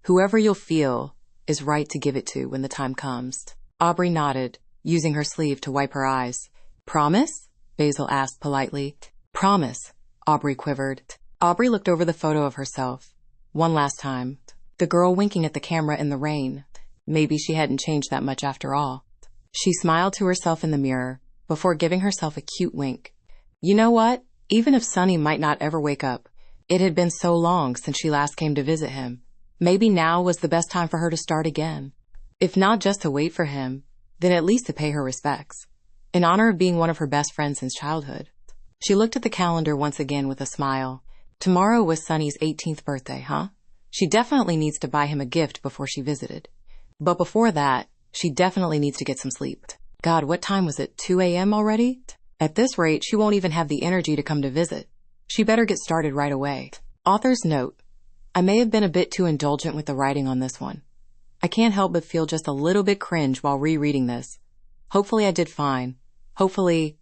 Whoever you'll feel is right to give it to when the time comes." Aubrey nodded, using her sleeve to wipe her eyes. "Promise?" Basil asked politely. "Promise," Aubrey quivered. Aubrey looked over the photo of herself. One last time. The girl winking at the camera in the rain. Maybe she hadn't changed that much after all. She smiled to herself in the mirror before giving herself a cute wink. You know what? Even if Sunny might not ever wake up, it had been so long since she last came to visit him. Maybe now was the best time for her to start again. If not just to wait for him, then at least to pay her respects, in honor of being one of her best friends since childhood. She looked at the calendar once again with a smile. Tomorrow was Sunny's 18th birthday, huh? She definitely needs to buy him a gift before she visited. But before that, she definitely needs to get some sleep. God, what time was it? 2 a.m. already? At this rate, she won't even have the energy to come to visit. She better get started right away. Author's note: I may have been a bit too indulgent with the writing on this one. I can't help but feel just a little bit cringe while rereading this. Hopefully I did fine. Hopefully